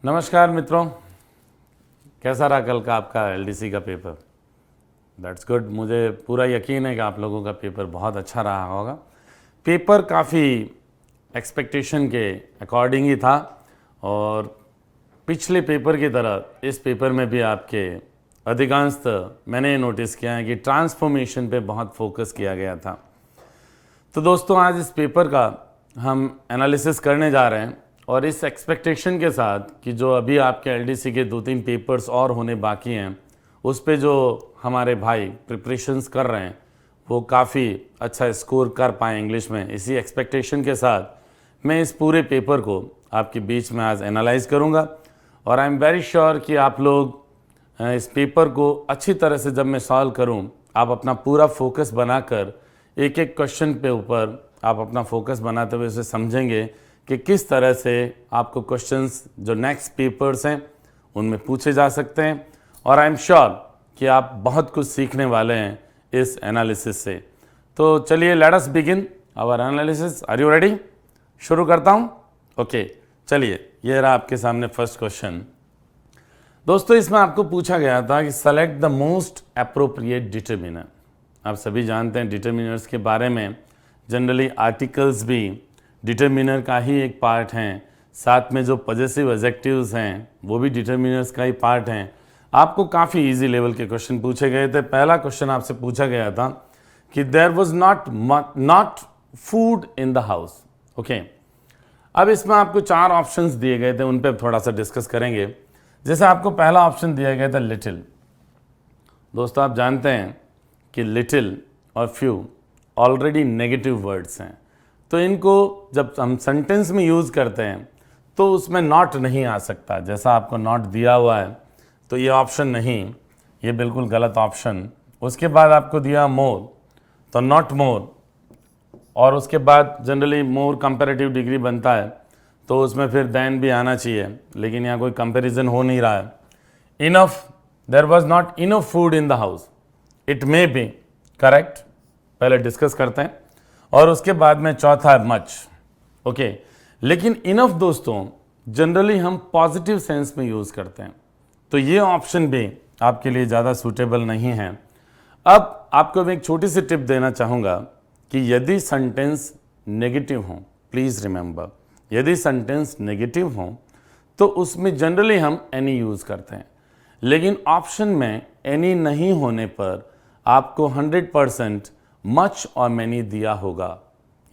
नमस्कार मित्रों, कैसा रहा कल का आपका एलडीसी का पेपर? That's good. मुझे पूरा यकीन है कि आप लोगों का पेपर बहुत अच्छा रहा होगा। पेपर काफ़ी एक्सपेक्टेशन के अकॉर्डिंग ही था और पिछले पेपर की तरह इस पेपर में भी आपके अधिकांशतः मैंने नोटिस किया है कि ट्रांसफॉर्मेशन पे बहुत फोकस किया गया था। तो दोस्तों, आज इस पेपर का हम एनालिसिस करने जा रहे हैं और इस एक्सपेक्टेशन के साथ कि जो अभी आपके एलडीसी के 2-3 पेपर्स और होने बाकी हैं, उस पे जो हमारे भाई प्रिपरेशंस कर रहे हैं वो काफ़ी अच्छा स्कोर कर पाए इंग्लिश में। इसी एक्सपेक्टेशन के साथ मैं इस पूरे पेपर को आपके बीच में आज एनालाइज करूँगा और आई एम वेरी श्योर कि आप लोग इस पेपर को अच्छी तरह से जब मैं सॉल्व करूँ, आप अपना पूरा फोकस बनाकर एक एक क्वेश्चन पे ऊपर आप अपना फोकस बनाते हुए उसे समझेंगे कि किस तरह से आपको क्वेश्चंस जो नेक्स्ट पेपर्स हैं उनमें पूछे जा सकते हैं। और आई एम श्योर कि आप बहुत कुछ सीखने वाले हैं इस एनालिसिस से। तो चलिए, let us begin our analysis. Are you ready? शुरू करता हूँ। ओके, चलिए, ये रहा आपके सामने फर्स्ट क्वेश्चन। दोस्तों, इसमें आपको पूछा गया था कि select the most appropriate determiner. आप सभी जानते हैं डिटरमिनर्स के बारे में। जनरली आर्टिकल्स भी डिटरमिनर का ही एक पार्ट हैं, साथ में जो पॉजेसिव एडजेक्टिव्स हैं वो भी डिटरमिनर्स का ही पार्ट हैं। आपको काफ़ी इजी लेवल के क्वेश्चन पूछे गए थे। पहला क्वेश्चन आपसे पूछा गया था कि there was not food in the house. Okay, अब इसमें आपको 4 ऑप्शंस दिए गए थे, उन पर थोड़ा सा डिस्कस करेंगे। जैसे आपको पहला ऑप्शन दिया गया था लिटिल। दोस्तों, आप जानते हैं कि लिटिल और फ्यू ऑलरेडी नेगेटिव वर्ड्स हैं, तो इनको जब हम सेंटेंस में यूज़ करते हैं तो उसमें नॉट नहीं आ सकता। जैसा आपको नॉट दिया हुआ है तो ये ऑप्शन नहीं, ये बिल्कुल गलत ऑप्शन। उसके बाद आपको दिया मोर, तो नॉट मोर, और उसके बाद जनरली मोर कंपैरेटिव डिग्री बनता है तो उसमें फिर देन भी आना चाहिए, लेकिन यहाँ कोई कंपैरिजन हो नहीं रहा है। Enough, there was not enough food in the house. It may be correct, पहले डिस्कस करते हैं। और उसके बाद में चौथा है मच। ओके, लेकिन इनफ दोस्तों जनरली हम पॉजिटिव सेंस में यूज़ करते हैं, तो ये ऑप्शन भी आपके लिए ज़्यादा सूटेबल नहीं है। अब आपको मैं एक छोटी सी टिप देना चाहूँगा कि यदि सेंटेंस नेगेटिव हो, प्लीज़ रिमेंबर, यदि सेंटेंस नेगेटिव हो तो उसमें जनरली हम एनी यूज़ करते हैं, लेकिन ऑप्शन में एनी नहीं होने पर आपको 100% मच और मैनी दिया होगा।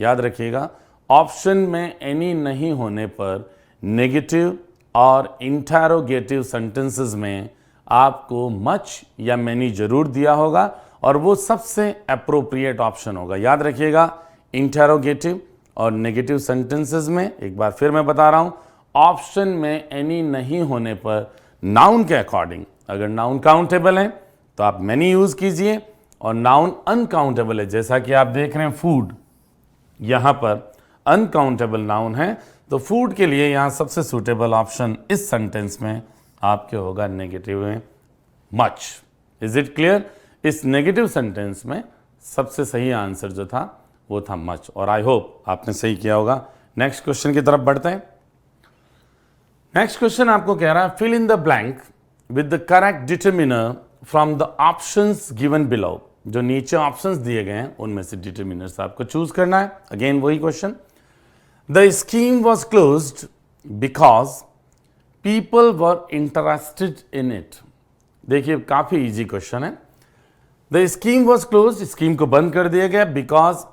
याद रखिएगा, ऑप्शन में एनी नहीं होने पर नेगेटिव और इंटरोगेटिव सेंटेंसेस में आपको मच या मैनी जरूर दिया होगा और वो सबसे अप्रोप्रिएट ऑप्शन होगा। याद रखिएगा, इंटरोगेटिव और नेगेटिव सेंटेंसेस में, एक बार फिर मैं बता रहा हूं, ऑप्शन में एनी नहीं होने पर नाउन के अकॉर्डिंग, अगर नाउन काउंटेबल है तो आप मैनी यूज कीजिए, और नाउन अनकाउंटेबल है, जैसा कि आप देख रहे हैं फूड, यहां पर अनकाउंटेबल नाउन है, तो फूड के लिए यहां सबसे सूटेबल ऑप्शन इस सेंटेंस में आपके होगा नेगेटिव में मच। Is it clear? इस नेगेटिव सेंटेंस में सबसे सही आंसर जो था वो था मच, और आई होप आपने सही किया होगा। नेक्स्ट क्वेश्चन की तरफ बढ़ते हैं। नेक्स्ट क्वेश्चन आपको कह रहा है fill in the blank with the correct determiner from the options given below. जो नीचे ऑप्शंस दिए गए हैं उनमें से डिटरमिनर्स आपको चूज करना है। अगेन वही question, the scheme was closed because people were interested in it. देखिए, काफी इजी क्वेश्चन है। The scheme was closed, scheme को बंद कर दिया गया, बिकॉज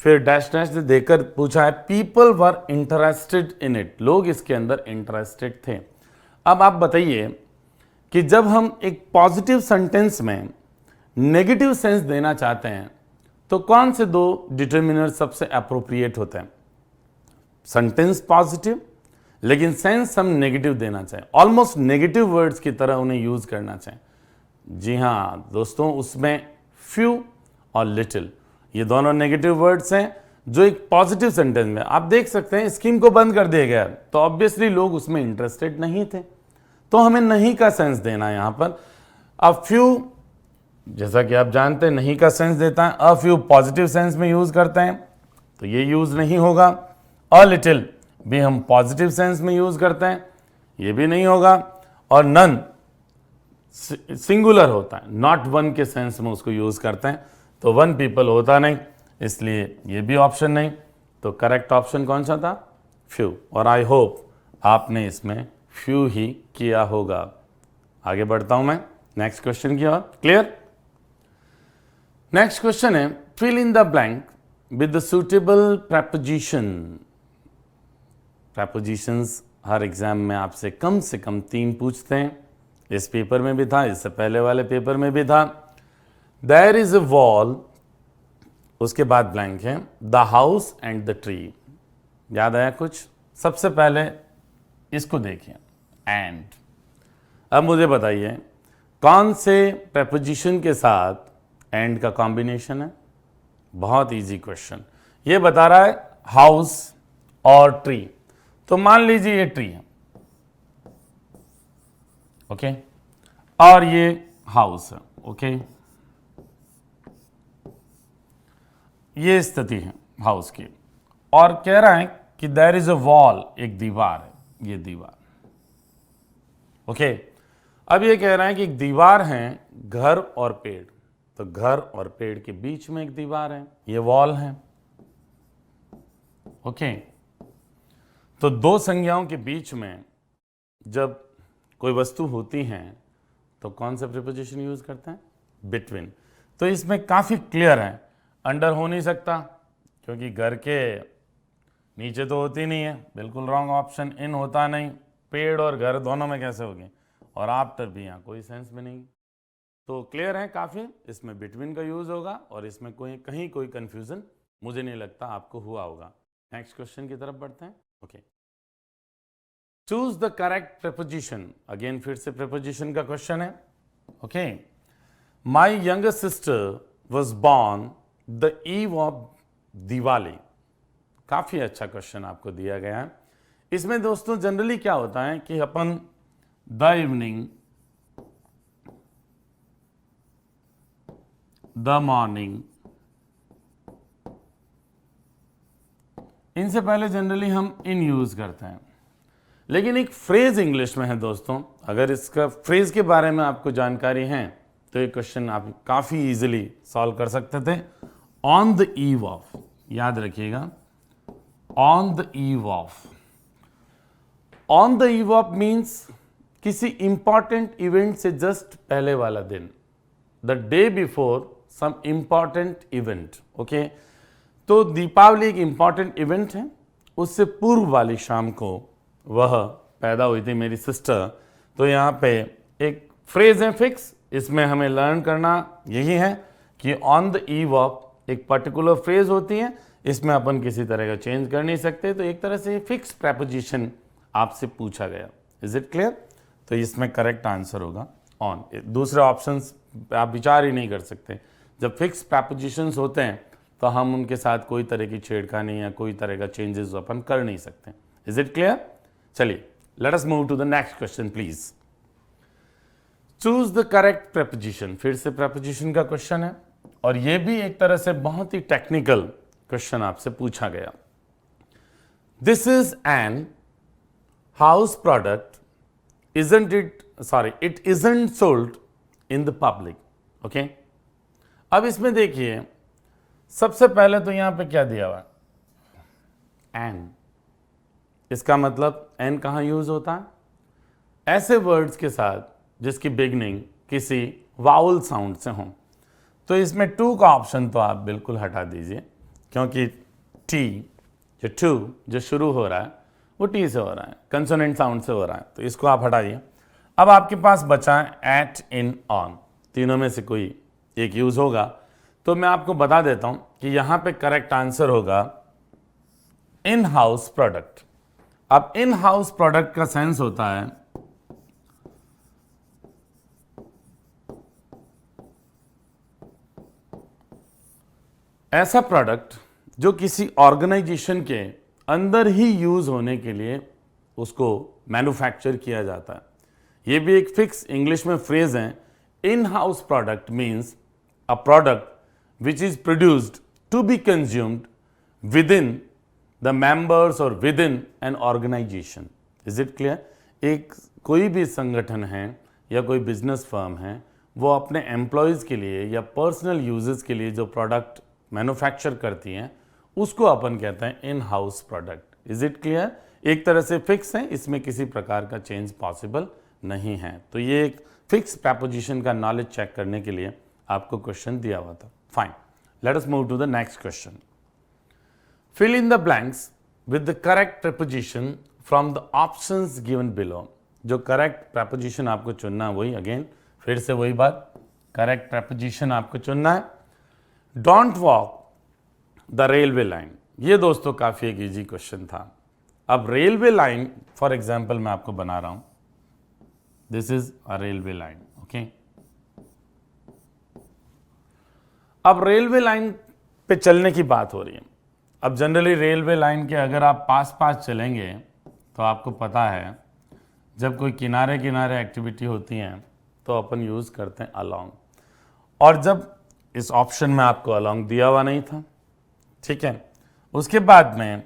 फिर डैश डैश देकर पूछा है people were interested in it, लोग इसके अंदर इंटरेस्टेड थे। अब आप बताइए कि जब हम एक पॉजिटिव सेंटेंस में नेगेटिव सेंस देना चाहते हैं तो कौन से 2 डिटरमिनर सबसे अप्रोप्रिएट होते हैं? सेंटेंस पॉजिटिव लेकिन सेंस हम नेगेटिव देना चाहें, ऑलमोस्ट नेगेटिव वर्ड्स की तरह उन्हें यूज करना चाहें। जी हाँ दोस्तों, उसमें फ्यू और लिटिल ये दोनों नेगेटिव वर्ड्स हैं जो एक पॉजिटिव सेंटेंस में आप देख सकते हैं स्कीम को बंद कर दिया गया, तो ऑब्वियसली लोग उसमें इंटरेस्टेड नहीं थे, तो हमें नहीं का सेंस देना है यहां पर। अब फ्यू, जैसा कि आप जानते हैं, नहीं का सेंस देता है, अ फ्यू पॉजिटिव सेंस में यूज करते हैं तो ये यूज नहीं होगा। अ लिटिल भी हम पॉजिटिव सेंस में यूज करते हैं, ये भी नहीं होगा, और नन सिंगुलर होता है, नॉट वन के सेंस में उसको यूज करते हैं, तो वन पीपल होता नहीं, इसलिए ये भी ऑप्शन नहीं। तो करेक्ट ऑप्शन कौन सा था? फ्यू। और आई होप आपने इसमें फ्यू ही किया होगा। आगे बढ़ता हूं मैं नेक्स्ट क्वेश्चन की ओर। क्लियर? नेक्स्ट क्वेश्चन है fill in the blank with the suitable preposition. Prepositions हर एग्जाम में आपसे कम से कम 3 पूछते हैं। इस पेपर में भी था, इससे पहले वाले पेपर में भी था। देयर इज अ वॉल, उसके बाद ब्लैंक है, the house and the tree. याद आया कुछ? सबसे पहले इसको देखिए, एंड। अब मुझे बताइए कौन से प्रेपोजिशन के साथ एंड का कॉम्बिनेशन है? बहुत इजी क्वेश्चन। ये बता रहा है हाउस और ट्री, तो मान लीजिए ये ट्री है, ओके, और ये हाउस है, ओके। ये स्थिति है हाउस की, और कह रहा है कि देयर इज अ वॉल, एक दीवार है, ये दीवार, ओके। अब ये कह रहा है कि एक दीवार है घर और पेड़, तो घर और पेड़ के बीच में एक दीवार है, ये वॉल है, ओके। तो दो संज्ञाओं के बीच में जब कोई वस्तु होती हैं तो कौन सा प्रीपोजिशन यूज करते हैं? बिटवीन। तो इसमें काफी क्लियर है, अंडर हो नहीं सकता क्योंकि घर के नीचे तो होती नहीं है, बिल्कुल रॉन्ग ऑप्शन। इन होता नहीं, पेड़ और घर दोनों में कैसे होगी, और आफ्टर भी यहाँ कोई सेंस में नहीं। तो क्लियर है काफी, इसमें बिटवीन का यूज होगा, और इसमें कहीं कोई कंफ्यूजन मुझे नहीं लगता आपको हुआ होगा। नेक्स्ट क्वेश्चन की तरफ बढ़ते हैं, okay. Choose the correct preposition. Again फिर से प्रेपोजिशन का क्वेश्चन है, okay. My younger sister was born the eve of Diwali. काफी अच्छा क्वेश्चन आपको दिया गया है। इसमें दोस्तों जनरली क्या होता है कि upon the evening, the morning, इनसे पहले जनरली हम इन यूज करते हैं, लेकिन एक फ्रेज इंग्लिश में है दोस्तों। अगर इसका फ्रेज के बारे में आपको जानकारी है तो ये क्वेश्चन आप काफी इजीली सॉल्व कर सकते थे। ऑन द ईव ऑफ, याद रखिएगा, on the eve of. On the eve of means किसी इंपॉर्टेंट इवेंट से जस्ट पहले वाला दिन, the day before some important event, okay. तो दीपावली एक इंपॉर्टेंट इवेंट है, उससे पूर्व वाली शाम को वह पैदा हुई थी मेरी सिस्टर। तो यहाँ पे एक फ्रेज है फिक्स, इसमें हमें लर्न करना यही है कि ऑन द ईव ऑफ एक पर्टिकुलर फ्रेज होती है, इसमें अपन किसी तरह का चेंज कर नहीं सकते। तो एक तरह से फिक्स प्रेपोजिशन आपसे पूछा गया। Is it clear? तो इसमें करेक्ट आंसर होगा ऑन। दूसरे ऑप्शंस आप विचार ही नहीं कर सकते। जब फिक्स प्रेपोजिशंस होते हैं तो हम उनके साथ कोई तरह की छेड़खानी या कोई तरह का चेंजेस अपन कर नहीं सकते। Is it clear? चलिए, let us move to the next question please. Choose the correct preposition. फिर से प्रेपोजिशन का क्वेश्चन है, और यह भी एक तरह से बहुत ही टेक्निकल क्वेश्चन आपसे पूछा गया। This is an house product, isn't it, sorry, it isn't sold in the public, okay? अब इसमें देखिए, सबसे पहले तो यहां पे क्या दिया हुआ है? एन। इसका मतलब एन कहां यूज होता है? ऐसे वर्ड्स के साथ जिसकी बिगनिंग किसी वाउल साउंड से हो। तो इसमें टू का ऑप्शन तो आप बिल्कुल हटा दीजिए, क्योंकि टी जो टू जो शुरू हो रहा है वो टी से हो रहा है, कंसोनेंट साउंड से हो रहा है, तो इसको आप हटाइए। अब आपके पास बचा है एट, इन, ऑन, तीनों में से कोई एक यूज होगा। तो मैं आपको बता देता हूं कि यहां पे करेक्ट आंसर होगा इन हाउस प्रोडक्ट। अब इन हाउस प्रोडक्ट का सेंस होता है ऐसा प्रोडक्ट जो किसी ऑर्गेनाइजेशन के अंदर ही यूज होने के लिए उसको मैन्युफैक्चर किया जाता है। ये भी एक फिक्स इंग्लिश में फ्रेज है। In house product means a product which is produced to be consumed within the members और within an organisation. Is it clear? एक कोई भी संगठन है या कोई बिजनेस फर्म है, वो अपने एम्प्लॉयज़ के लिए या पर्सनल यूजेस के लिए जो प्रोडक्ट मैन्युफैक्चर करती हैं उसको अपन कहते हैं इन house product. Is it clear? एक तरह से फिक्स है, इसमें किसी प्रकार का चेंज पॉसिबल नहीं है। तो ये एक फिक्स प्रपोजिशन का नॉलेज चेक करने के लिए आपको क्वेश्चन दिया हुआ था। Fine, let us move to the next question. Fill in the blanks with the correct preposition from the options given below. जो करेक्ट प्रपोजिशन आपको चुनना है, वही अगेन फिर से वही बात, करेक्ट प्रपोजिशन आपको चुनना है। Don't walk the railway line, ये दोस्तों काफ़ी एक ईजी क्वेश्चन था। अब रेलवे लाइन फॉर एग्जाम्पल मैं आपको बना रहा हूं, this is a railway line, okay. अब रेलवे लाइन पे चलने की बात हो रही है। अब जनरली रेलवे लाइन के अगर आप पास पास चलेंगे तो आपको पता है जब कोई किनारे किनारे एक्टिविटी होती हैं तो अपन यूज़ करते हैं अलोंग, और जब इस ऑप्शन में आपको अलोंग दिया हुआ नहीं था, ठीक है। उसके बाद में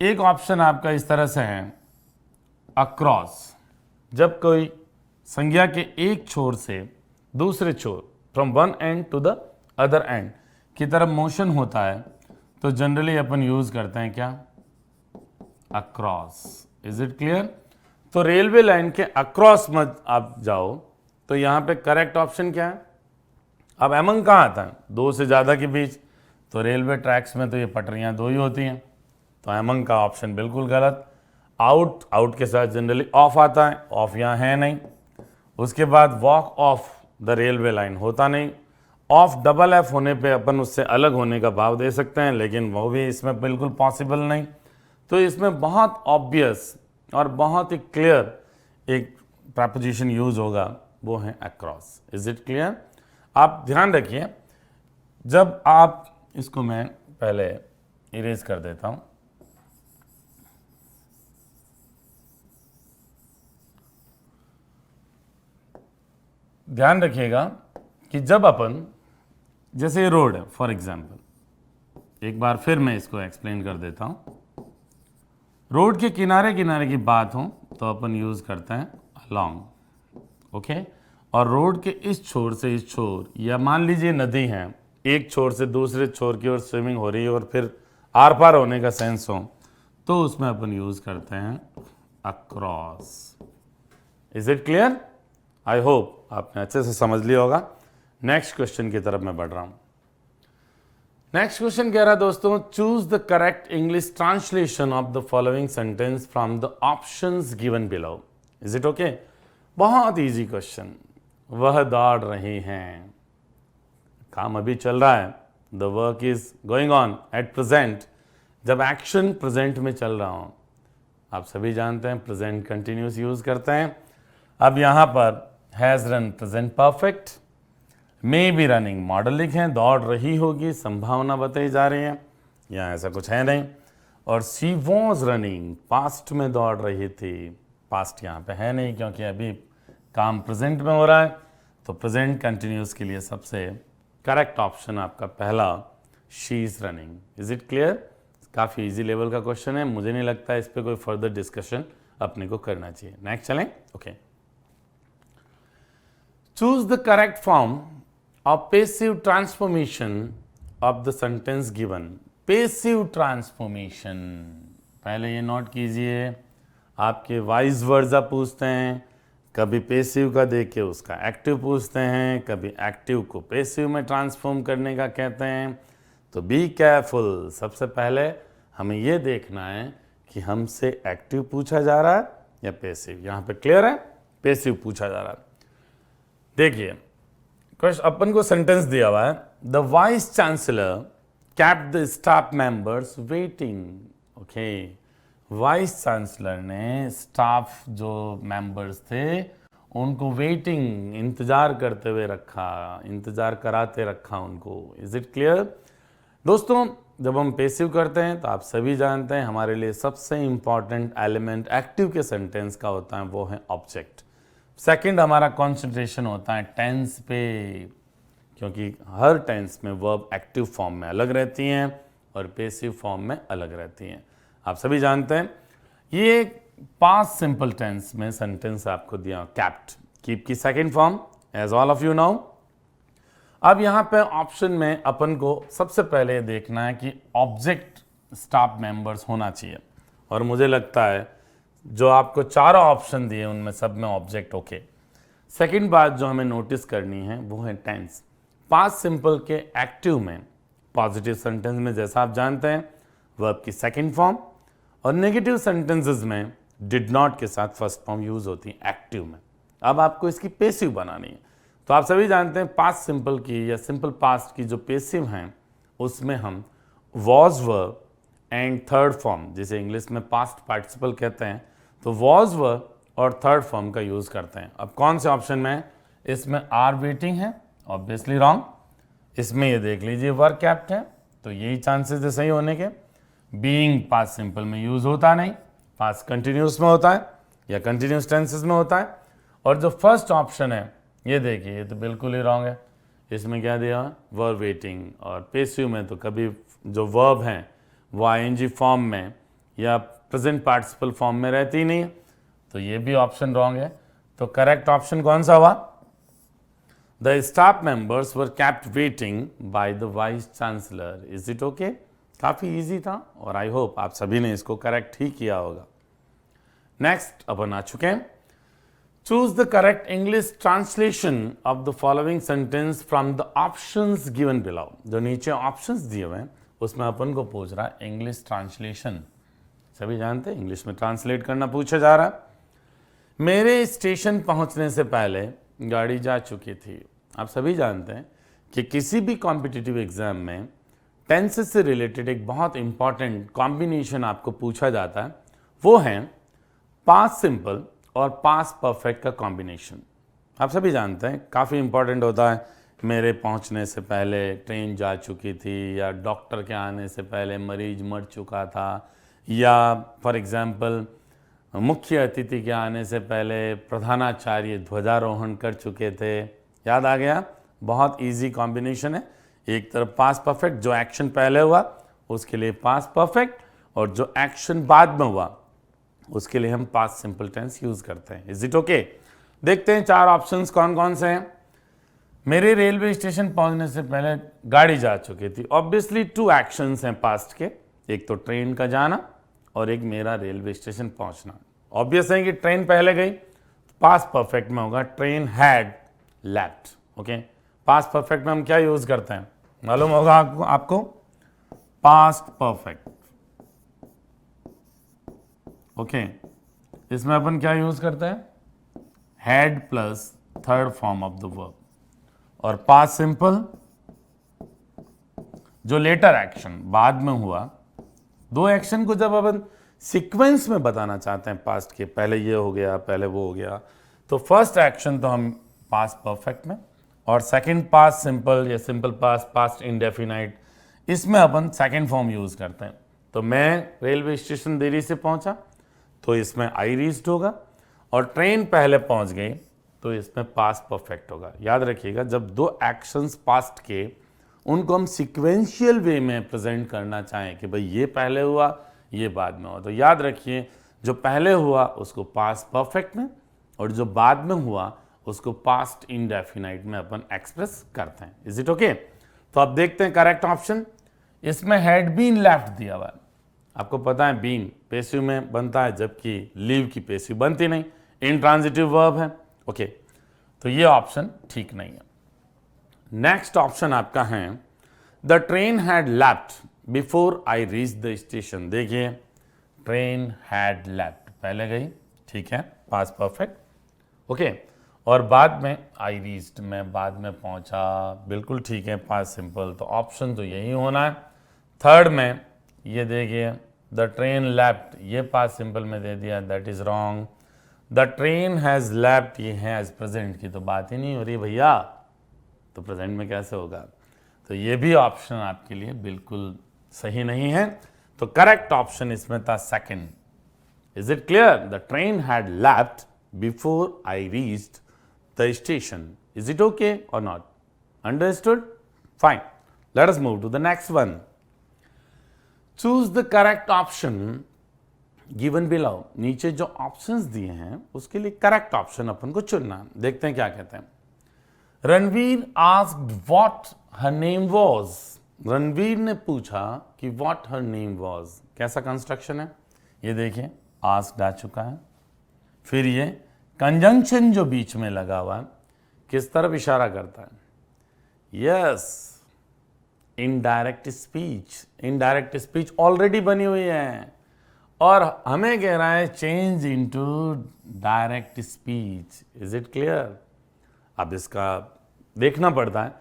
एक ऑप्शन आपका इस तरह से है अक्रॉस, जब कोई संज्ञा के एक छोर से दूसरे छोर, from one end to the other end की तरफ मोशन होता है तो जनरली अपन यूज करते हैं क्या, अक्रॉस। Is it clear? तो रेलवे लाइन के अक्रॉस मत आप जाओ तो यहां पे करेक्ट ऑप्शन क्या है? अब एमंग कहाँ आता है? दो से ज़्यादा के बीच। तो रेलवे ट्रैक्स में तो ये पटरियाँ दो ही होती हैं, तो एमंग का ऑप्शन बिल्कुल गलत। आउट, आउट के साथ जनरली ऑफ आता है, ऑफ यहाँ है नहीं। उसके बाद walk of the railway line होता नहीं। ऑफ डबल एफ होने पे अपन उससे अलग होने का भाव दे सकते हैं, लेकिन वो भी इसमें बिल्कुल पॉसिबल नहीं। तो इसमें बहुत ऑब्वियस और बहुत ही क्लियर एक प्रपोजिशन यूज होगा, वो है अक्रॉस। Is it clear? आप ध्यान रखिए, जब आप इसको मैं पहले इरेज कर देता हूं, ध्यान रखिएगा कि जब अपन, जैसे ये रोड है फॉर एग्जाम्पल, एक बार फिर मैं इसको एक्सप्लेन कर देता हूं। रोड के किनारे किनारे की बात हो तो अपन यूज करते हैं अलोंग, ओके। और रोड के इस छोर से इस छोर, या मान लीजिए नदी है, एक छोर से दूसरे छोर की ओर स्विमिंग हो रही है और फिर आर पार होने का सेंस हो, तो उसमें अपन यूज करते हैं across. Is it clear? I hope आपने अच्छे से समझ लिया होगा। नेक्स्ट क्वेश्चन की तरफ मैं बढ़ रहा हूं। नेक्स्ट क्वेश्चन कह रहा है दोस्तों, choose the correct English translation of the following sentence from the options given below. Is it okay? बहुत इजी क्वेश्चन। वह दौड़ रही हैं, काम अभी चल रहा है, the work is going on at present. जब एक्शन प्रेजेंट में चल रहा हो, आप सभी जानते हैं प्रेजेंट कंटिन्यूस यूज करते हैं। अब यहां पर has run present perfect, may be running model लिखें, दौड़ रही होगी संभावना बताई जा रही है, यहाँ ऐसा कुछ है नहीं। और शी वॉज रनिंग, पास्ट में दौड़ रही थी, पास्ट यहाँ पे है नहीं क्योंकि अभी काम प्रेजेंट में हो रहा है। तो प्रेजेंट कंटिन्यूस के लिए सबसे करेक्ट ऑप्शन आपका पहला, she is running. Is it clear? काफ़ी इजी लेवल का क्वेश्चन है, मुझे नहीं लगता इस पर कोई फर्दर डिस्कशन अपने को करना चाहिए। नेक्स्ट चलें, okay. Choose the correct form of passive transformation of the sentence given. Passive transformation, पहले ये नोट कीजिए, आपके वाइज वर्ड्स आप पूछते हैं, कभी पेसिव का देख के उसका एक्टिव पूछते हैं, कभी एक्टिव को पेसिव में ट्रांसफॉर्म करने का कहते हैं। तो बी केयरफुल, सबसे पहले हमें ये देखना है कि हमसे एक्टिव पूछा जा रहा है या पेसिव। यहाँ पे क्लियर है, पेसिव पूछा जा रहा है। देखिए क्वेश्चन, अपन को सेंटेंस दिया हुआ है, the vice chancellor kept the staff members waiting. Okay, vice chancellor ने स्टाफ जो मेंबर्स थे उनको वेटिंग, इंतजार करते हुए रखा, इंतजार कराते रखा उनको। Is it clear? दोस्तों, जब हम पेसिव करते हैं तो आप सभी जानते हैं हमारे लिए सबसे इंपॉर्टेंट एलिमेंट एक्टिव के सेंटेंस का होता है, वो है ऑब्जेक्ट। सेकंड, हमारा कंसंट्रेशन होता है टेंस पे, क्योंकि हर टेंस में वर्ब एक्टिव फॉर्म में अलग रहती हैं और पेसिव फॉर्म में अलग रहती हैं। आप सभी जानते हैं ये पास्ट सिंपल टेंस में सेंटेंस आपको दिया कैप्ट, कीप की second form as all of you know. अब यहाँ पे ऑप्शन में अपन को सबसे पहले देखना है कि ऑब्जेक्ट स्टाफ मेंबर्स होना चाहिए, और मुझे लगता है जो आपको चारों ऑप्शन दिए उनमें सब में ऑब्जेक्ट ओके। सेकंड बात जो हमें नोटिस करनी है वो है टेंस। पास्ट सिंपल के एक्टिव में पॉजिटिव सेंटेंस में जैसा आप जानते हैं वर्ब की सेकंड फॉर्म, और नेगेटिव सेंटेंसेस में डिड नॉट के साथ फर्स्ट फॉर्म यूज होती है एक्टिव में। अब आपको इसकी पेसिव बनानी है, तो आप सभी जानते हैं पास्ट सिंपल की या सिंपल पास्ट की जो पेसिव हैं उसमें हम was verb and third form, जिसे इंग्लिश में पास्ट पार्टिसिपल कहते हैं, तो वॉज वर्ब और थर्ड फॉर्म का यूज करते हैं। अब कौन से ऑप्शन में है? इसमें आर वेटिंग है, ऑब्वियसली रॉन्ग। इसमें ये देख लीजिए वर्ब कैप्ट है, तो यही चांसेस है सही होने के। बीइंग पास्ट सिंपल में यूज होता नहीं, पास्ट कंटिन्यूस में होता है या कंटिन्यूस टेंसेस में होता है। और जो फर्स्ट ऑप्शन है ये देखिए, ये तो बिल्कुल ही रॉन्ग है। इसमें क्या दिया है? वर्ब वेटिंग, और पेसिव में तो कभी जो वर्ब हैं वो आईएनजी फॉर्म में या प्रेजेंट पार्टिसिपल फॉर्म में रहती नहीं है, तो ये भी ऑप्शन रॉन्ग है। तो करेक्ट ऑप्शन कौन सा हुआ? The staff members were kept waiting by the vice chancellor. Is it okay? काफ़ी इजी था और आई होप आप सभी ने इसको करेक्ट ही किया होगा। नेक्स्ट अपन आ चुके हैं। Choose the correct English translation of the following sentence from the options given below. जो नीचे ऑप्शंस दिए हुए हैं उसमें अपन को पूछ रहा है इंग्लिश ट्रांसलेशन। सभी जानते हैं इंग्लिश में ट्रांसलेट करना पूछा जा रहा है। मेरे स्टेशन पहुंचने से पहले गाड़ी जा चुकी थी। आप सभी जानते हैं कि किसी भी कॉम्पिटिटिव एग्जाम में टेंसेस से रिलेटेड एक बहुत इंपॉर्टेंट कॉम्बिनेशन आपको पूछा जाता है, वो है पास्ट सिंपल और पास्ट परफेक्ट का कॉम्बिनेशन। आप सभी जानते हैं काफ़ी इंपॉर्टेंट होता है। मेरे पहुंचने से पहले ट्रेन जा चुकी थी, या डॉक्टर के आने से पहले मरीज मर चुका था, या फॉर एग्जांपल मुख्य अतिथि के आने से पहले प्रधानाचार्य ध्वजारोहण कर चुके थे। याद आ गया? बहुत इजी कॉम्बिनेशन है। एक तरफ पास्ट परफेक्ट, जो एक्शन पहले हुआ उसके लिए पास्ट परफेक्ट, और जो एक्शन बाद में हुआ उसके लिए हम पास्ट सिंपल टेंस यूज करते हैं। Is it okay? देखते हैं चार ऑप्शंस कौन कौन से हैं। मेरे रेलवे स्टेशन पहुंचने से पहले गाड़ी जा चुकी थी। ऑब्वियसली टू एक्शंस हैं पास्ट के, एक तो ट्रेन का जाना और एक मेरा रेलवे स्टेशन पहुंचना। ऑब्वियस है कि ट्रेन पहले गई, पास्ट परफेक्ट में होगा train had left. Okay, past perfect में हम क्या यूज करते हैं मालूम होगा आपको? Past perfect. ओके, इसमें अपन क्या यूज करते हैं? Had plus third form of the verb. और पास्ट सिंपल जो लेटर एक्शन बाद में हुआ, दो एक्शन को जब अपन सीक्वेंस में बताना चाहते हैं पास्ट के, पहले ये हो गया पहले वो हो गया, तो फर्स्ट एक्शन तो हम पास्ट परफेक्ट में, और सेकंड पास्ट सिंपल या सिंपल पास्ट, पास्ट इंडेफिनाइट, इसमें अपन सेकंड फॉर्म यूज करते हैं। तो मैं रेलवे स्टेशन देरी से पहुंचा तो इसमें आई रीच्ड होगा, और ट्रेन पहले पहुंच गई तो इसमें पास्ट परफेक्ट होगा। याद रखिएगा, जब दो एक्शंस पास्ट के उनको हम सिक्वेंशियल वे में प्रेजेंट करना चाहें कि भाई ये पहले हुआ ये बाद में हुआ, तो याद रखिए जो पहले हुआ उसको पास्ट परफेक्ट में, और जो बाद में हुआ उसको पास्ट इंडेफिनाइट में अपन एक्सप्रेस करते हैं। Is it okay? तो अब देखते हैं करेक्ट ऑप्शन। इसमें हैड बीन लेफ्ट दिया हुआ है। आपको पता है बीन पेसिव में बनता है, जबकि लीव की पेसिव बनती नहीं, इंट्रांजिटिव वर्ब है। ओके, तो ये ऑप्शन ठीक नहीं है। नेक्स्ट ऑप्शन आपका है the train had left before I reach the station. देखिए, ट्रेन हैड लेफ्ट पहले गई, ठीक है, पास्ट परफेक्ट। ओके, और बाद में आई रीच्ड, मैं बाद में पहुंचा, बिल्कुल ठीक है, पास्ट सिंपल। तो ऑप्शन तो यही होना है। थर्ड में ये देखिए द ट्रेन लेफ्ट, ये पास्ट सिंपल में दे दिया, that is wrong. The train has left, ये है एज प्रेजेंट की तो बात ही नहीं हो रही भैया, तो प्रेजेंट में कैसे होगा? तो ये भी ऑप्शन आपके लिए बिल्कुल सही नहीं है। तो करेक्ट ऑप्शन इसमें था second. Is it clear? The train had left before I reached the station. Is it okay और not? Understood? Fine, let us move to the next one. Choose the correct option given below नीचे जो options दिए हैं उसके लिए correct option अपन को चुनना है। देखते हैं क्या कहते हैं। Ranveer asked what her name was. Ranveer ने पूछा कि व्हाट हर नेम वाज। कैसा कंस्ट्रक्शन है ये देखिए, आस्क्ड आ चुका है, फिर ये कंजंक्शन जो बीच में लगा हुआ है किस तरफ इशारा करता है? Yes, indirect speech. Indirect speech already बनी हुई है और हमें कह रहा है change into direct speech. Is it clear? अब इसका देखना पड़ता है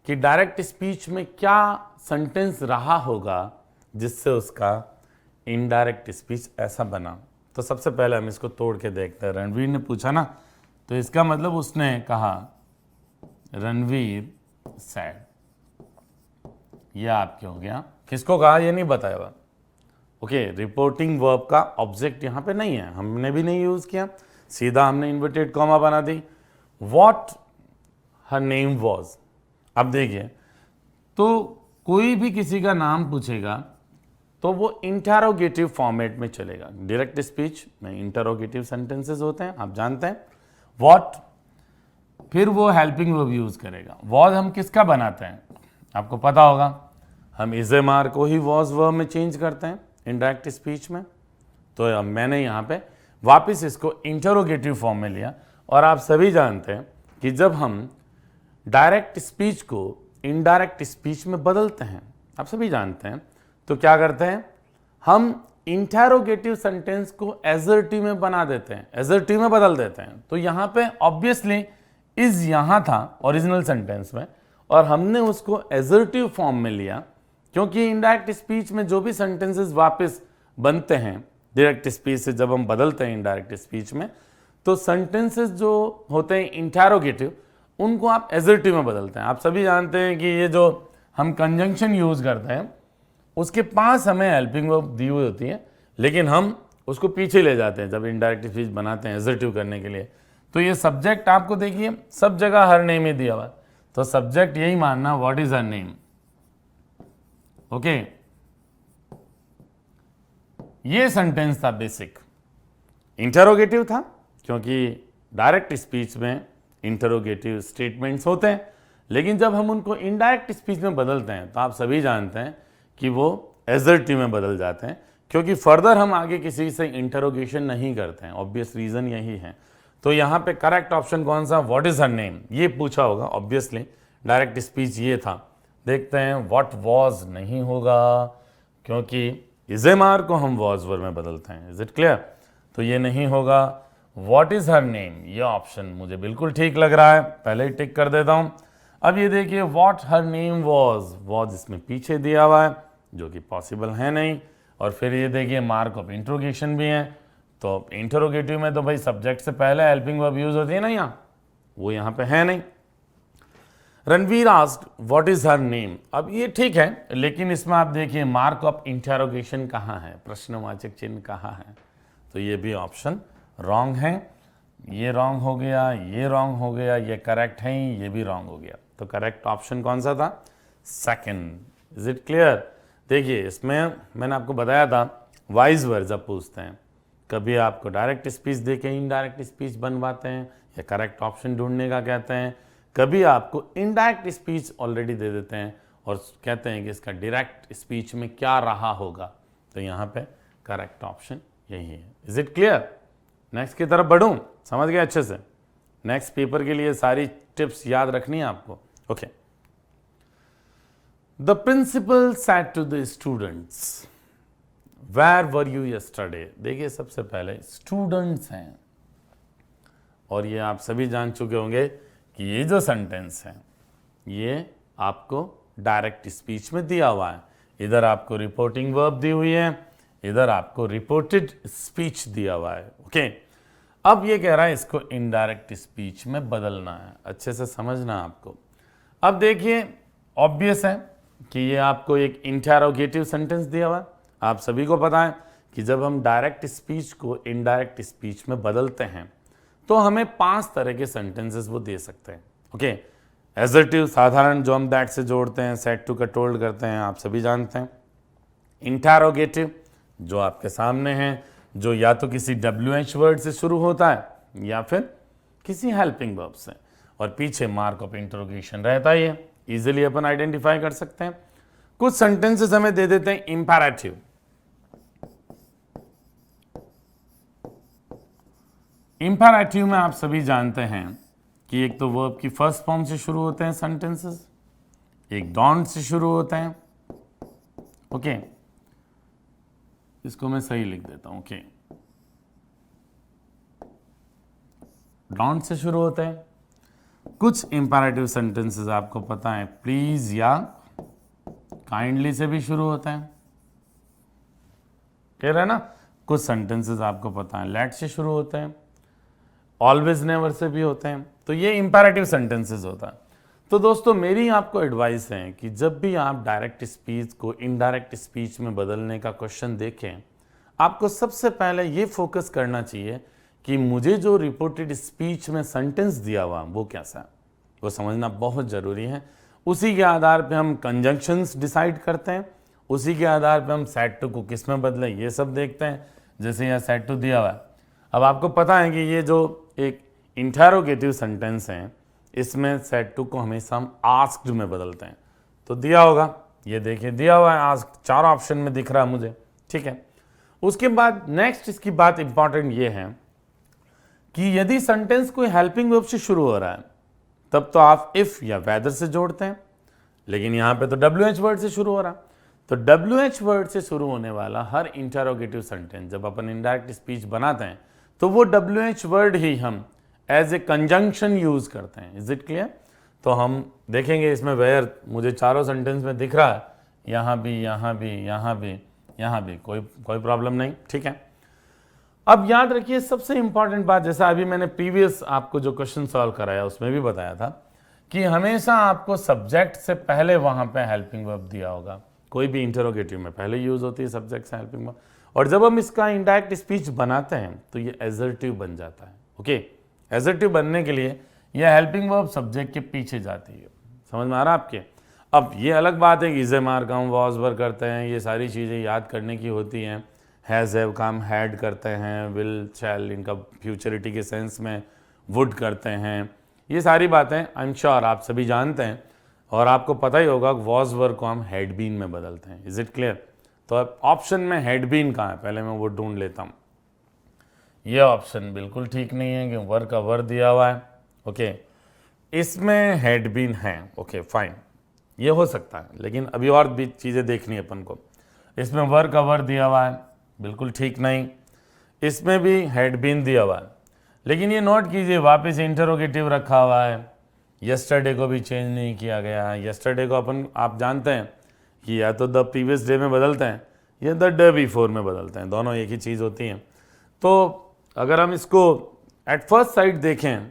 कि डायरेक्ट स्पीच में क्या सेंटेंस रहा होगा जिससे उसका इनडायरेक्ट स्पीच ऐसा बना। तो सबसे पहले हम इसको तोड़ के देखते हैं। रणवीर ने पूछा ना, तो इसका मतलब उसने कहा रणवीर सैड। ये आपके हो गया। किसको कहा ये नहीं बताया हुआ। ओके, रिपोर्टिंग वर्ब का ऑब्जेक्ट यहाँ पे नहीं है, हमने भी नहीं यूज किया, सीधा हमने इन्वर्टेड कॉमा बना दी। What her name was. अब देखिए, तो कोई भी किसी का नाम पूछेगा तो वो इंटरोगेटिव फॉर्मेट में चलेगा। डायरेक्ट स्पीच में इंटरोगेटिव सेंटेंसेस होते हैं, आप जानते हैं। व्हाट, फिर वो हेल्पिंग वर्ब यूज करेगा। वॉज हम किसका बनाते हैं आपको पता होगा, हम इज़ेमार को ही वॉज वर्ब में चेंज करते हैं इनडायरेक्ट स्पीच में। तो अब मैंने यहाँ पे वापस इसको इंटरोगेटिव फॉर्म में लिया। और आप सभी जानते हैं कि जब हम डायरेक्ट स्पीच को इनडायरेक्ट स्पीच में बदलते हैं, आप सभी जानते हैं, तो क्या करते हैं, हम इंटरोगेटिव सेंटेंस को एजर्टिव में बना देते हैं, एजर्टिव में बदल देते हैं। तो यहाँ पे ऑब्वियसली इज यहाँ था ओरिजिनल सेंटेंस में और हमने उसको एजर्टिव फॉर्म में लिया, क्योंकि इनडायरेक्ट स्पीच में जो भी सेंटेंसेस वापस बनते हैं डायरेक्ट स्पीच से जब हम बदलते हैं इनडायरेक्ट स्पीच में, तो सेंटेंसेस जो होते हैं इंटरोगेटिव उनको आप एजर्टिव में बदलते हैं। आप सभी जानते हैं कि ये जो हम कंजंक्शन यूज करते हैं उसके पास हमें हेल्पिंग वर्ब दी हुई होती है, लेकिन हम उसको पीछे ले जाते हैं जब इनडायरेक्ट स्पीच बनाते हैं एजर्टिव करने के लिए। तो ये सब्जेक्ट आपको देखिए सब जगह हर नेम ही दिया हुआ, तो सब्जेक्ट यही मानना what is her name. Okay, ये सेंटेंस था बेसिक, इंटरोगेटिव था, क्योंकि डायरेक्ट स्पीच में इंटरोगेटिव स्टेटमेंट्स होते हैं, लेकिन जब हम उनको इनडायरेक्ट स्पीच में बदलते हैं तो आप सभी जानते हैं कि वो एजर्टिव में बदल जाते हैं, क्योंकि फर्दर हम आगे किसी से इंटरोगेशन नहीं करते हैं। ऑब्वियस रीजन यही है। तो यहाँ पे करेक्ट ऑप्शन कौन सा, व्हाट इज हर नेम, ये पूछा होगा। ऑब्वियसली डायरेक्ट स्पीच ये था। देखते हैं व्हाट वॉज नहीं होगा, क्योंकि इज़ेमार को हम वॉज वर्ब में बदलते हैं। Is it clear? तो ये नहीं होगा। व्हाट इज हर नेम, ये ऑप्शन मुझे बिल्कुल ठीक लग रहा है, पहले ही टिक कर देता हूं। अब ये देखिए व्हाट हर नेम वॉज इसमें पीछे दिया हुआ है, जो कि पॉसिबल है नहीं। और फिर ये देखिए मार्क ऑफ इंट्रोगेशन भी है, तो इंटरोगेटिव में तो भाई सब्जेक्ट से पहले हेल्पिंग वर्ब यूज होती है ना, यहाँ वो यहाँ पे है नहीं। Ranveer asked what is her name. अब ये ठीक है, लेकिन इसमें आप देखिए मार्क ऑफ इंटरोगेशन कहाँ है, प्रश्नवाचक चिन्ह कहाँ है, तो ये भी ऑप्शन रॉन्ग है। ये रॉन्ग हो गया, ये रॉन्ग हो गया, ये करेक्ट है, ये भी रॉन्ग हो गया। तो करेक्ट ऑप्शन कौन सा था, सेकंड। Is it clear? देखिए इसमें मैंने आपको बताया था वाइज वर्सा पूछते हैं, कभी आपको डायरेक्ट स्पीच देके इनडायरेक्ट स्पीच बनवाते हैं या करेक्ट ऑप्शन ढूंढने का कहते हैं, कभी आपको इनडायरेक्ट स्पीच ऑलरेडी दे देते हैं और कहते हैं कि इसका डायरेक्ट स्पीच में क्या रहा होगा। तो यहाँ पे करेक्ट ऑप्शन यही है। Is it clear? नेक्स्ट की तरफ बढ़ूं, समझ गए अच्छे से? नेक्स्ट पेपर के लिए सारी टिप्स याद रखनी है आपको। Okay, the principal said to the students where were you yesterday. देखिए सबसे पहले स्टूडेंट्स हैं, और ये आप सभी जान चुके होंगे कि ये जो सेंटेंस है ये आपको डायरेक्ट स्पीच में दिया हुआ है। इधर आपको रिपोर्टिंग वर्ब दी हुई है, इधर आपको रिपोर्टेड स्पीच दिया हुआ है। ओके, अब ये कह रहा है इसको इनडायरेक्ट स्पीच में बदलना है, अच्छे से समझना आपको। अब देखिए ऑब्वियस है कि ये आपको एक इंटरोगेटिव सेंटेंस दिया हुआ है। आप सभी को पता है कि जब हम डायरेक्ट स्पीच को इनडायरेक्ट स्पीच में बदलते हैं तो हमें 5 तरह के सेंटेंसेस वो दे सकते हैं। ओके, एजर्टिव साधारण जो हम दैट से जोड़ते हैं, सेट टू का टोल्ड करते हैं, आप सभी जानते हैं। इंटरोगेटिव जो आपके सामने हैं, जो या तो किसी WH वर्ड से शुरू होता है या फिर किसी हेल्पिंग वर्ब से, और पीछे मार्क ऑफ इंटरोगेशन रहता ही है। इजीली अपन आइडेंटिफाई कर सकते हैं। कुछ सेंटेंसेस हमें दे देते हैं इंपैरेटिव। इंपैरेटिव में आप सभी जानते हैं कि एक तो वर्ब की फर्स्ट फॉर्म से शुरू होते हैं सेंटेंसेस, एक डोंट से शुरू होते हैं। ओके, इसको मैं सही लिख देता हूं। ओके, डोंट से शुरू होते हैं। कुछ इंपैरेटिव सेंटेंसेस आपको पता है प्लीज या काइंडली से भी शुरू होते हैं, कह रहे हैं ना। कुछ सेंटेंसेस आपको पता है लेट से शुरू होते हैं, ऑलवेज नेवर से भी होते हैं। तो ये इंपैरेटिव सेंटेंसेस होता है। तो दोस्तों मेरी आपको एडवाइस है कि जब भी आप डायरेक्ट स्पीच को इनडायरेक्ट स्पीच में बदलने का क्वेश्चन देखें, आपको सबसे पहले ये फोकस करना चाहिए कि मुझे जो रिपोर्टेड स्पीच में सेंटेंस दिया हुआ वो कैसा है, वो समझना बहुत ज़रूरी है। उसी के आधार पे हम कंजंक्शंस डिसाइड करते हैं, उसी के आधार पे हम सेट टू को किस में बदलें ये सब देखते हैं। जैसे यहाँ सेट टू दिया हुआ है, अब आपको पता है कि ये जो एक इंटरोगेटिव सेंटेंस है इसमें सेट टू को हमेशा हम आस्क्ड में बदलते हैं। तो दिया होगा, ये देखिए दिया हुआ है आस्क्ड, 4 ऑप्शन में दिख रहा है मुझे, ठीक है। उसके बाद नेक्स्ट इसकी बात इंपॉर्टेंट ये है कि यदि सेंटेंस कोई हेल्पिंग वर्ब से शुरू हो रहा है तब तो आप इफ या वेदर से जोड़ते हैं, लेकिन यहाँ पे तो WH वर्ड से शुरू हो रहा है। तो WH वर्ड से शुरू होने वाला हर इंटरोगेटिव सेंटेंस जब अपन इनडायरेक्ट स्पीच बनाते हैं तो वो WH वर्ड ही हम एज ए कंजंक्शन यूज करते हैं। Is it clear? तो हम देखेंगे इसमें वेयर मुझे चारों सेंटेंस में दिख रहा है, यहाँ भी, यहाँ भी, यहाँ भी, यहाँ भी, कोई प्रॉब्लम नहीं, ठीक है। अब याद रखिए सबसे इंपॉर्टेंट बात, जैसा अभी मैंने प्रीवियस आपको जो क्वेश्चन सॉल्व कराया उसमें भी बताया था कि हमेशा आपको सब्जेक्ट से पहले वहां पे हेल्पिंग वर्ब दिया होगा। कोई भी इंटरोगेटिव में पहले यूज होती है सब्जेक्ट से हेल्पिंग वर्ब, और जब हम इसका इनडायरेक्ट स्पीच बनाते हैं तो ये एजर्टिव बन जाता है। ओके, एजर्टिव बनने के लिए यह हेल्पिंग वर्ब सब्जेक्ट के पीछे जाती है। समझ में आ रहा है आपके? अब ये अलग बात है कि इजे मार्क हम वॉज वर करते हैं, ये सारी चीज़ें याद करने की होती हैं। हैज़ हैव का हम हैड करते हैं, विल शैल इनका फ्यूचरिटी के सेंस में वुड करते हैं। ये सारी बातें आई एम श्योर आप सभी जानते हैं, और आपको पता ही होगा वॉज वर को हम हैड बीन में बदलते हैं। Is it clear? तो अब ऑप्शन में हैड बीन कहाँ है, पहले मैं वो ढूंढ लेता हूँ। ये ऑप्शन बिल्कुल ठीक नहीं है कि वर का वर दिया हुआ है। ओके, इसमें हैड बीन है। ओके फाइन, ये हो सकता है, लेकिन अभी और भी चीज़ें देखनी है अपन को। इसमें वर का वर दिया हुआ है, बिल्कुल ठीक नहीं। इसमें भी हैड बीन दिया हुआ है, लेकिन ये नोट कीजिए वापस इंटरोगेटिव रखा हुआ है। यस्टरडे को भी चेंज नहीं किया गया है। यस्टरडे को अपन आप जानते हैं कि या तो द प्रीवियस डे में बदलते हैं या द डे बिफोर में बदलते हैं, दोनों एक ही चीज़ होती हैं। तो अगर हम इसको एट फर्स्ट साइड देखें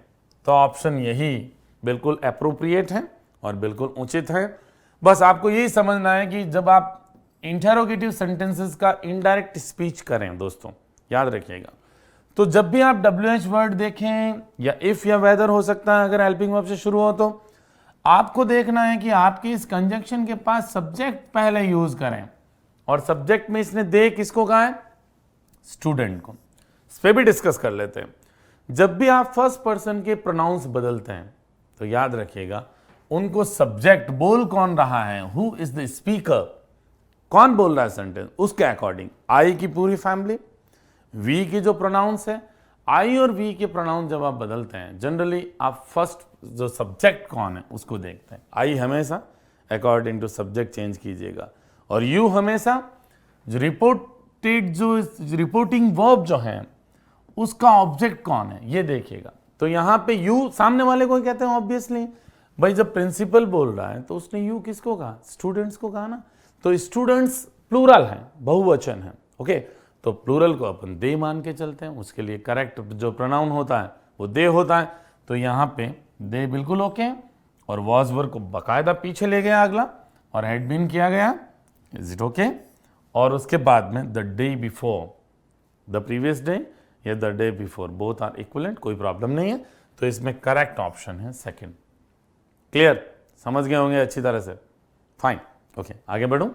तो ऑप्शन यही बिल्कुल अप्रोप्रिएट है और बिल्कुल उचित है। बस आपको यही समझना है कि जब आप इंटरोगेटिव सेंटेंसेस का इनडायरेक्ट स्पीच करें दोस्तों, याद रखिएगा, तो जब भी आप WH वर्ड देखें या इफ या वेदर हो सकता है अगर हेल्पिंग वर्ब से शुरू हो, तो आपको देखना है कि आपके इस कंजंक्शन के पास सब्जेक्ट पहले यूज करें, और सब्जेक्ट में इसने दे किसको कहा है? स्टूडेंट को। इस पे भी डिस्कस कर लेते हैं। जब भी आप फर्स्ट पर्सन के प्रोनाउंस बदलते हैं तो याद रखिएगा उनको सब्जेक्ट बोल कौन रहा है, हु इज द स्पीकर, कौन बोल रहा है सेंटेंस, उसके अकॉर्डिंग आई की पूरी फैमिली, वी की जो प्रोनाउंस है, आई और वी के प्रोनाउंस जब आप बदलते हैं जनरली आप फर्स्ट जो सब्जेक्ट कौन है उसको देखते हैं। आई हमेशा अकॉर्डिंग टू सब्जेक्ट चेंज कीजिएगा, और यू हमेशा जो रिपोर्टिंग वर्ब जो है उसका ऑब्जेक्ट कौन है ये देखिएगा। तो यहां पे यू सामने वाले को कहते हैं ऑब्वियसली, भाई जब प्रिंसिपल बोल रहा है तो उसने यू किसको कहा? स्टूडेंट्स को कहा ना। तो स्टूडेंट्स प्लूरल है, बहुवचन है। ओके, तो प्लूरल को अपन दे मान के चलते हैं, उसके लिए करेक्ट जो प्रोनाउन होता है वो दे होता है। तो यहाँ पे दे बिल्कुल ओके, और वॉज वर को बाकायदा पीछे ले गया अगला और हैड बीन किया गया। Is it okay? और उसके बाद में the day before, the previous day या the day before, both are equivalent, कोई प्रॉब्लम नहीं है। तो इसमें करेक्ट ऑप्शन है सेकंड। क्लियर? समझ गए होंगे अच्छी तरह से? फाइन, ओके आगे बढ़ूं।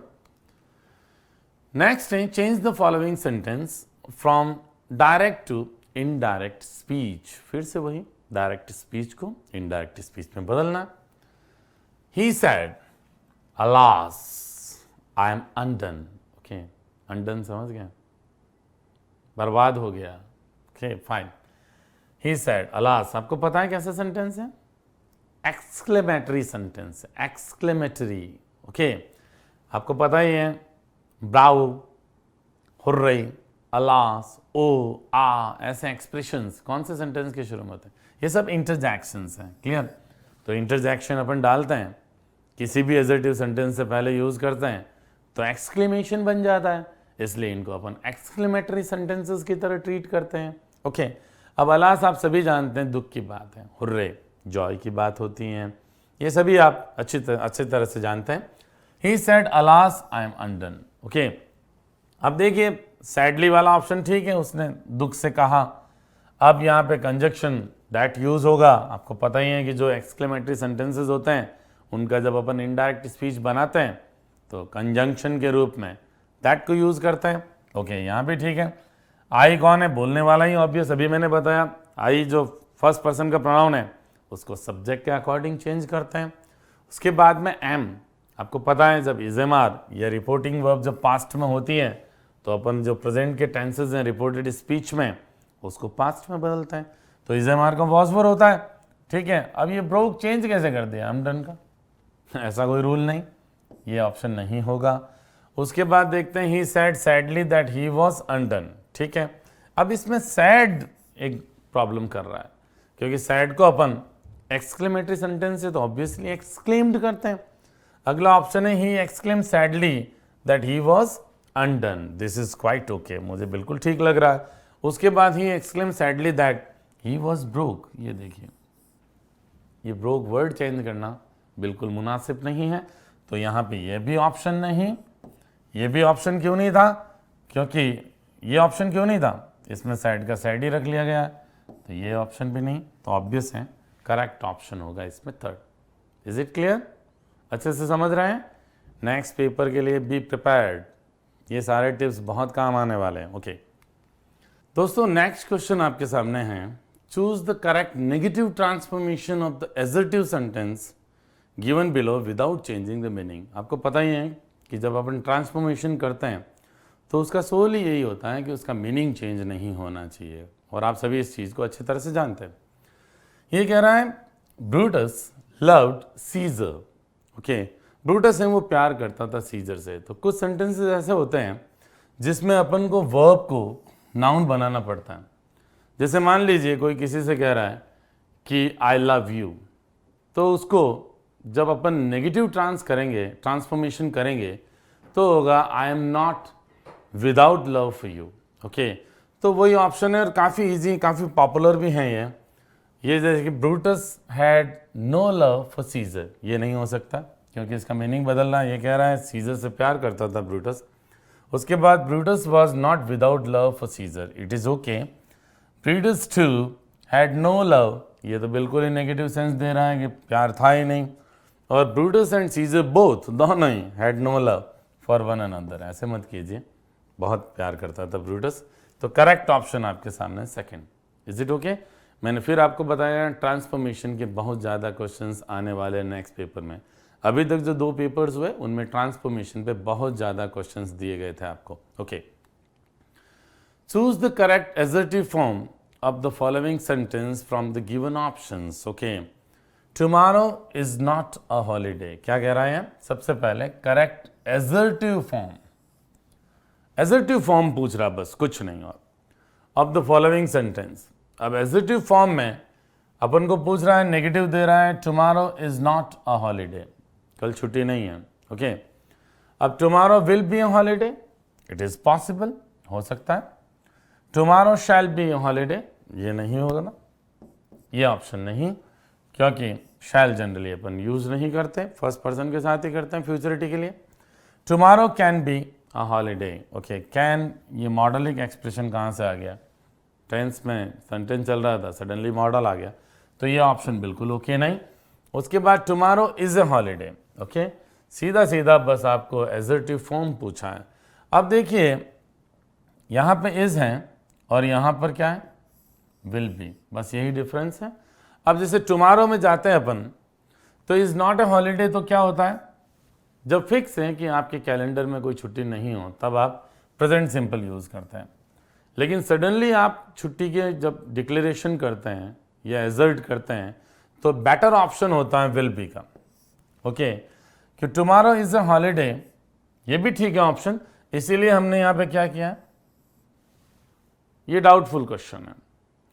नेक्स्ट है change the following sentence from direct to indirect speech, फिर से वही डायरेक्ट स्पीच को इनडायरेक्ट स्पीच में बदलना। He said alas I am undone. Okay, undone समझ गए, बर्बाद हो गया। Okay fine. He said alas, आपको पता है कैसा सेंटेंस है? Exclamatory sentence, exclamatory. ओके, आपको पता ही है, ब्राउ, हुर्रे, अलास, ओ, आ, ऐसे एक्सप्रेशंस कौन से सेंटेंस के शुरू में होते हैं? ये सब इंटरजेक्शंस हैं। क्लियर? तो इंटरजेक्शन अपन डालते हैं, किसी भी एडजेक्टिव सेंटेंस से पहले यूज करते हैं तो एक्सक्लेमेशन बन जाता है, इसलिए इनको अपन एक्सक्लेमेटरी सेंटेंसेस की तरह ट्रीट करते हैं। ओके, अब अलास आप सभी जानते हैं दुख की बात है, हुर्रे जॉय की बात होती है, ये सभी आप अच्छी तरह से जानते हैं। ही said alas I am undone. Okay, अब देखिए सैडली वाला ऑप्शन ठीक है, उसने दुख से कहा। अब यहाँ पे कंजक्शन दैट यूज होगा। आपको पता ही है कि जो एक्सक्लेमेटरी सेंटेंसेस होते हैं उनका जब अपन इनडायरेक्ट स्पीच बनाते हैं तो कंजंक्शन के रूप में दैट को यूज करते हैं। ओके, यहाँ भी ठीक है। आई कौन है? बोलने वाला ही ऑब्वियस, अभी मैंने बताया। आई जो फर्स्ट पर्सन का प्रोनाउन है उसको सब्जेक्ट के अकॉर्डिंग चेंज करते हैं। उसके बाद में एम, आपको पता है जब इजेमार या रिपोर्टिंग वर्ब जब पास्ट में होती है तो अपन जो प्रेजेंट के टेंसेज हैं रिपोर्टेड स्पीच में उसको पास्ट में बदलते हैं, तो इजेमार का वॉज वर्ब होता है। ठीक है, अब ये ब्रोक चेंज कैसे कर दिया? एम डन का ऐसा कोई रूल नहीं, ये ऑप्शन नहीं होगा। उसके बाद देखते हैं he said sadly that he was undone. ठीक है, अब इसमें सैड एक प्रॉब्लम कर रहा है, क्योंकि सैड को अपन एक्सक्लेमेटरी सेंटेंस से तो ऑब्वियसली एक्सक्लेम्ड करते हैं। अगला ऑप्शन है he exclaimed sadly that he was undone. This is quite okay, मुझे बिल्कुल ठीक लग रहा है। उसके बाद he exclaimed sadly that he was broke. ये देखिए, ये ब्रोक वर्ड चेंज करना बिल्कुल मुनासिब नहीं है, तो यहाँ पे ये भी ऑप्शन नहीं। ये भी ऑप्शन क्यों नहीं था? क्योंकि ये ऑप्शन क्यों नहीं था? इसमें साइड का साइड ही रख लिया गया है, तो ये ऑप्शन भी नहीं, तो ऑब्वियस है करेक्ट ऑप्शन होगा इसमें थर्ड। Is it clear? अच्छे से समझ रहे हैं? नेक्स्ट पेपर के लिए बी प्रिपेयर्ड, ये सारे टिप्स बहुत काम आने वाले हैं। ओके दोस्तों, नेक्स्ट क्वेश्चन आपके सामने है, choose the correct negative transformation of the assertive sentence given below without changing the meaning. आपको पता ही है कि जब अपन ट्रांसफॉर्मेशन करते हैं तो उसका सोल ही यही होता है कि उसका मीनिंग चेंज नहीं होना चाहिए, और आप सभी इस चीज़ को अच्छी तरह से जानते हैं। ये कह रहा है Brutus loved Caesar. Okay, Brutus है वो प्यार करता था सीजर से। तो कुछ सेंटेंसेस ऐसे होते हैं जिसमें अपन को वर्ब को नाउन बनाना पड़ता है। जैसे मान लीजिए कोई किसी से कह रहा है कि आई लव यू, तो उसको जब अपन नेगेटिव ट्रांसफॉर्मेशन करेंगे तो होगा आई am not without love for you. Okay, तो वही ऑप्शन है और काफ़ी इजी, काफ़ी पॉपुलर भी हैं ये जैसे कि Brutus had no love for Caesar, ये नहीं हो सकता क्योंकि इसका मीनिंग बदलना। ये कह रहा है सीजर से प्यार करता था ब्रूटस। उसके बाद Brutus was not without love for Caesar, it is okay. Brutus too had no love, ये तो बिल्कुल ही नेगेटिव सेंस दे रहा है कि प्यार था ही नहीं। और ब्रूटस एंड सीजर बोथ, दोनों ही, had no love for one another. ऐसे मत कीजिए, बहुत प्यार करता था ब्रूटस। तो करेक्ट ऑप्शन आपके सामने सेकंड। Is it okay? मैंने फिर आपको बताया ट्रांसफॉर्मेशन के बहुत ज़्यादा क्वेश्चंस आने वाले हैं नेक्स्ट पेपर में। अभी तक जो 2 पेपर्स हुए उनमें ट्रांसफॉर्मेशन पे बहुत ज़्यादा क्वेश्चंस दिए गए थे आपको। Okay, choose the correct assertive form of the following sentence from the given options. Okay, tomorrow is not a holiday, क्या कह रहा है? सबसे पहले correct assertive form, assertive form पूछ रहा, बस कुछ नहीं और, ऑफ द फॉलोइंग सेंटेंस। अब एजर्टिव फॉर्म में अपन को पूछ रहा है, नेगेटिव दे रहा है, tomorrow is not a holiday, कल छुट्टी नहीं है। ओके, अब tomorrow will be a holiday, it is possible, हो सकता है। Tomorrow shall be a holiday, ये नहीं होगा ना, ये ऑप्शन नहीं, क्योंकि शैल जनरली अपन यूज नहीं करते, फर्स्ट पर्सन के साथ ही करते हैं फ्यूचरिटी के लिए। Tomorrow can be a holiday. Okay, can, ये मॉडलिंग एक्सप्रेशन कहाँ से आ गया? टेंस में सेंटेंस चल रहा था, सडनली मॉडल आ गया, तो ये ऑप्शन बिल्कुल ओके नहीं। उसके बाद tomorrow is a holiday. Okay, सीधा सीधा बस आपको एजर्टिव फॉर्म पूछा है। अब देखिए यहाँ पे इज है और यहाँ पर क्या है, विल बी, बस यही डिफरेंस है। अब जैसे टुमारो में जाते हैं अपन, तो इज नॉट ए हॉलीडे तो क्या होता है, जब फिक्स है कि आपके कैलेंडर में कोई छुट्टी नहीं हो तब आप प्रेजेंट सिंपल यूज करते हैं। लेकिन सडनली आप छुट्टी के जब डिक्लेरेशन करते हैं या एजर्ट करते हैं तो बेटर ऑप्शन होता है विल बी का। ओके, कि टुमारो इज अ हॉलीडे, ये भी ठीक है ऑप्शन, इसीलिए हमने यहाँ पे क्या किया, ये डाउटफुल क्वेश्चन है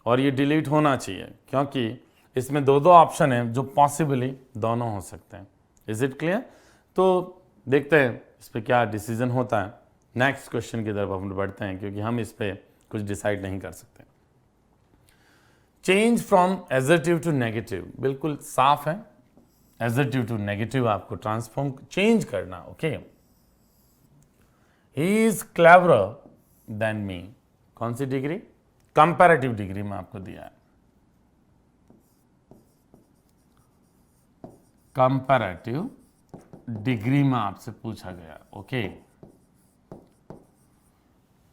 और ये डिलीट होना चाहिए, क्योंकि इसमें दो दो ऑप्शन है जो पॉसिबली दोनों हो सकते हैं। Is it clear? तो देखते हैं इस पर क्या डिसीजन होता है। नेक्स्ट क्वेश्चन की तरफ हम बढ़ते हैं, क्योंकि हम इस पर कुछ डिसाइड नहीं कर सकते। Change from assertive to negative, बिल्कुल साफ है, एजर्टिव टू नेगेटिव आपको ट्रांसफॉर्म चेंज करना। Okay, he is cleverer than me, कौन सी डिग्री, कंपैरेटिव डिग्री में आपको दिया है, कंपैरेटिव डिग्री में आपसे पूछा गया। ओके,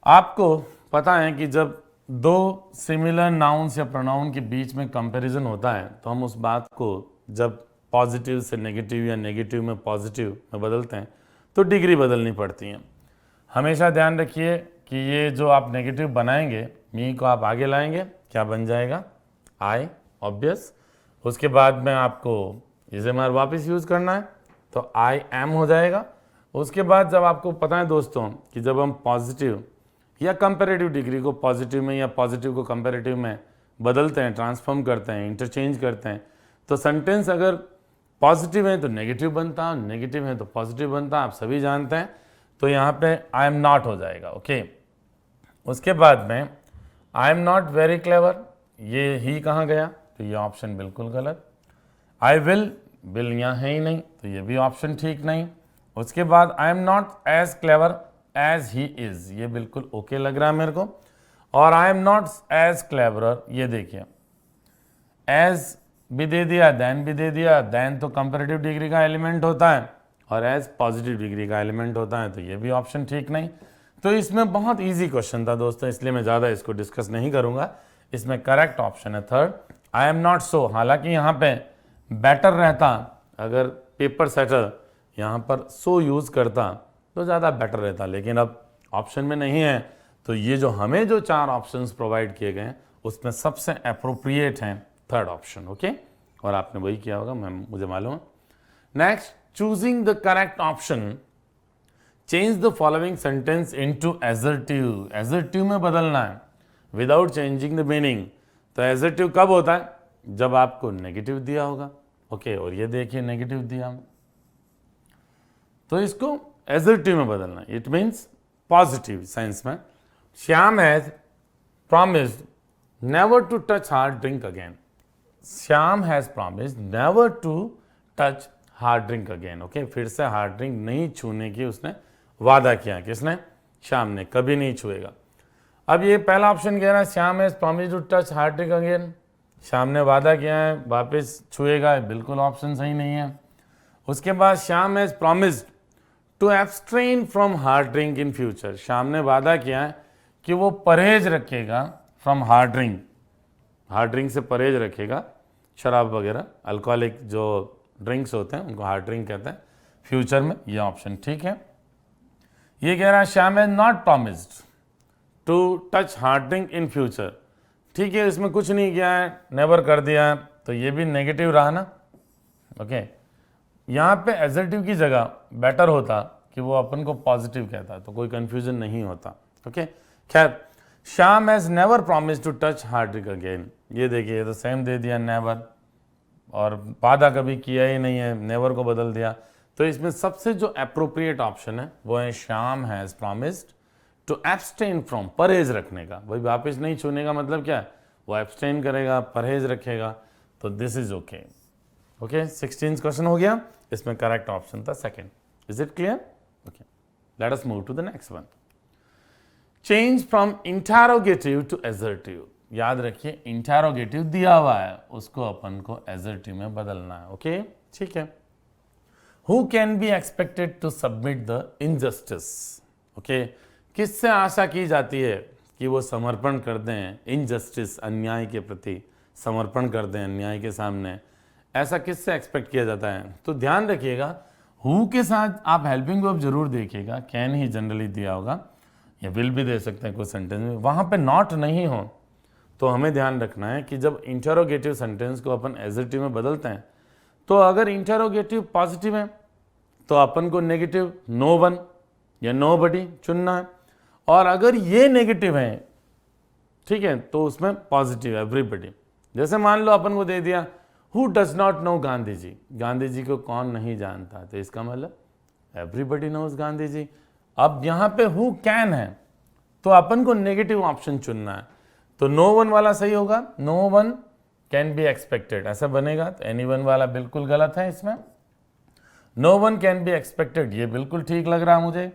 आपको पता है कि जब दो सिमिलर नाउन्स या प्रोनाउन के बीच में कंपैरिजन होता है तो हम उस बात को जब पॉजिटिव से नेगेटिव या नेगेटिव में पॉजिटिव में बदलते हैं तो डिग्री बदलनी पड़ती है। हमेशा ध्यान रखिए कि ये जो आप नेगेटिव बनाएंगे, मी को आप आगे लाएंगे, क्या बन जाएगा, आई, ऑब्वियस। उसके बाद में आपको इसे मार वापस यूज़ करना है तो आई एम हो जाएगा। उसके बाद जब आपको पता है दोस्तों कि जब हम पॉजिटिव या कंपैरेटिव डिग्री को पॉजिटिव में या पॉजिटिव को कंपैरेटिव में बदलते हैं, ट्रांसफॉर्म करते हैं, इंटरचेंज करते हैं, तो सेंटेंस अगर पॉजिटिव है तो नेगेटिव बनता, नेगेटिव है तो पॉजिटिव बनता, आप सभी जानते हैं। तो यहाँ पे आई एम नॉट हो जाएगा। ओके, उसके बाद में आई एम नॉट वेरी क्लेवर, ये ही कहाँ गया, तो ये ऑप्शन बिल्कुल गलत। आई विल यहाँ है ही नहीं तो ये भी ऑप्शन ठीक नहीं। उसके बाद I am not as clever as he is, ये बिल्कुल ओके लग रहा है मेरे को। और I am not as cleverer, ये देखिए एज भी दे दिया, देन भी दे दिया, देन तो कंपैरेटिव डिग्री का एलिमेंट होता है और एज पॉजिटिव डिग्री का एलिमेंट होता है, तो ये भी ऑप्शन ठीक नहीं। तो इसमें बहुत इजी क्वेश्चन था दोस्तों, इसलिए मैं ज़्यादा इसको डिस्कस नहीं करूंगा। इसमें करेक्ट ऑप्शन है third, I am not so. हालांकि यहाँ पे बेटर रहता अगर पेपर सेटर यहाँ पर सो यूज़ करता तो ज़्यादा बेटर रहता, लेकिन अब ऑप्शन में नहीं है। तो ये जो हमें जो चार ऑप्शंस प्रोवाइड किए गए हैं उसमें सबसे अप्रोप्रिएट हैं थर्ड ऑप्शन। ओके, और आपने वही किया होगा, मुझे मालूम है। Next, choosing the correct option, change the following sentence into assertive, assertive में बदलना है विदाउट चेंजिंग द मीनिंग। तो एजर्टिव कब होता है, जब आपको नेगेटिव दिया होगा। ओके, और ये देखिए नेगेटिव दिया, तो इसको एजर्टिव में बदलना, इट मीन्स पॉजिटिव सेंस में। Shyam has promised never to touch hard drink again, Shyam has promised never to touch hard drink again. Okay, फिर से हार्ड ड्रिंक नहीं छूने की उसने वादा किया, किसने, श्याम ने, कभी नहीं छुएगा। अब ये पहला ऑप्शन कह रहा है Shyam has promised to touch hard drink again, Shyam ने वादा किया है वापस छुएगा, बिल्कुल ऑप्शन सही नहीं है। उसके बाद Shyam has promised to abstain from hard drink in future, Shyam ने वादा किया है कि वो परहेज रखेगा फ्रॉम हार्ड ड्रिंक से परहेज रखेगा, शराब वगैरह अल्कोहलिक जो ड्रिंक्स होते हैं उनको हार्ड ड्रिंक कहते हैं, फ्यूचर में। ये ऑप्शन ठीक है। ये कह रहा है Shyam has not promised to touch hard drink in future, ठीक है, इसमें कुछ नहीं किया है, नेवर कर दिया है, तो ये भी नेगेटिव रहा ना। ओके, यहाँ पे एजर्टिव की जगह बेटर होता कि वो अपन को पॉजिटिव कहता, तो कोई कंफ्यूजन नहीं होता। ओके, खैर, Shyam has never promised to touch hard drink again, ये देखिए ये तो सेम दे दिया नेवर, और वादा कभी किया ही नहीं है, नेवर को बदल दिया। तो इसमें सबसे जो अप्रोप्रिएट ऑप्शन है वो है Shyam has promised to abstain from, परहेज रखने का। भाई वापस नहीं छूने का मतलब क्या है, वो एब्सटेन करेगा, परहेज रखेगा, तो this is okay. Okay, 16 question हो गया, इसमें करेक्ट ऑप्शन था second. Is it clear? Okay, let us move to the next one. Change from interrogative to assertive, याद रखिए इंटरोगेटिव दिया हुआ है, उसको अपन को एजर्टिव में बदलना है। ओके, ठीक है। Who can be expected to submit the injustice, okay, किससे आशा की जाती है कि वो समर्पण कर दें, इनजस्टिस, अन्याय के प्रति समर्पण कर दें, अन्याय के सामने, ऐसा किससे एक्सपेक्ट किया जाता है? तो ध्यान रखिएगा, हु के साथ आप हेल्पिंग वर्ब जरूर देखिएगा, कैन ही जनरली दिया होगा, या विल भी दे सकते हैं कुछ सेंटेंस में, वहाँ पे नॉट नहीं हो तो हमें ध्यान रखना है कि जब इंटरोगेटिव सेंटेंस को अपन एडजेक्टिव में बदलते हैं, तो अगर इंटरोगेटिव पॉजिटिव है तो अपन को नेगेटिव नो वन या नो बडी चुनना है, और अगर ये नेगेटिव है, ठीक है, तो उसमें पॉजिटिव एवरीबडी। जैसे मान लो अपन को दे दिया who does not know Gandhi ji, Gandhi ji को कौन नहीं जानता, तो इसका मतलब एवरीबडी नोज गांधी जी। अब यहाँ पे हु कैन है तो अपन को नेगेटिव ऑप्शन चुनना है, तो नो वन वाला सही होगा, no one can be expected ऐसा बनेगा, तो एनी वन वाला बिल्कुल गलत है इसमें, no one can be expected ये बिल्कुल ठीक लग रहा है मुझे,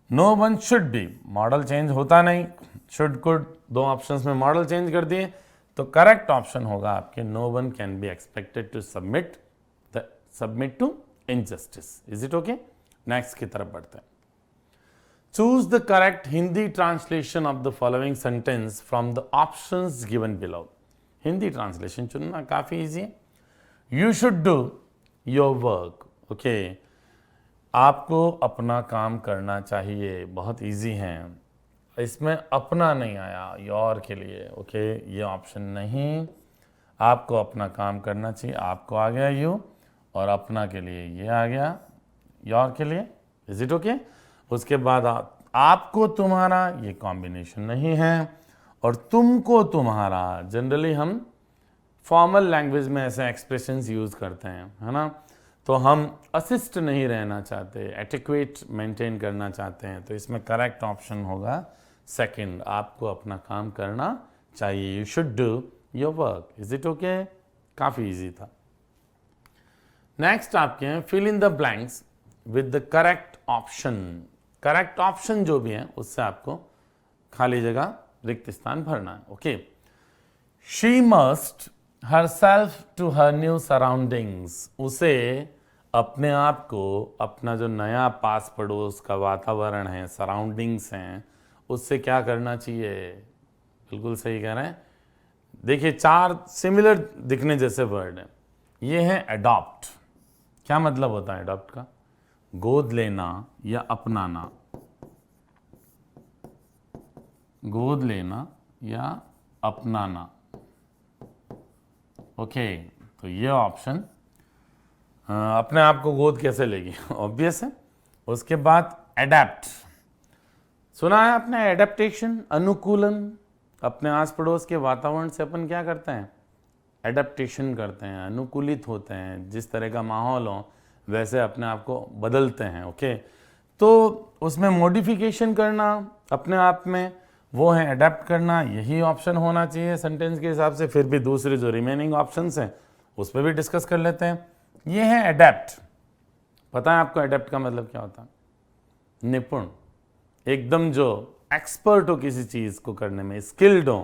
no one should be, model change होता नहीं, शुड कुड दो ऑप्शंस में मॉडल चेंज कर दिए, तो करेक्ट ऑप्शन होगा आपके no one can be expected to submit to injustice. Is it okay? Next की तरफ बढ़ते हैं। Choose the correct Hindi translation of the following sentence from the options given below. Hindi translation चुनना काफी इजी है। You should do your work, okay, आपको अपना काम करना चाहिए, बहुत इजी है, इसमें अपना नहीं आया, योर के लिए, ओके, ये ऑप्शन नहीं, आपको अपना काम करना चाहिए, आपको आ गया यू, और अपना के लिए ये आ गया योर के लिए। Is it okay? उसके बाद आपको तुम्हारा, ये कॉम्बिनेशन नहीं है, और तुमको तुम्हारा, जनरली हम फॉर्मल लैंग्वेज में ऐसे एक्सप्रेशंस यूज करते हैं, है ना, तो हम असिस्ट नहीं रहना चाहते, एटिक्वेट मेंटेन करना चाहते हैं, तो इसमें करेक्ट ऑप्शन होगा सेकंड, आपको अपना काम करना चाहिए, you should do your work. Is it okay? काफी इजी था। नेक्स्ट आपके हैं fill in the blanks with the correct option. Correct option जो भी है उससे आपको खाली जगह, रिक्त स्थान भरना है, okay. She must herself to her new surroundings, उसे अपने आप को, अपना जो नया पास पड़ोस का वातावरण है, सराउंडिंग्स हैं, उससे क्या करना चाहिए? बिल्कुल सही कह रहे हैं। देखिए, चार सिमिलर दिखने जैसे वर्ड हैं। ये है अडॉप्ट। क्या मतलब होता है अडॉप्ट का? गोद लेना या अपनाना, गोद लेना या अपनाना, ओके। तो ये ऑप्शन अपने आप को गोद कैसे लेगी? ऑब्वियस है। उसके बाद एडेप्ट, सुना है आपने? एडेप्टेशन, अनुकूलन, अपने आस पड़ोस के वातावरण से अपन क्या करते हैं? एडेप्टेशन करते हैं, अनुकूलित होते हैं, जिस तरह का माहौल हो वैसे अपने आप को बदलते हैं, ओके। तो उसमें मॉडिफिकेशन करना अपने आप में, वो है अडेप्ट करना, यही ऑप्शन होना चाहिए सेंटेंस के हिसाब से। फिर भी दूसरे जो रिमेनिंग ऑप्शंस हैं उस पर भी डिस्कस कर लेते हैं। ये है अडेप्ट। पता है आपको अडेप्ट का मतलब क्या होता है? निपुण, एकदम जो एक्सपर्ट हो किसी चीज को करने में, स्किल्ड हो।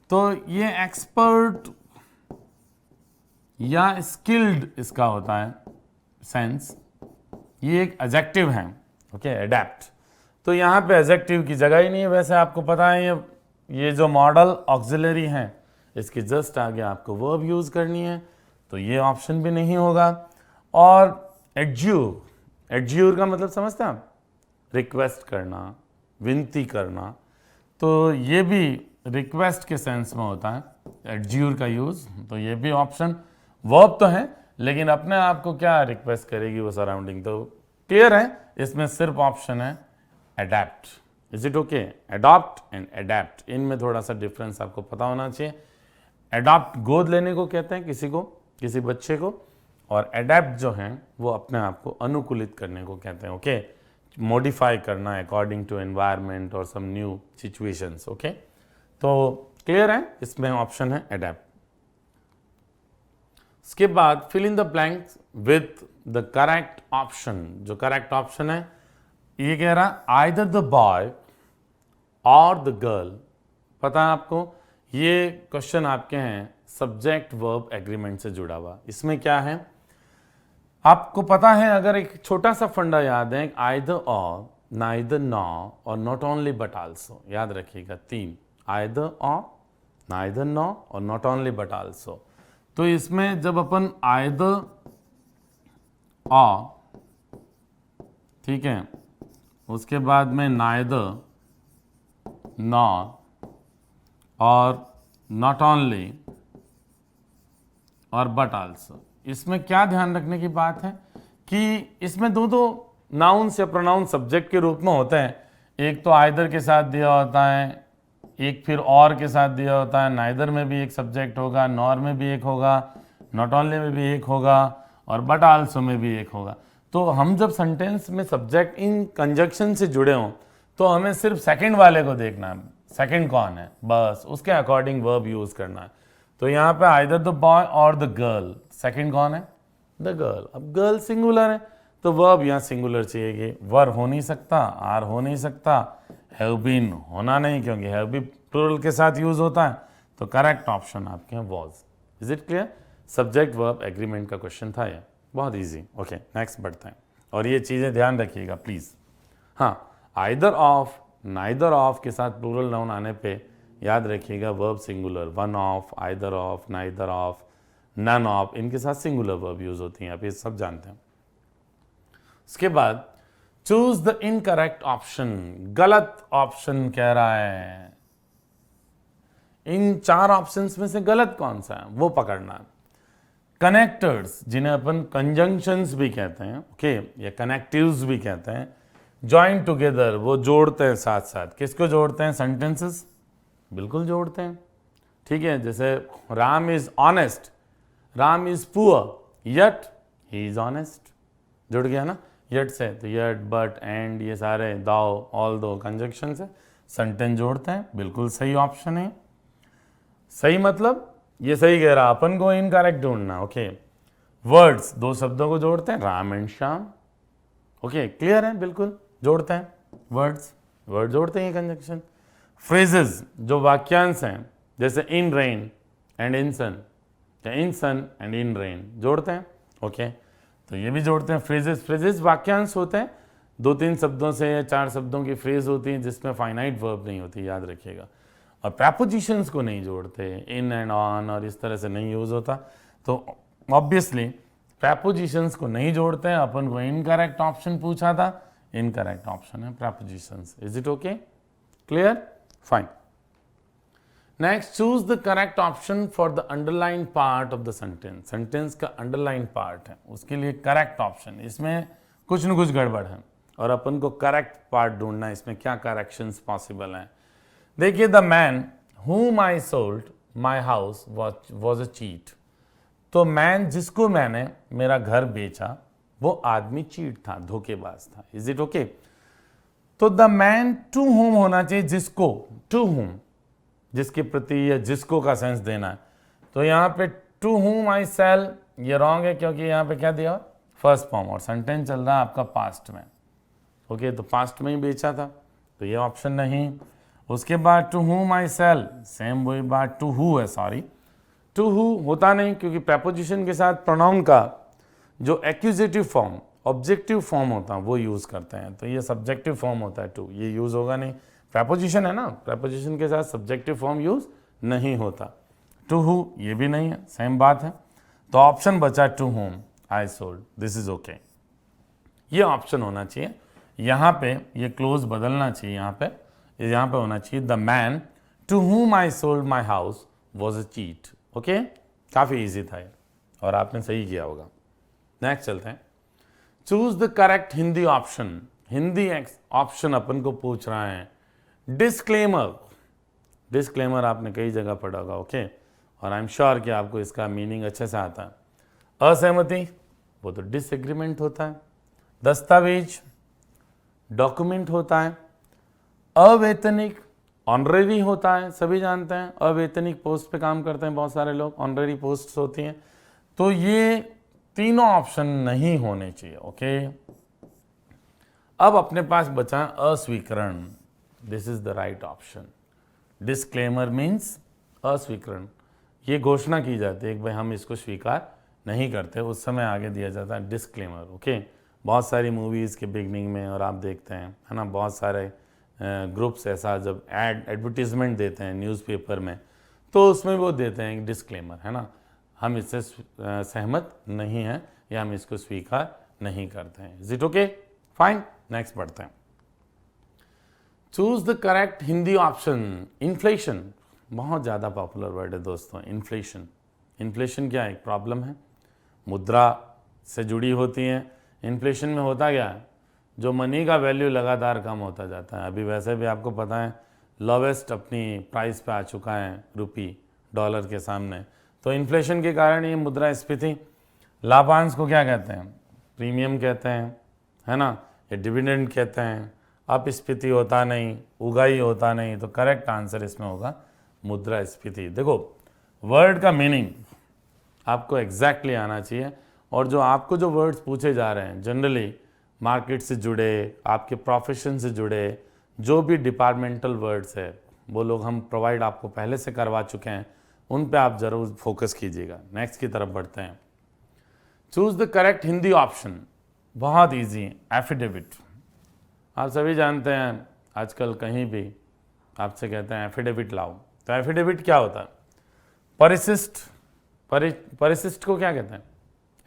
तो ये एक्सपर्ट या स्किल्ड इसका होता है सेंस, ये एक एडजेक्टिव है, ओके, अडेप्ट। तो यहाँ पे एडजेक्टिव की जगह ही नहीं है, वैसे आपको पता है ये जो मॉडल ऑक्सिलरी है इसके जस्ट आगे आपको वर्ब यूज करनी है, तो ये ऑप्शन भी नहीं होगा। और एड्ज्यूर, एड्ज्यूर का मतलब समझते हैं आप? रिक्वेस्ट करना, विनती करना, तो ये भी रिक्वेस्ट के सेंस में होता है एड्ज्यूर का यूज। तो ये भी ऑप्शन, वर्ब तो है लेकिन अपने आप को क्या रिक्वेस्ट करेगी वो सराउंडिंग, तो क्लियर है, इसमें सिर्फ ऑप्शन है adapt. Is it okay? Adopt and adapt, इनमें थोड़ा सा डिफरेंस आपको पता होना चाहिए। अडॉप्ट गोद लेने को कहते हैं किसी को, किसी बच्चे को, और अडेप्ट जो है वो अपने आप को अनुकूलित करने को कहते हैं, ओके, मॉडिफाई करना अकॉर्डिंग टू एनवायरनमेंट और सम न्यू सिचुएशंस, ओके। तो क्लियर है, इसमें ऑप्शन है अडेप्ट। उसके बाद fill in the blanks with the correct option. जो करेक्ट ऑप्शन है ये कह रहा either the boy or the girl. पता है आपको, ये क्वेश्चन आपके हैं सब्जेक्ट वर्ब एग्रीमेंट से जुड़ा हुआ। इसमें क्या है आपको पता है? अगर एक छोटा सा फंडा याद है, आइदर और, नाइदर नॉ और नॉट ओनली बट आल्सो, याद रखिएगा 3, आइदर और, नाइदर नॉ और नॉट ओनली बट आल्सो। तो इसमें जब अपन आइदर और, ठीक है, उसके बाद में नाइदर नॉ और नॉट ओनली और बट आल्सो, इसमें क्या ध्यान रखने की बात है कि इसमें दो नाउन्स या प्रोनाउन सब्जेक्ट के रूप में होते हैं। एक तो आइदर के साथ दिया होता है, एक फिर और के साथ दिया होता है। नाइदर में भी एक सब्जेक्ट होगा, नॉर में भी एक होगा, नॉट ओनली में भी एक होगा और बट आल्सो में भी एक होगा। तो हम जब सेंटेंस में सब्जेक्ट इन कंजक्शन से जुड़े हों तो हमें सिर्फ सेकंड वाले को देखना है, सेकंड कौन है, बस उसके अकॉर्डिंग वर्ब यूज करना है। तो यहाँ पे either the boy or the girl, second कौन है, द गर्ल। अब गर्ल सिंगुलर है तो वर्ब यहाँ सिंगुलर चाहिए, वर हो नहीं सकता, आर हो नहीं सकता, हैव बीन होना नहीं क्योंकि हैव भी प्लूरल के साथ यूज होता है। तो करेक्ट ऑप्शन आपके यहाँ was. Is it clear? Subject verb agreement का क्वेश्चन था ये, बहुत इजी। ओके नेक्स्ट बढ़ते हैं और ये चीज़ें ध्यान रखिएगा प्लीज़। हाँ, आइदर ऑफ, नाइदर ऑफ के साथ प्लूरल नाउन आने पे याद रखिएगा verb singular, one of, either of, neither of, none of, इनके साथ सिंगुलर वर्ब यूज होती हैं, आप ये सब जानते हैं। उसके बाद चूज द इनकरेक्ट ऑप्शन, गलत ऑप्शन कह रहा है। इन 4 ऑप्शंस में से गलत कौन सा है वो पकड़ना है। कनेक्टर्स, जिन्हें अपन कंजंक्शंस भी कहते हैं, ओके, या कनेक्टिव्स भी कहते हैं, जॉइन टुगेदर, वो जोड़ते हैं साथ साथ। किसको जोड़ते हैं? सेंटेंसेस, बिल्कुल जोड़ते हैं। ठीक है, जैसे Ram is honest, Ram is poor yet he is honest, जुड़ गया ना यट से। तो यट, बट, एंड, ये सारे, दाओ, ऑल दो कंजक्शन से सेंटेंस जोड़ते हैं, बिल्कुल सही ऑप्शन है। सही मतलब ये सही कह रहा, अपन को इनकरेक्ट ढूंढना। ओके, वर्ड्स, 2 शब्दों को जोड़ते हैं, Ram and Shyam. Okay clear है, बिल्कुल जोड़ते हैं वर्ड्स, वर्ड जोड़ते हैं कंजक्शन। फ्रेजेस, जो वाक्यांश हैं, जैसे इन रेन एंड इन सन, या इन सन एंड इन रेन, जोड़ते हैं। ओके, तो ये भी जोड़ते हैं। फ्रेजेस, फ्रेजेस वाक्यांश होते हैं, 2-3 शब्दों से या 4 शब्दों की फ्रेज होती है जिसमें फाइनाइट वर्ब नहीं होती, याद रखिएगा। और प्रैपोजिशंस को नहीं जोड़ते, इन एंड ऑन और इस तरह से नहीं यूज होता। तो ऑब्वियसली प्रैपोजिशंस को नहीं जोड़ते हैं। अपन को इनकरेक्ट ऑप्शन पूछा था, इनकरेक्ट ऑप्शन है prepositions. Is it okay? Clear? Fine. Next, choose the correct option for the underline part of the sentence. Sentence का अंडरलाइन पार्ट है, उसके लिए करेक्ट ऑप्शन। इसमें कुछ न कुछ गड़बड़ है और अपन को करेक्ट पार्ट ढूंढना है, इसमें क्या करेक्शंस पॉसिबल हैं। देखिए, the man whom I sold my house was a cheat। तो मैन, जिसको मैंने मेरा घर बेचा, वो आदमी चीट था, धोखेबाज था। Is it okay? तो द मैन टू whom होना चाहिए, जिसको, टू whom, जिसके प्रति या जिसको का सेंस देना है। तो यहाँ पे टू whom I sell, ये रॉन्ग है क्योंकि यहाँ पे क्या दिया, फर्स्ट फॉर्म, और सेंटेंस चल रहा है आपका पास्ट में। ओके, तो पास्ट में ही बेचा था, तो ये ऑप्शन नहीं। उसके बाद to whom I sell, same वही बात, टू हु है, सॉरी, टू हु होता नहीं क्योंकि प्रपोजिशन के साथ प्रोनाउन का जो एक्यूजेटिव फॉर्म, ऑब्जेक्टिव फॉर्म होता है वो यूज करते हैं। तो ये सब्जेक्टिव फॉर्म होता है टू, ये यूज होगा नहीं। प्रपोजिशन है ना, प्रपोजिशन के साथ सब्जेक्टिव फॉर्म यूज नहीं होता। टू हु ये भी नहीं है, सेम बात है। तो ऑप्शन बचा to whom I sold, this is okay. ये ऑप्शन होना चाहिए। यहाँ पे ये क्लोज बदलना चाहिए, यहाँ पे होना चाहिए the man to whom I sold my house was a cheat। Okay, काफी इजी था ये और आपने सही किया होगा। नेक्स्ट चलते हैं, choose the correct Hindi option. Hindi option अपन को पूछ रहा है डिस्क्लेमर। डिस्क्लेमर आपने कई जगह पढ़ा होगा, ओके, और आई एम श्योर कि आपको इसका मीनिंग अच्छे से आता है। असहमति, वो तो डिसएग्रीमेंट होता है। दस्तावेज, डॉक्यूमेंट होता है। अवेतनिक, ऑनरेरी होता है, सभी जानते हैं। अवेतनिक पोस्ट पे काम करते हैं बहुत सारे लोग, ऑनरेरी पोस्ट होती हैं। तो ये तीनों ऑप्शन नहीं होने चाहिए। ओके, अब अपने पास बचा अस्वीकरण। This is the right option. Disclaimer means अस्वीकरण, ये घोषणा की जाती है कि भाई हम इसको स्वीकार नहीं करते, उस समय आगे दिया जाता है डिस्क्लेमर। ओके, बहुत सारी मूवीज़ के बिगनिंग में, और आप देखते हैं है ना, बहुत सारे ग्रुप्स ऐसा जब एडवर्टीजमेंट देते हैं न्यूज़पेपर में, तो उसमें वो देते हैं एक डिस्क्लेमर, है ना, हम इससे सहमत नहीं हैं या हम इसको स्वीकार नहीं करते हैं। Is it okay? Fine, next बढ़ते हैं। Choose the correct Hindi option. Inflation बहुत ज़्यादा पॉपुलर वर्ड है दोस्तों। इन्फ्लेशन, इन्फ्लेशन क्या है? एक प्रॉब्लम है, मुद्रा से जुड़ी होती है। इन्फ्लेशन में होता क्या है, जो मनी का वैल्यू लगातार कम होता जाता है। अभी वैसे भी आपको पता है लोवेस्ट अपनी प्राइस पे आ चुका है रुपी डॉलर के सामने। तो इन्फ्लेशन के कारण ये मुद्रास्फीति, लाभांश को क्या कहते हैं? प्रीमियम कहते हैं, है ना, या डिविडेंड कहते हैं। अपस्फीति होता नहीं, उगाही होता नहीं, तो करेक्ट आंसर इसमें होगा मुद्रास्फीति। देखो, वर्ड का मीनिंग आपको एग्जैक्टली आना चाहिए, और जो आपको जो वर्ड्स पूछे जा रहे हैं जनरली मार्केट से जुड़े, आपके प्रोफेशन से जुड़े, जो भी डिपार्टमेंटल वर्ड्स है वो लोग हम प्रोवाइड आपको पहले से करवा चुके हैं, उन पे आप ज़रूर फोकस कीजिएगा। नेक्स्ट की तरफ बढ़ते हैं। Choose the correct Hindi option. बहुत ईजी है, एफिडेविट। आप सभी जानते हैं आजकल कहीं भी आपसे कहते हैं एफिडेविट लाओ, तो एफिडेविट क्या होता है? परिशिष्ट, परिशिष्ट को क्या कहते हैं?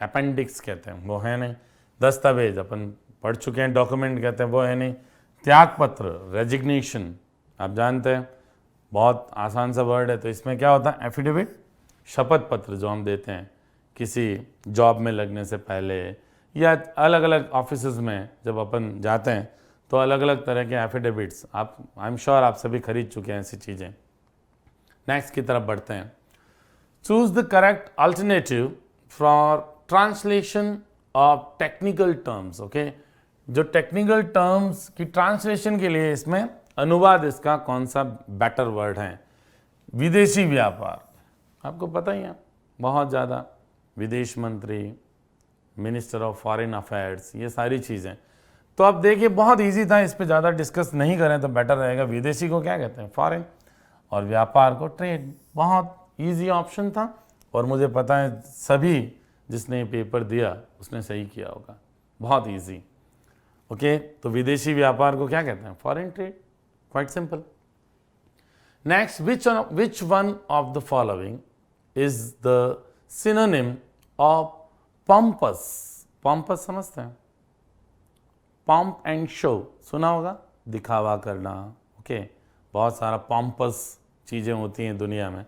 अपेंडिक्स कहते हैं, वो है नहीं। दस्तावेज अपन पढ़ चुके हैं, डॉक्यूमेंट कहते हैं, वो है नहीं। त्यागपत्र, रेजिग्नेशन, आप जानते हैं बहुत आसान सा वर्ड है। तो इसमें क्या होता है? एफिडेविट, शपथ पत्र जो हम देते हैं किसी जॉब में लगने से पहले, या अलग अलग ऑफिसेज में जब अपन जाते हैं तो अलग अलग तरह के एफिडेविट्स, आप आई एम श्योर आप सभी खरीद चुके हैं ऐसी चीज़ें। नेक्स्ट की तरफ बढ़ते हैं। Choose the correct alternative for translation of technical terms. Okay, जो टेक्निकल टर्म्स की ट्रांसलेशन के लिए इसमें अनुवाद इसका कौन सा बेटर वर्ड है? विदेशी व्यापार, आपको पता ही है बहुत ज़्यादा, विदेश मंत्री, मिनिस्टर ऑफ फॉरेन अफेयर्स, ये सारी चीज़ें। तो अब देखिए बहुत इजी था, इस पे ज़्यादा डिस्कस नहीं करें तो बेटर रहेगा। विदेशी को क्या कहते हैं? फॉरेन, और व्यापार को ट्रेड। बहुत इजी ऑप्शन था, और मुझे पता है सभी जिसने ये पेपर दिया उसने सही किया होगा। बहुत इजी। ओके, तो विदेशी व्यापार को क्या कहते हैं? Foreign trade. Quite simple. Next, which one of the following is the synonym of pumps? Pumps समझते हैं? पम्प एंड शो सुना होगा, दिखावा करना। ओके, बहुत सारा पम्पस चीज़ें होती हैं दुनिया में।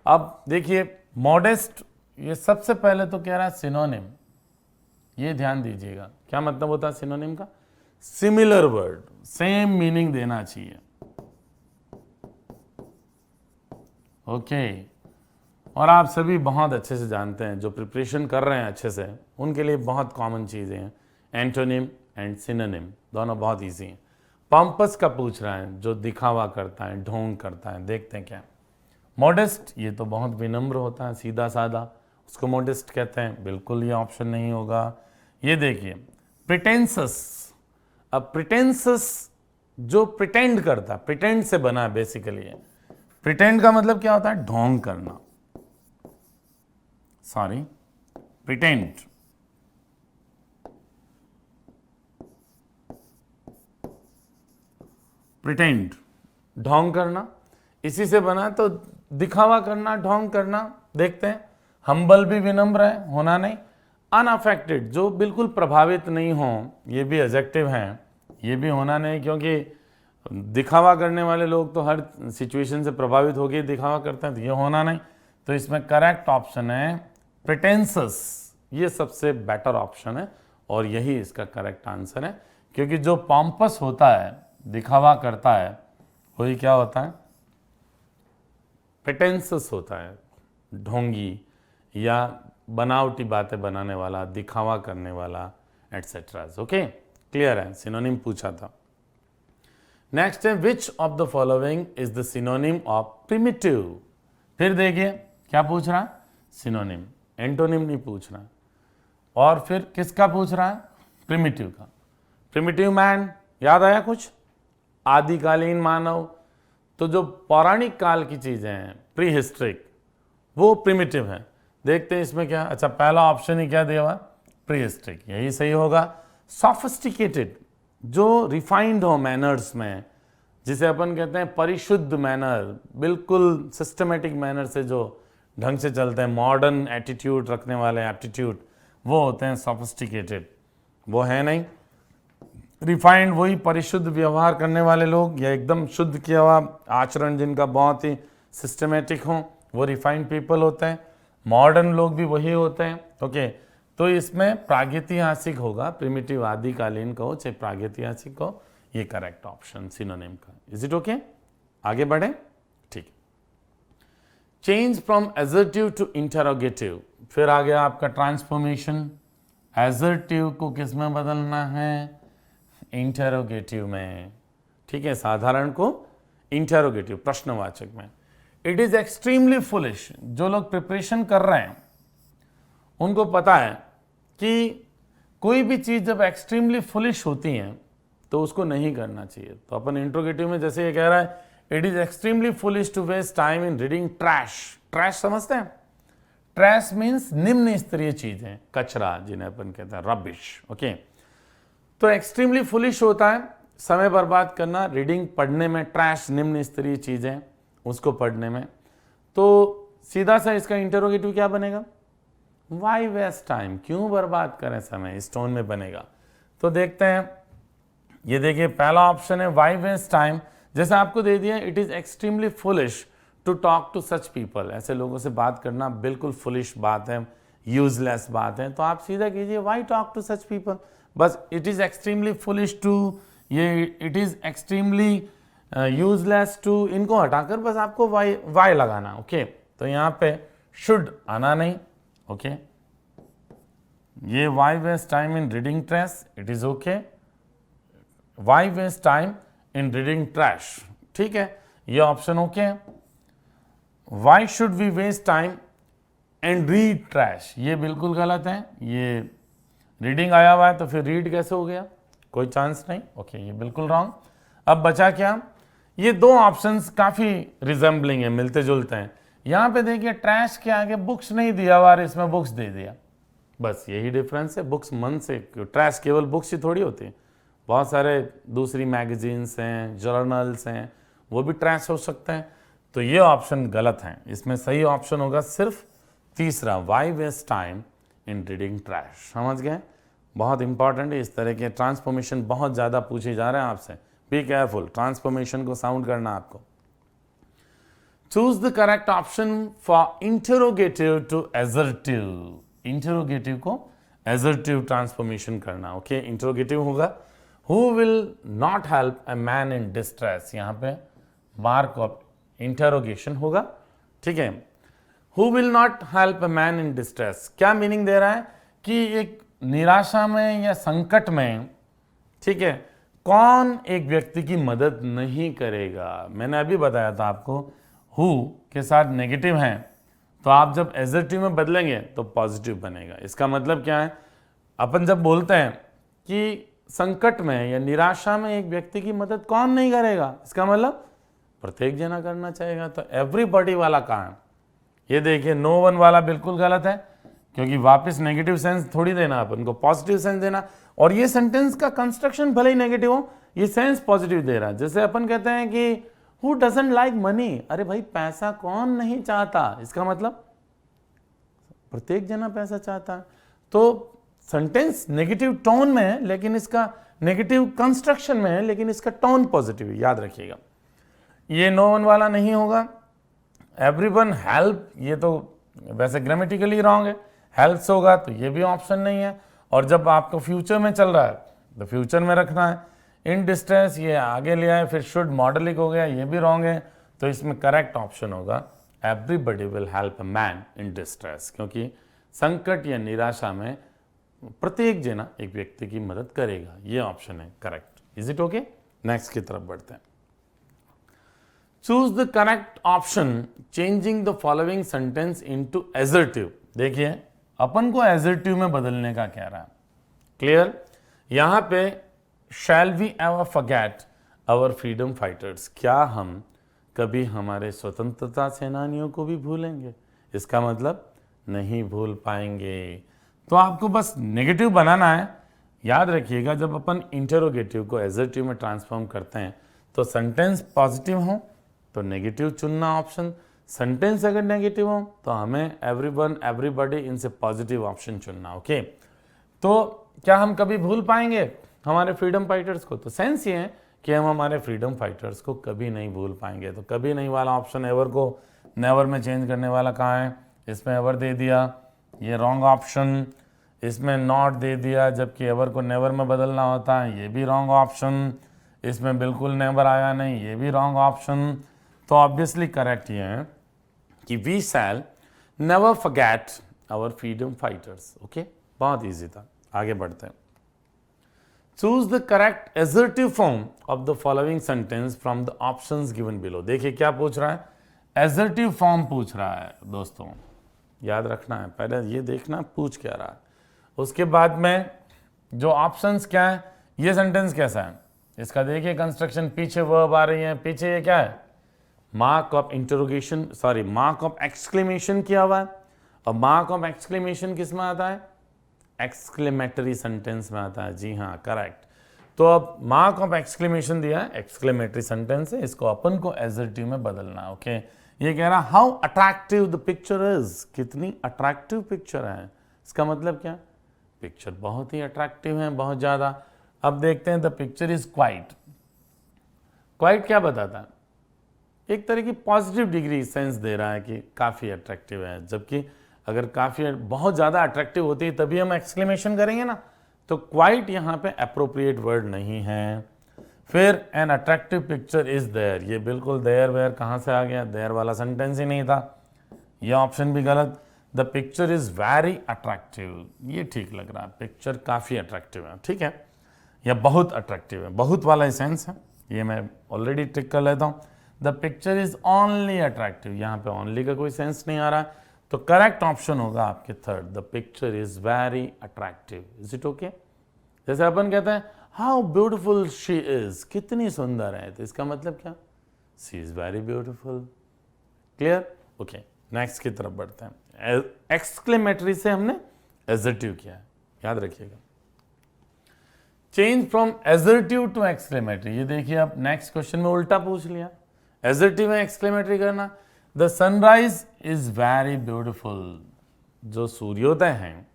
अब देखिए मॉडेस्ट, ये सबसे पहले तो कह रहा है सिनोनिम, ये ध्यान दीजिएगा। क्या मतलब होता है सिनोनिम का? सिमिलर वर्ड, सेम मीनिंग देना चाहिए। ओके, और आप सभी बहुत अच्छे से जानते हैं, जो प्रिपरेशन कर रहे हैं अच्छे से, उनके लिए बहुत कॉमन चीज़ें हैं। एंटोनिम एंड सिनोनिम दोनों बहुत इजी हैं। पम्पस का पूछ रहा है, जो दिखावा करता है, ढोंग करता है। देखते हैं क्या। मॉडेस्ट, ये तो बहुत विनम्र होता है, सीधा साधा, उसको मॉडेस्ट कहते हैं। बिल्कुल ये ऑप्शन नहीं होगा। ये देखिए प्रिटेंसस। अब प्रिटेंसस जो प्रिटेंड करता है, प्रिटेंड से बना है बेसिकली है। प्रिटेंड का मतलब क्या होता है? ढोंग करना। सॉरी, प्रिटेंड, प्रिटेंड, ढोंग करना, इसी से बना। तो दिखावा करना, ढोंग करना। देखते हैं, हम्बल भी विनम्र है, होना नहीं। अनअफेक्टेड, जो बिल्कुल प्रभावित नहीं हो, ये भी एडजेक्टिव हैं, ये भी होना नहीं, क्योंकि दिखावा करने वाले लोग तो हर सिचुएशन से प्रभावित होकर दिखावा करते हैं, तो ये होना नहीं। तो इसमें करेक्ट ऑप्शन है प्रिटेंसस। ये सबसे बेटर ऑप्शन है, और यही इसका करेक्ट आंसर है। क्योंकि जो पॉम्पस होता है, दिखावा करता है, वही क्या होता है? प्रिटेंसस होता है, ढोंगी या बनावटी बातें बनाने वाला, दिखावा करने वाला, एटसेट्रा। ओके, क्लियर है? सिनोनिम पूछा था। नेक्स्ट है, which of the following is the synonym of primitive? फिर देखिए क्या पूछ रहा है? सिनोनिम, एंटोनिम नहीं पूछ रहा। और फिर किसका पूछ रहा है? प्रिमिटिव का। प्रिमिटिव मैन, याद आया कुछ? आदिकालीन मानव। तो जो पौराणिक काल की चीजें हैं, प्री हिस्ट्रिक, वो प्रिमिटिव है। देखते हैं इसमें क्या। अच्छा, पहला ऑप्शन ही क्या दिया हुआ? प्री हिस्ट्रिक, यही सही होगा। सॉफिस्टिकेटेड, जो रिफाइंड हो मैनर्स में, जिसे अपन कहते हैं परिशुद्ध मैनर, बिल्कुल सिस्टमेटिक मैनर से जो ढंग से चलते हैं, मॉडर्न एटीट्यूड रखने वाले, एप्टीट्यूड, वो होते हैं सॉफिस्टिकेटेड। वो है नहीं। रिफाइंड वही परिशुद्ध व्यवहार करने वाले लोग, या एकदम शुद्ध किया हुआ आचरण जिनका बहुत ही सिस्टमेटिक हो, वो रिफाइंड पीपल होते हैं। मॉडर्न लोग भी वही होते हैं। ओके, तो इसमें प्रागैतिहासिक होगा, प्रिमिटिव आदिकालीन कहो चाहे प्रागैतिहासिक कहो, ये करेक्ट ऑप्शन सिनोनिम का। Is it okay? आगे बढ़े। ठीक। Change from assertive to interrogative, फिर आ गया आपका ट्रांसफॉर्मेशन। एजर्टिव को किस में बदलना है? इंटरोगेटिव में। ठीक है, साधारण को इंटरोगेटिव, प्रश्नवाचक में। इट इज एक्सट्रीमली फुलिश, जो लोग प्रिपरेशन कर रहे हैं उनको पता है कि कोई भी चीज जब एक्सट्रीमली फुलिश होती है तो उसको नहीं करना चाहिए। तो अपन इंटरोगेटिव में जैसे ये कह रहा है, it is extremely foolish to waste time in reading trash. Trash समझते हैं? ट्रैश मीन्स निम्न स्तरीय चीजें, कचरा जिन्हें अपन कहते हैं, रबिश। ओके, तो एक्सट्रीमली फुलिश होता है समय बर्बाद करना रीडिंग पढ़ने में, ट्रैश निम्न स्तरीय चीजें उसको पढ़ने में। तो सीधा सा इसका इंटरोगेटिव क्या बनेगा? वाई वेस्ट टाइम, क्यों बर्बाद करें समय, इस टोन में बनेगा। तो देखते हैं, ये देखिए पहला ऑप्शन है वाई वेस्ट टाइम, जैसे आपको दे दिया, it is extremely foolish to talk to such people, ऐसे लोगों से बात करना बिल्कुल फुलिश बात है, यूजलेस बात है। तो आप सीधा कीजिए why talk to such people, बस it is extremely foolish to, ये it is extremely useless to, इनको हटाकर बस आपको वाई लगाना। ओके, तो यहाँ पे शुड आना नहीं। ओके, ये why waste time in reading trash, it is okay. Why waste time in reading trash, ठीक है, ये ऑप्शन ओके है। Why should we waste time and read trash, ये बिल्कुल गलत है। ये रीडिंग आया हुआ है तो फिर रीड कैसे हो गया? कोई चांस नहीं। ओके, ये बिल्कुल रॉन्ग। अब बचा क्या? ये दो ऑप्शंस काफी रिजेंबलिंग है, मिलते जुलते हैं। यहां पे देखिए ट्रैश के आगे बुक्स नहीं दिया हुआ, इसमें बुक्स दे दिया, बस यही डिफरेंस है। बुक्स मन से, ट्रैश केवल बुक्स ही थोड़ी होती है, बहुत सारे दूसरी मैगजीन्स हैं, जर्नल्स हैं, वो भी ट्रैश हो सकते हैं। तो ये ऑप्शन गलत है। इसमें सही ऑप्शन होगा सिर्फ तीसरा, why waste time in reading trash. समझ गए? बहुत इंपॉर्टेंट है। इस तरह के ट्रांसफॉर्मेशन बहुत ज़्यादा पूछे जा रहे हैं आपसे, बी केयरफुल, ट्रांसफॉर्मेशन को साउंड करना आपको। Choose the correct option for interrogative to assertive, interrogative को एजर्टिव ट्रांसफॉर्मेशन करना। ओके, इंटरोगेटिव होगा who will not help a man in distress, यहाँ पे मार्क ऑफ इंटरोगेशन होगा। ठीक है, who will not help a man in distress, क्या meaning दे रहा है कि एक निराशा में या संकट में, ठीक है, कौन एक व्यक्ति की मदद नहीं करेगा। मैंने अभी बताया था आपको, हु के साथ नेगेटिव है, तो आप जब एजर्टिव में बदलेंगे तो पॉजिटिव बनेगा। इसका मतलब क्या है? अपन जब बोलते हैं कि संकट में या निराशा में एक व्यक्ति की मदद कौन नहीं करेगा, इसका मतलब प्रत्येक जना करना चाहेगा। तो एवरीबॉडी वाला कहाँ है? ये देखिए नो वन वाला बिल्कुल गलत है, क्योंकि वापस नेगेटिव सेंस थोड़ी देना, अपन को पॉजिटिव सेंस देना। और ये सेंटेंस का कंस्ट्रक्शन भले ही नेगेटिव हो, ये सेंस पॉजिटिव दे रहा है। जैसे अपन कहते हैं कि हु डजंट लाइक मनी, अरे भाई पैसा कौन नहीं चाहता, इसका मतलब प्रत्येक जना पैसा चाहता है। तो सेंटेंस नेगेटिव टोन में है, लेकिन इसका नेगेटिव कंस्ट्रक्शन में है, लेकिन इसका टोन पॉजिटिव है, याद रखिएगा। ये नो वन वाला नहीं होगा। एवरीवन हेल्प, ये तो वैसे ग्रामेटिकली रॉन्ग है, हेल्प्स होगा तो ये भी ऑप्शन नहीं है। और जब आपको फ्यूचर में चल रहा है तो फ्यूचर में रखना है। इन डिस्ट्रेस ये आगे ले आए, फिर शुड मॉडलिक हो गया, ये भी रॉन्ग है। तो इसमें करेक्ट ऑप्शन होगा everybody will help a man in distress, क्योंकि संकट या निराशा में प्रत्येक जना एक व्यक्ति की मदद करेगा, ये ऑप्शन है correct. Is it okay? Next की तरफ बढ़ते हैं। Choose the correct option changing the following sentence into assertive. देखिए अपन को एजर्टिव में बदलने का कह रहा है। क्लियर? यहां पे shall we ever forget our freedom fighters, क्या हम कभी हमारे स्वतंत्रता सेनानियों को भी भूलेंगे? इसका मतलब नहीं भूल पाएंगे। तो आपको बस नेगेटिव बनाना है, याद रखिएगा जब अपन इंटरोगेटिव को एजर्टिव में ट्रांसफॉर्म करते हैं तो सेंटेंस पॉजिटिव हो तो नेगेटिव चुनना ऑप्शन, सेंटेंस अगर नेगेटिव हो तो हमें एवरीवन एवरीबॉडी इनसे पॉजिटिव ऑप्शन चुनना। ओके, तो क्या हम कभी भूल पाएंगे हमारे फ्रीडम फाइटर्स को? तो सेंस ये है कि हम हमारे फ्रीडम फाइटर्स को कभी नहीं भूल पाएंगे। तो कभी नहीं वाला ऑप्शन एवर को नेवर में चेंज करने वाला कहाँ है? इसमें एवर दे दिया, ये रॉन्ग ऑप्शन। इसमें नॉट दे दिया जबकि एवर को नेवर में बदलना होता है, ये भी रॉन्ग ऑप्शन। इसमें बिल्कुल नेवर आया नहीं, ये भी रॉन्ग ऑप्शन। तो ऑब्वियसली करेक्ट ये है कि we shall never forget our freedom fighters. Okay, बहुत ईजी था। आगे बढ़ते हैं। Choose the correct assertive form of the following sentence from the options given below. देखिए क्या पूछ रहा है, एजर्टिव फॉर्म पूछ रहा है दोस्तों, याद रखना है। पहले ये देखना पूछ क्या रहा है, उसके बाद में जो ऑप्शंस क्या है। ये सेंटेंस कैसा है इसका देखिए कंस्ट्रक्शन, पीछे वर्ब आ रही है, पीछे ये क्या है, mark of interrogation, sorry mark of exclamation किया हुआ है। और मार्क ऑफ एक्सक्लेमेशन किस में आता है? एक्सक्लेमेटरी सेंटेंस में आता है। जी हाँ, करेक्ट। तो अब मार्क ऑफ एक्सक्लेमेशन दिया है, एक्सक्लेमेटरी सेंटेंस है, इसको अपन को एजर्टिव में बदलना है। ओके, ये कह रहा how attractive the picture is, कितनी अट्रैक्टिव पिक्चर है। इसका मतलब क्या, पिक्चर बहुत ही अट्रैक्टिव है, बहुत ज्यादा। अब देखते हैं the picture is quite. Quite क्या बताता है? एक तरह की पॉजिटिव डिग्री सेंस दे रहा है कि काफी अट्रैक्टिव है, जबकि अगर काफी बहुत ज्यादा अट्रैक्टिव होती है तभी हम एक्सक्लेमेशन करेंगे ना। तो क्वाइट यहाँ पे अप्रोप्रिएट वर्ड नहीं है। फिर an attractive picture is there, ये बिल्कुल देयर वेयर कहाँ से आ गया, देयर वाला सेंटेंस ही नहीं था, ये ऑप्शन भी गलत। The picture is very attractive, ये ठीक लग रहा है, पिक्चर काफी अट्रैक्टिव है, ठीक है, या बहुत अट्रैक्टिव है, बहुत वाला सेंस है, ये मैं ऑलरेडी टिक कर लेता हूँ। The picture is only attractive, यहाँ पे ओनली का कोई सेंस नहीं आ रहा है, तो करेक्ट ऑप्शन होगा आपके third, the picture is very attractive. Is it okay? जैसे अपन कहते हैं हाउ ब्यूटिफुल शी इज, कितनी सुंदर है, तो इसका मतलब क्या, she is very beautiful. Clear? Okay, next की तरफ बढ़ते हैं। एक्सक्लेमेटरी से हमने एजर्टिव किया है, याद रखिएगा। Change from assertive to exclamatory, ये देखिए आप नेक्स्ट क्वेश्चन में उल्टा पूछ लिया, एजर्टिव में एक्सक्लेमेटरी करना। The sunrise is very beautiful, जो सूर्योदय हैं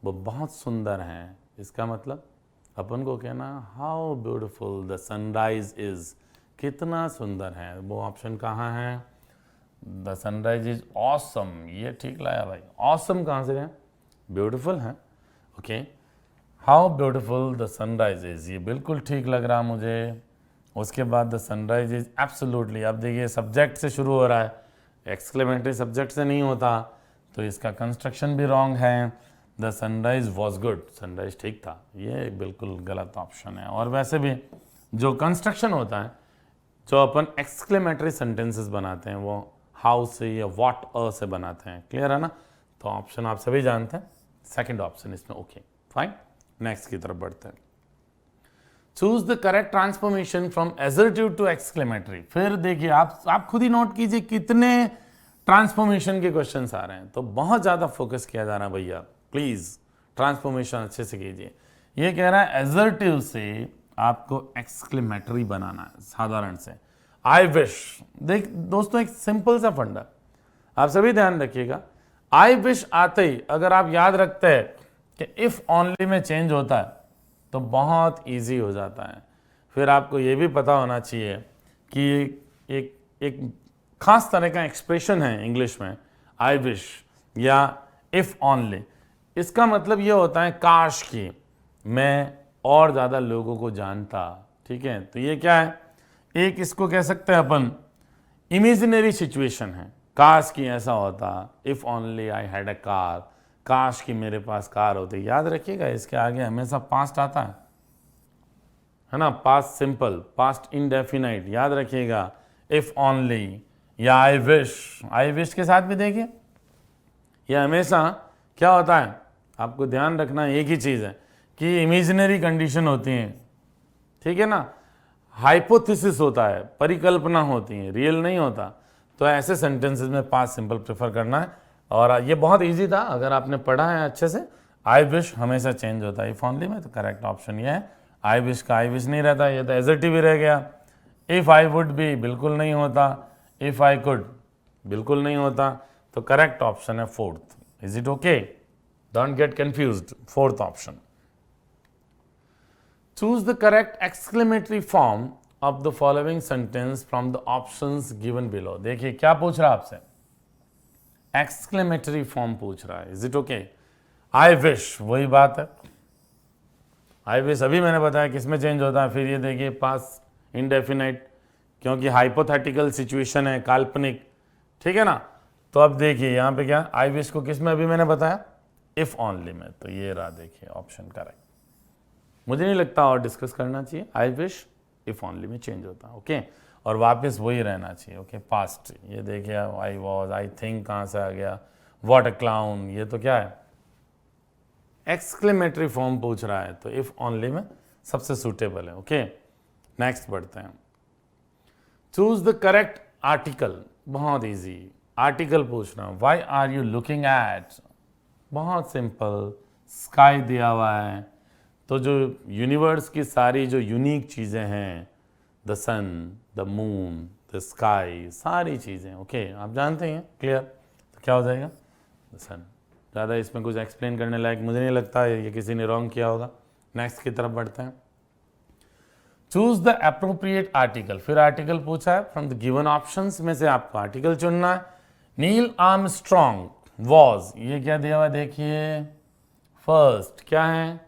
वो बहुत सुंदर हैं, इसका मतलब अपन को कहना how beautiful the sunrise is, कितना सुंदर है। वो ऑप्शन कहाँ है? द सनराइज इज ऑसम, ये ठीक लाया भाई, ऑसम कहाँ से गया, ब्यूटिफुल है। Okay, how beautiful the sunrise is, ये बिल्कुल ठीक लग रहा मुझे। उसके बाद द सनराइज इज एब्सोल्युटली, अब देखिए सब्जेक्ट से शुरू हो रहा है, एक्सक्लेमेटरी सब्जेक्ट से नहीं होता, तो इसका कंस्ट्रक्शन भी रॉन्ग है। The sunrise was good, sunrise ठीक था, ये बिल्कुल गलत ऑप्शन है। और वैसे भी जो कंस्ट्रक्शन होता है, जो अपन एक्सक्लेमेटरी सेंटेंसेस बनाते हैं वो हाउ से या व्हाट अ से बनाते हैं, क्लियर है ना? तो ऑप्शन आप सभी जानते हैं, सेकंड ऑप्शन इसमें। ओके फाइन, नेक्स्ट की तरफ बढ़ते हैं। Choose the correct transformation from assertive to exclamatory. फिर देखिए आप खुद ही नोट कीजिए कितने ट्रांसफॉर्मेशन के क्वेश्चंस आ रहे हैं, तो बहुत ज़्यादा फोकस किया जा रहा है भैया, प्लीज़ ट्रांसफॉर्मेशन अच्छे से कीजिए। ये कह रहा है एजर्टिव से आपको एक्सक्लेमेटरी बनाना है, साधारण से आई विश। देख दोस्तों, एक सिंपल सा फंडा आप सभी ध्यान रखिएगा, आई विश आते ही अगर आप याद रखते हैं कि इफ ओनली में चेंज होता है तो बहुत इजी हो जाता है। फिर आपको ये भी पता होना चाहिए कि एक खास तरह का एक्सप्रेशन है इंग्लिश में, आई विश या इफ ओनली, इसका मतलब ये होता है काश कि मैं और ज़्यादा लोगों को जानता, ठीक है। तो ये क्या है, एक इसको कह सकते हैं अपन इमेजिनरी सिचुएशन है, काश कि ऐसा होता, if only I had a car, काश कि मेरे पास कार होती। याद रखिएगा इसके आगे हमेशा पास्ट आता है ना, पास्ट सिंपल, पास्ट इंडेफिनाइट, याद रखिएगा, इफ ओनली या आई विश के साथ भी देखिए, यह हमेशा क्या होता है, आपको ध्यान रखना एक ही चीज़ है कि इमेजिनरी कंडीशन होती हैं, ठीक है ना, हाइपोथेसिस होता है, परिकल्पना होती है, रियल नहीं होता। तो ऐसे सेंटेंसेस में पास्ट सिंपल प्रेफर करना है। और ये बहुत इजी था, अगर आपने पढ़ा है अच्छे से आई विश हमेशा चेंज होता है इफ ओनली में, तो करेक्ट ऑप्शन ये है। आई विश का आई विश नहीं रहता, ये तो एज इट भी रह गया। इफ आई वुड बी बिल्कुल नहीं होता, इफ आई कुड बिल्कुल नहीं होता, तो करेक्ट ऑप्शन है fourth. Is it okay? Don't get confused, fourth option. Choose the correct exclamatory form of the following sentence from the options given below. देखिए क्या पूछ रहा है आपसे, एक्सक्लेमेटरी फॉर्म पूछ रहा है। Is it okay? I wish वही बात है, आई विश अभी मैंने बताया किसमें चेंज होता है। फिर ये देखिए पास इंडेफिनाइट, क्योंकि हाइपोथेटिकल सिचुएशन है, काल्पनिक, ठीक है ना। तो अब देखिए यहाँ पे क्या, आई विश को किस में अभी मैंने बताया, इफ ओनली में। तो ये रहा देखिए ऑप्शन करेक्ट। मुझे नहीं लगता और डिस्कस करना चाहिए, आई विश इफ ओनली में चेंज होता है। ओके, और वापस वही रहना चाहिए। ओके, पास्ट, ये देखिए आई वॉज, आई थिंक कहाँ से आ गया, व्हाट अ क्लाउन, ये तो क्या है, एक्सक्लेमेटरी फॉर्म पूछ रहा है, तो इफ ओनली में सबसे सूटेबल है। ओके, नेक्स्ट बढ़ते हैं। चूज द करेक्ट आर्टिकल, बहुत इजी आर्टिकल पूछना। Why are you looking at, बहुत सिंपल, स्काई दिया हुआ है, तो जो यूनिवर्स की सारी जो यूनिक चीज़ें हैं, the sun, the moon, the sky, सारी चीज़ें, ओके आप जानते हैं, क्लियर। तो क्या हो जाएगा, द सन। ज़्यादा इसमें कुछ एक्सप्लेन करने लायक मुझे नहीं लगता ये किसी ने रॉन्ग किया होगा। नेक्स्ट की तरफ बढ़ते हैं। चूज द अप्रोप्रिएट आर्टिकल, फिर आर्टिकल पूछा है फ्रॉम द गिवन ऑप्शंस में से आपको आर्टिकल चुनना है। नील आर्मस्ट्रॉन्ग वॉज, ये क्या दिया हुआ देखिए, फर्स्ट क्या है,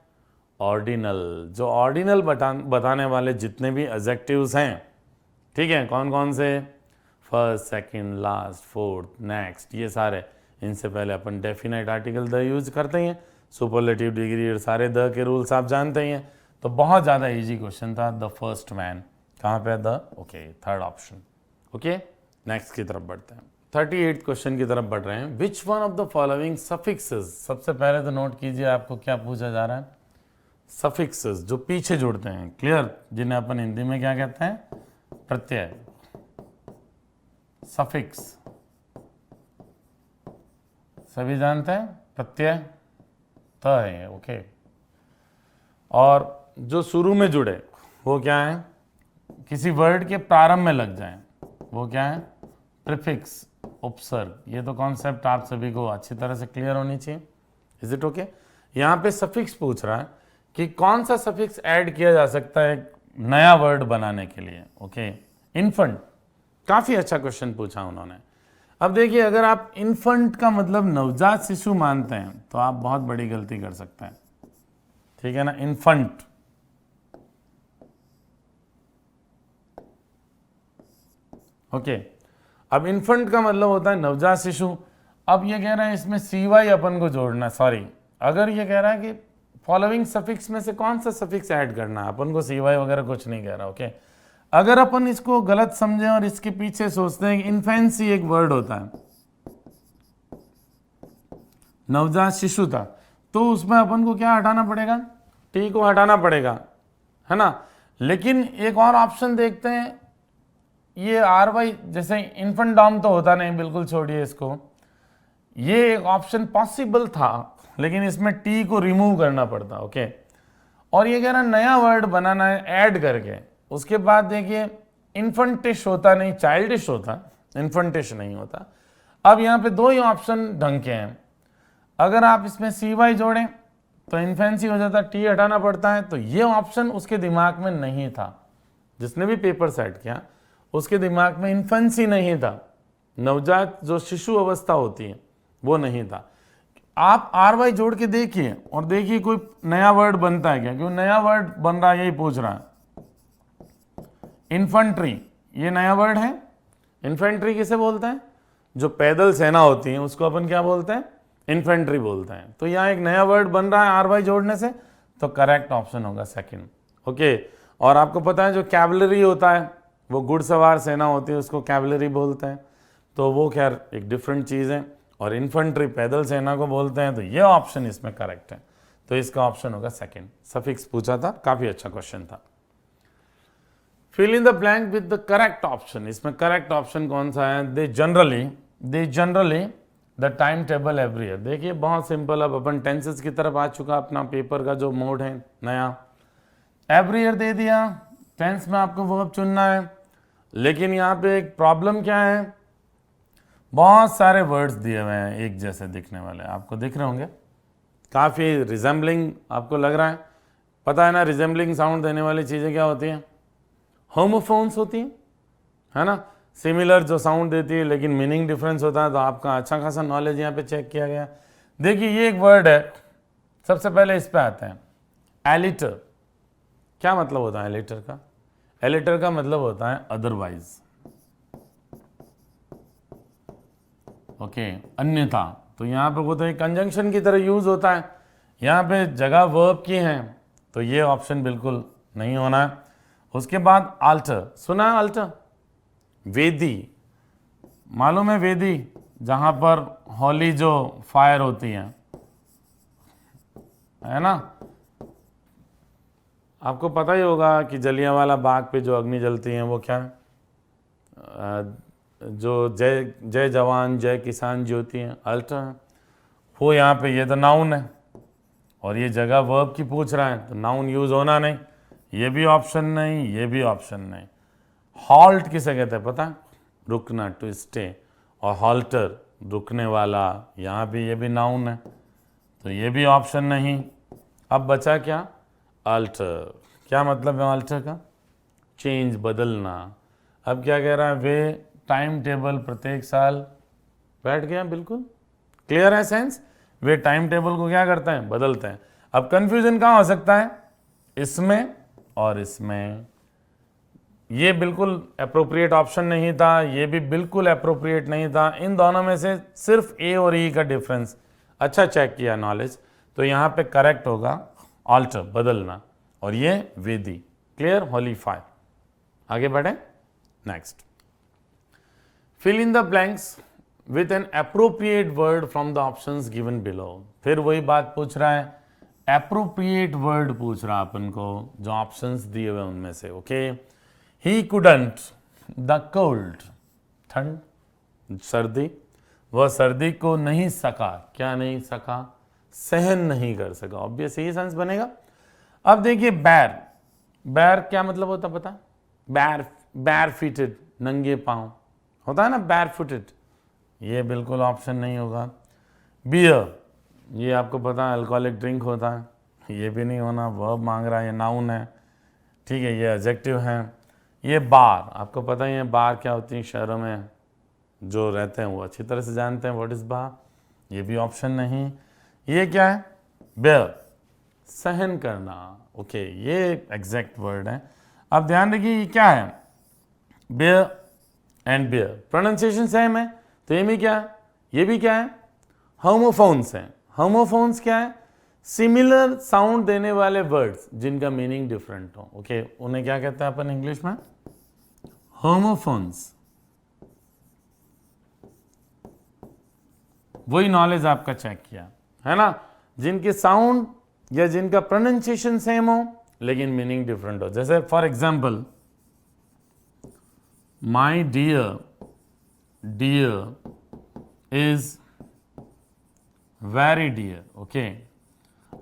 ऑर्डिनल। जो ऑर्डिनल बताने वाले जितने भी एडजेक्टिव्स हैं, ठीक है, कौन कौन से, first, second, last, fourth, next, ये सारे, इनसे पहले अपन डेफिनेट आर्टिकल द यूज करते हैं, सुपरलेटिव डिग्री और सारे द के रूल्स आप जानते ही हैं। तो बहुत ज़्यादा इजी क्वेश्चन था। द फर्स्ट मैन कहाँ पे, the, okay, third option. Okay, next की तरफ बढ़ते हैं। 38 क्वेश्चन की तरफ बढ़ रहे हैं। Which one of the following suffixes, सबसे पहले तो नोट कीजिए आपको क्या पूछा जा रहा है, सफिक्सेस जो पीछे जुड़ते हैं, क्लियर, जिन्हें अपन हिंदी में क्या कहते हैं, प्रत्यय, सफिक्स, सभी जानते हैं, प्रत्यय त है। ओके, और जो शुरू में जुड़े वो क्या है, किसी वर्ड के प्रारंभ में लग जाएं, वो क्या है, प्रीफिक्स, उपसर्ग। ये तो कॉन्सेप्ट आप सभी को अच्छी तरह से क्लियर होनी चाहिए। Is it okay? यहाँ पे सफिक्स पूछ रहा है कि कौन सा सफिक्स ऐड किया जा सकता है नया वर्ड बनाने के लिए। ओके, इन्फेंट, काफी अच्छा क्वेश्चन पूछा उन्होंने। अब देखिए, अगर आप इन्फेंट का मतलब नवजात शिशु मानते हैं तो आप बहुत बड़ी गलती कर सकते हैं, ठीक है ना। इन्फेंट, ओके, अब इन्फेंट का मतलब होता है नवजात शिशु। अब ये कह रहा है इसमें CY अपन को जोड़ना, सॉरी, अगर ये कह रहा है कि फॉलोइंग सफिक्स में से कौन सा सफिक्स ऐड करना है, अपन को CY वगैरह कुछ नहीं कह रहा। ओके, अगर अपन इसको गलत समझें और इसके पीछे सोचते हैं कि इन्फेंसी एक वर्ड होता है, नवजात शिशु था, तो उसमें अपन को क्या हटाना पड़ेगा, टी को हटाना पड़ेगा, है ना। लेकिन एक और ऑप्शन देखते हैं, ये RY, जैसे इन्फेंट डॉम तो होता नहीं, बिल्कुल छोड़िए इसको, ये एक ऑप्शन पॉसिबल था, लेकिन इसमें टी को रिमूव करना पड़ता। ओके, और ये कह रहा नया वर्ड बनाना है ऐड करके। उसके बाद देखिए, इन्फेंटिश होता नहीं, चाइल्डिश होता, इन्फेंटिश नहीं होता। अब यहाँ पे दो ही ऑप्शन ढंग के हैं, अगर आप इसमें CY जोड़ें तो इन्फेंसी हो जाता, टी हटाना पड़ता है। तो ये ऑप्शन उसके दिमाग में नहीं था, जिसने भी पेपर सेट किया उसके दिमाग में इन्फेंसी नहीं था, नवजात जो शिशु अवस्था होती है वो नहीं था। आप RY जोड़ के देखिए और देखिए कोई नया वर्ड बनता है क्या, क्यों नया वर्ड बन रहा है, यही पूछ रहा है। इन्फेंट्री, ये नया वर्ड है। इन्फेंट्री किसे बोलते हैं, जो पैदल सेना होती है उसको अपन क्या बोलते हैं, इन्फेंट्री बोलते हैं। तो यहाँ एक नया वर्ड बन रहा है RY जोड़ने से, तो करेक्ट ऑप्शन होगा सेकंड। ओके, और आपको पता है जो कैवलरी होता है, वो घुड़सवार सेना होती है, उसको कैवलरी बोलते हैं, तो वो खैर एक डिफरेंट चीज़ है। और इन्फेंट्री पैदल सेना को बोलते हैं, तो ये ऑप्शन इसमें करेक्ट है। तो इसका ऑप्शन होगा सेकंड। सफिक्स पूछा था, काफी अच्छा क्वेश्चन था। Fill in the blank with the correct option, इसमें करेक्ट ऑप्शन कौन सा है, they generally the time table every year. देखिए बहुत सिंपल, अब अपन टेंसेस की तरफ आ चुका अपना पेपर का जो मोड है नया। एवरी ईयर दे दिया, टेंस में आपको वर्ब चुनना है, लेकिन यहाँ पे एक प्रॉब्लम क्या है, बहुत सारे वर्ड्स दिए हुए हैं एक जैसे दिखने वाले, आपको दिख रहे होंगे, काफ़ी रिजेंबलिंग आपको लग रहा है। पता है ना रिजेंबलिंग साउंड देने वाली चीज़ें क्या होती हैं, होमोफोन्स होती हैं, है ना, सिमिलर जो साउंड देती है लेकिन मीनिंग डिफरेंस होता है। तो आपका अच्छा खासा नॉलेज यहाँ पे चेक किया गया। देखिए ये एक वर्ड है, सबसे पहले इस पे आते हैं, एलिटर। क्या मतलब होता है एलिटर का? एलिटर का मतलब होता है अदरवाइज, ओके, अन्यथा। तो यहाँ पे वो तो एक कंजंक्शन की तरह यूज होता है, यहाँ पे जगह वर्ब की है, तो ये ऑप्शन बिल्कुल नहीं होना है। उसके बाद आल्टर, सुना है आल्टर? वेदी, मालूम है वेदी, जहां पर होली जो फायर होती है ना, आपको पता ही होगा कि जलियांवाला बाग पे जो अग्नि जलती है वो क्या है, जो जय जय जवान जय किसान ज्योति है, अल्टर है वो। यहाँ पे ये तो नाउन है और ये जगह वर्ब की पूछ रहा है, तो नाउन यूज होना नहीं, ये भी ऑप्शन नहीं, ये भी ऑप्शन नहीं। हॉल्ट किसे कहते हैं पता है? रुकना, टू स्टे, और हॉल्टर रुकने वाला, यहाँ भी ये भी नाउन है, तो ये भी ऑप्शन नहीं। अब बचा क्या? अल्टर। क्या मतलब है अल्टर का? चेंज, बदलना। अब क्या कह रहा है, वे टाइम टेबल प्रत्येक साल, बैठ गया बिल्कुल क्लियर है सेंस, वे टाइम टेबल को क्या करते हैं, बदलते हैं। अब कंफ्यूजन कहाँ हो सकता है, इसमें और इसमें। ये बिल्कुल अप्रोप्रिएट ऑप्शन नहीं था, ये भी बिल्कुल अप्रोप्रिएट नहीं था, इन दोनों में से सिर्फ ए और ई का डिफरेंस। अच्छा चेक किया नॉलेज, तो यहाँ पे करेक्ट होगा ऑल्टर, बदलना, और ये वेदी। Clear, holy fire. आगे बढ़े, next, fill in the blanks with an appropriate word from the options given below. फिर वही बात पूछ रहा है, अप्रोप्रिएट वर्ड पूछ रहा है अपन को, जो ऑप्शंस दिए हुए उनमें से। Okay, he couldn't the cold, ठंड, सर्दी, वह सर्दी को नहीं सका, क्या नहीं सका, सहन नहीं कर सका, ऑब्वियस यही सेंस बनेगा। अब देखिए बैर, बैर क्या मतलब होता पता? बैर, बैर फीटेड, नंगे पांव होता है ना, बैर फुटेड, ये बिल्कुल ऑप्शन नहीं होगा। बियर, ये आपको पता है अल्कोहलिक ड्रिंक होता है, ये भी नहीं होना, वर्ब मांग रहा है, ये नाउन है, ठीक है, ये एडजेक्टिव है। ये बार, आपको पता ही है बार क्या होती है, शहरों में जो रहते हैं वो अच्छी तरह से जानते हैं व्हाट इज बार, ये भी ऑप्शन नहीं। ये क्या है, बेयर, सहन करना, ओके, ये एग्जैक्ट वर्ड है। अब ध्यान रखिए ये क्या है, bear and bear, pronunciation same है, तो ये भी क्या है, ये भी क्या है, होमोफोन्स हैं। होमोफोन्स क्या है, सिमिलर साउंड देने वाले वर्ड्स जिनका मीनिंग डिफरेंट हो, ओके, उन्हें क्या कहते हैं अपन इंग्लिश में, होमोफोन्स। वही नॉलेज आपका चेक किया है ना, जिनके साउंड या जिनका प्रोनाउंसिएशन सेम हो लेकिन मीनिंग डिफरेंट हो। जैसे for example, my dear, dear is very dear, okay.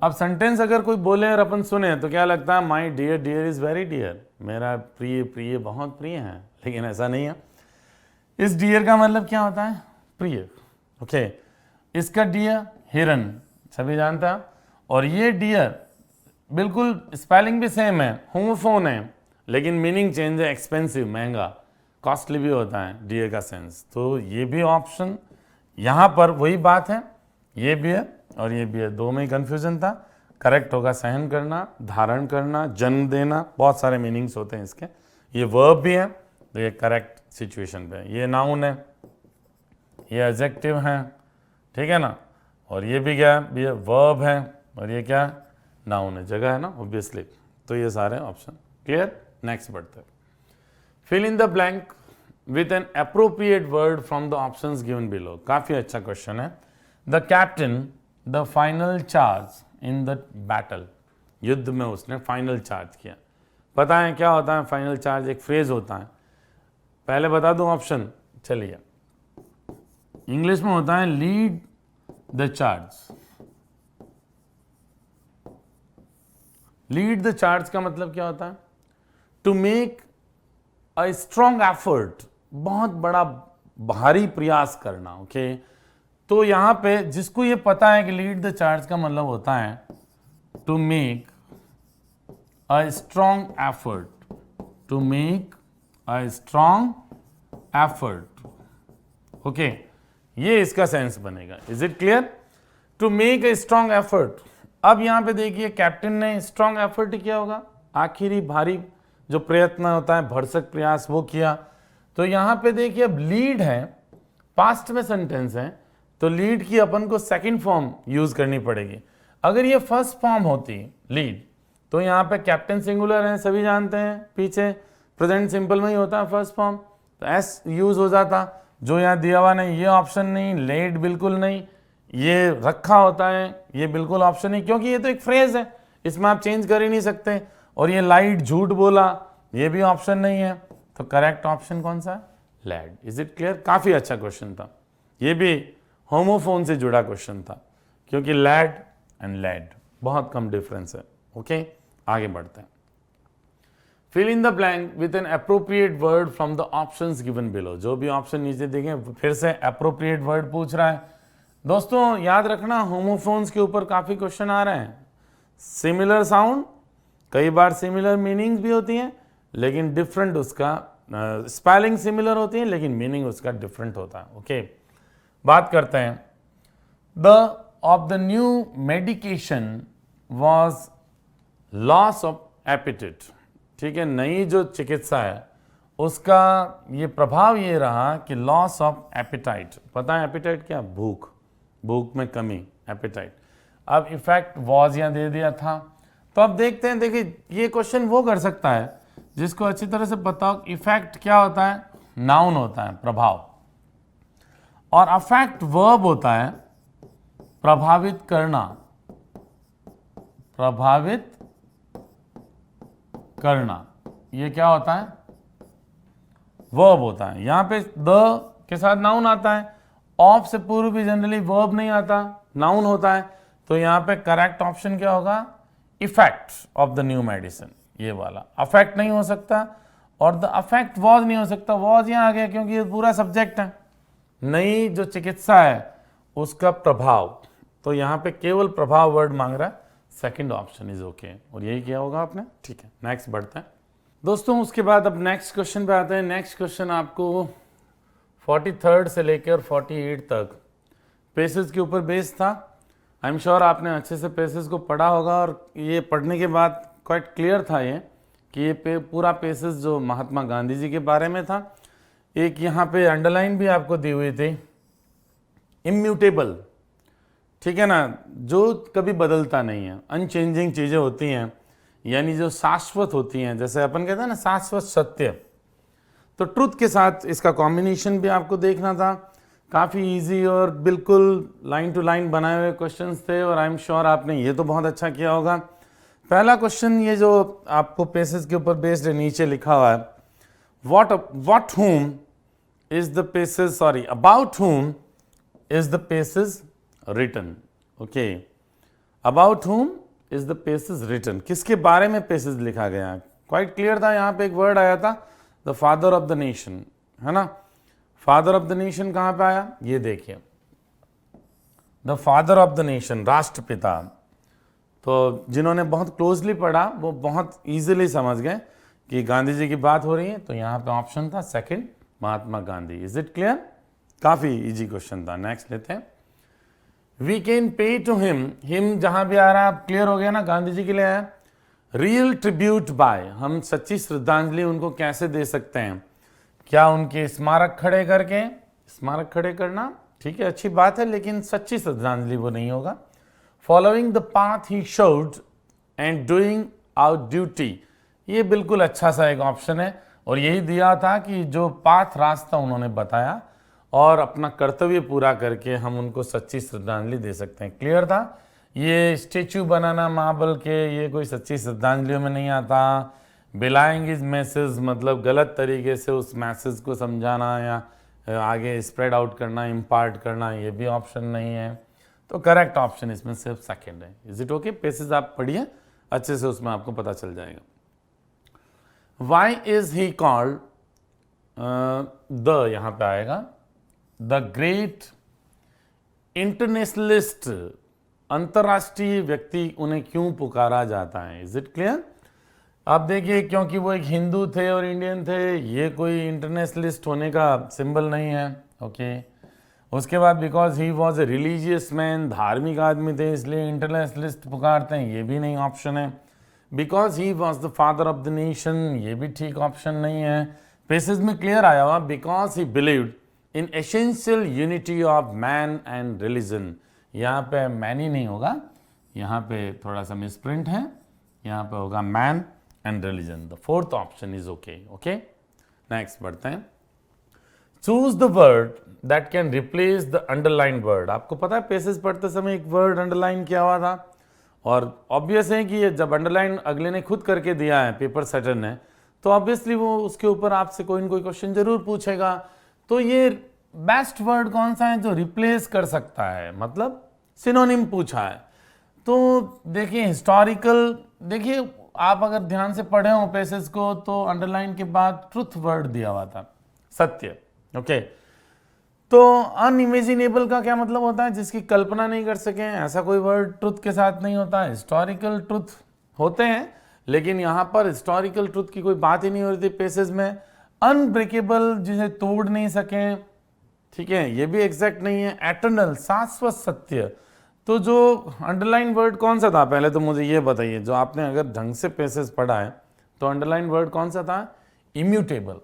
अब सेंटेंस अगर कोई बोले और अपन सुने तो क्या लगता है, my dear, dear is very dear, मेरा प्रिय, प्रिय बहुत प्रिय है, लेकिन ऐसा नहीं है। इस डियर का मतलब क्या होता है, प्रिय, ओके। इसका डियर हिरन, सभी जानता है, और ये डियर बिल्कुल स्पेलिंग भी सेम है, होमोफोन है, लेकिन मीनिंग चेंज है, एक्सपेंसिव, महंगा, कॉस्टली भी होता है डियर का सेंस। तो ये भी ऑप्शन, यहाँ पर वही बात है, ये भी है और ये भी है, दो में ही कन्फ्यूजन था। करेक्ट होगा सहन करना, धारण करना, जन्म देना, बहुत सारे मीनिंग्स होते हैं इसके। ये वर्ब भी है तो ये करेक्ट सिचुएशन पे है। ये नाउन है, ये एडजेक्टिव है, ठीक है ना, और ये भी क्या है, ये वर्ब है, और ये क्या है, नाउन है, जगह है ना ऑब्वियसली। तो ये सारे ऑप्शन क्लियर। नेक्स्ट बढ़ते हैं, fill in the blank with an appropriate word from the options given below. काफी अच्छा क्वेश्चन है। The captain the final charge in the battle, युद्ध में उसने फाइनल चार्ज किया। पता है क्या होता है फाइनल चार्ज, एक फ्रेज होता है, पहले बता दूं ऑप्शन, चलिए। इंग्लिश में होता है lead the charge. Lead the charge का मतलब क्या होता है? To make a strong effort, बहुत बड़ा भारी प्रयास करना। ओके, तो यहां पे जिसको ये पता है कि लीड द चार्ज का मतलब होता है to make a strong effort, to make a strong effort. Okay, ये इसका सेंस बनेगा। Is it clear? To make a strong effort. अब यहां पे देखिए कैप्टन ने स्ट्रॉन्ग एफर्ट किया होगा, आखिरी भारी जो प्रयत्न होता है, भरसक प्रयास, वो किया। तो यहां पे देखिए अब लीड है, पास्ट में सेंटेंस है, तो लीड की अपन को सेकंड फॉर्म यूज करनी पड़ेगी। अगर ये फर्स्ट फॉर्म होती लीड, तो यहाँ पे कैप्टन सिंगुलर है, सभी जानते हैं, पीछे प्रेजेंट सिंपल में ही होता है फर्स्ट फॉर्म, तो एस यूज हो जाता। जो यहाँ दिया हुआ नहीं, ये ऑप्शन नहीं, लेड बिल्कुल नहीं, ये रखा होता है, ये बिल्कुल ऑप्शन नहीं, क्योंकि ये तो एक फ्रेज है, इसमें आप चेंज कर ही नहीं सकते। और ये लाइट झूठ बोला, ये भी ऑप्शन नहीं है। तो करेक्ट ऑप्शन कौन सा है? लैड। Is it clear? काफी अच्छा क्वेश्चन था, ये भी होमोफोन से जुड़ा क्वेश्चन था, क्योंकि लैड एंड लैड बहुत कम डिफरेंस है। ओके, आगे बढ़ते हैं। Fill in the blank with an appropriate word from the options given below. जो भी ऑप्शन नीचे देखें, फिर से अप्रोप्रिएट वर्ड पूछ रहा है। दोस्तों याद रखना, होमोफोन्स के ऊपर काफी क्वेश्चन आ रहे हैं। सिमिलर साउंड, कई बार सिमिलर मीनिंग्स भी होती हैं, लेकिन डिफरेंट उसका स्पेलिंग सिमिलर होती है, लेकिन मीनिंग उसका डिफरेंट होता है। ओके, बात करते हैं। The of the new medication was loss of appetite. ठीक है, नई जो चिकित्सा है उसका ये प्रभाव ये रहा कि लॉस ऑफ एपिटाइट। पता है एपिटाइट क्या? भूख, भूख में कमी, एपिटाइट। अब इफेक्ट वॉज यहाँ दे दिया था, तो अब देखते हैं। देखिए ये क्वेश्चन वो कर सकता है जिसको अच्छी तरह से पता हो इफेक्ट क्या होता है। नाउन होता है प्रभाव, और अफेक्ट वर्ब होता है प्रभावित करना, प्रभावित करना। ये क्या होता है? वर्ब होता है। यहां पे द के साथ नाउन आता है, ऑफ से पूर्व भी जनरली वर्ब नहीं आता, नाउन होता है। तो यहां पे करेक्ट ऑप्शन क्या होगा? Effect of the new medicine, ये वाला। अफेक्ट नहीं हो सकता, और द अफेक्ट वॉज नहीं हो सकता। वॉज यहां आ गया क्योंकि ये पूरा सब्जेक्ट है, नई जो चिकित्सा है उसका प्रभाव। तो यहां पे केवल प्रभाव वर्ड मांग रहा है, सेकंड ऑप्शन इज ओके। और यही किया होगा आपने। ठीक है, नेक्स्ट बढ़ते हैं दोस्तों। उसके बाद अब नेक्स्ट क्वेश्चन पे आते हैं। नेक्स्ट क्वेश्चन आपको 43rd से लेकर 48 तक पेसेस के ऊपर बेस्ड था। आई एम श्योर आपने अच्छे से पेसेस को पढ़ा होगा, और ये पढ़ने के बाद क्वाइट क्लियर था ये कि ये पूरा पेसेस जो महात्मा गांधी जी के बारे में था। एक यहाँ पे अंडरलाइन भी आपको दी हुई थी, इम्यूटेबल। ठीक है ना, जो कभी बदलता नहीं है, अनचेंजिंग चीज़ें होती हैं, यानी जो शाश्वत होती हैं, जैसे अपन कहते हैं ना शाश्वत सत्य। तो ट्रुथ के साथ इसका कॉम्बिनेशन भी आपको देखना था। काफ़ी इजी और बिल्कुल लाइन टू लाइन बनाए हुए क्वेश्चंस थे, और आई एम श्योर आपने ये तो बहुत अच्छा किया होगा। पहला क्वेश्चन ये जो आपको पेसेस के ऊपर बेस्ड है, नीचे लिखा हुआ है what whom is the paces, sorry, about whom is the paces written. Okay, about whom is the paces written, किसके बारे में पेसेस लिखा गया है? क्वाइट क्लियर था। यहाँ पे एक वर्ड आया था the father of the nation, है ना। फादर ऑफ द नेशन कहाँ पे आया? ये देखिए, the father of the nation, राष्ट्रपिता। तो जिन्होंने बहुत क्लोजली पढ़ा वो बहुत इजीली समझ गए कि गांधी जी की बात हो रही है। तो यहाँ पे ऑप्शन था second, Mahatma Gandhi. Is it clear? काफी इजी क्वेश्चन था। नेक्स्ट लेते हैं। We can pay to him, him जहां भी आ रहा है, क्लियर हो गया ना, गांधी जी के लिए आया। रियल ट्रिब्यूट बाय, हम सच्ची श्रद्धांजलि उनको कैसे दे सकते हैं? क्या उनके स्मारक खड़े करके? स्मारक खड़े करना ठीक है, अच्छी बात है, लेकिन सच्ची श्रद्धांजलि वो नहीं होगा। Following the path he showed and doing our duty, ये बिल्कुल अच्छा सा एक ऑप्शन है, और यही दिया था कि जो पाथ, रास्ता उन्होंने बताया और अपना कर्तव्य पूरा करके हम उनको सच्ची श्रद्धांजलि दे सकते हैं। क्लियर था? ये स्टेच्यू बनाना महाबल के, ये कोई सच्ची श्रद्धांजलियों में नहीं आता। बिलाइंग इज मैसेज, मतलब गलत तरीके से उस मैसेज को समझाना या आगे स्प्रेड आउट करना, इम्पार्ट करना, ये भी ऑप्शन नहीं है। तो करेक्ट ऑप्शन इसमें सिर्फ सेकंड है। Is it okay? पेसेज आप पढ़िए अच्छे से, उसमें आपको पता चल जाएगा। Why is he called, the यहां पे आएगा, द ग्रेट इंटरनेशनलिस्ट, अंतर्राष्ट्रीय व्यक्ति उन्हें क्यों पुकारा जाता है? Is it clear? आप देखिए, क्योंकि वो एक हिंदू थे और इंडियन थे, ये कोई इंटरनेशनलिस्ट होने का सिंबल नहीं है। ओके उसके बाद because he was a religious man, धार्मिक आदमी थे इसलिए इंटरनेशनलिस्ट पुकारते हैं, ये भी नहीं ऑप्शन है। Because he was the father of the nation, ये भी ठीक ऑप्शन नहीं है। पेसेज में क्लियर आया हुआ because he believed in essential unity of man and religion, यहाँ पे मैन ही नहीं होगा, यहाँ पे थोड़ा सा मिसप्रिंट है, यहाँ पे होगा man and religion. The fourth option is okay. Okay next बढ़ते हैं। Choose the word that can replace the underline word. आपको पता है पेसेज पढ़ते समय एक वर्ड अंडरलाइन किया हुआ था, और ऑब्वियस है कि ये जब अंडरलाइन अगले ने खुद करके दिया है, पेपर सेटर ने, तो ऑब्वियसली वो उसके ऊपर आपसे कोई न कोई क्वेश्चन जरूर पूछेगा। तो ये बेस्ट वर्ड कौन सा है जो रिप्लेस कर सकता है, मतलब सिनोनिम पूछा है। तो देखिए हिस्टोरिकल, देखिए आप अगर ध्यान से पढ़े हो पेसेज को तो अंडरलाइन के बाद ट्रुथ वर्ड दिया हुआ था, सत्य। ओके तो अनइमेजिनेबल का क्या मतलब होता है? जिसकी कल्पना नहीं कर सके, ऐसा कोई वर्ड ट्रुथ के साथ नहीं होता। हिस्टोरिकल ट्रुथ होते हैं, लेकिन यहां पर हिस्टोरिकल ट्रुथ की कोई बात ही नहीं हो रही थी पेसेज में। अनब्रेकेबल, जिसे तोड़ नहीं सके, ठीक है, ये भी एग्जैक्ट नहीं है। एटर्नल, शाश्वत सत्य। तो जो अंडरलाइन वर्ड कौन सा था, पहले तो मुझे ये बताइए, जो आपने अगर ढंग से पेसेज पढ़ा है तो अंडरलाइन वर्ड कौन सा था? इम्यूटेबल।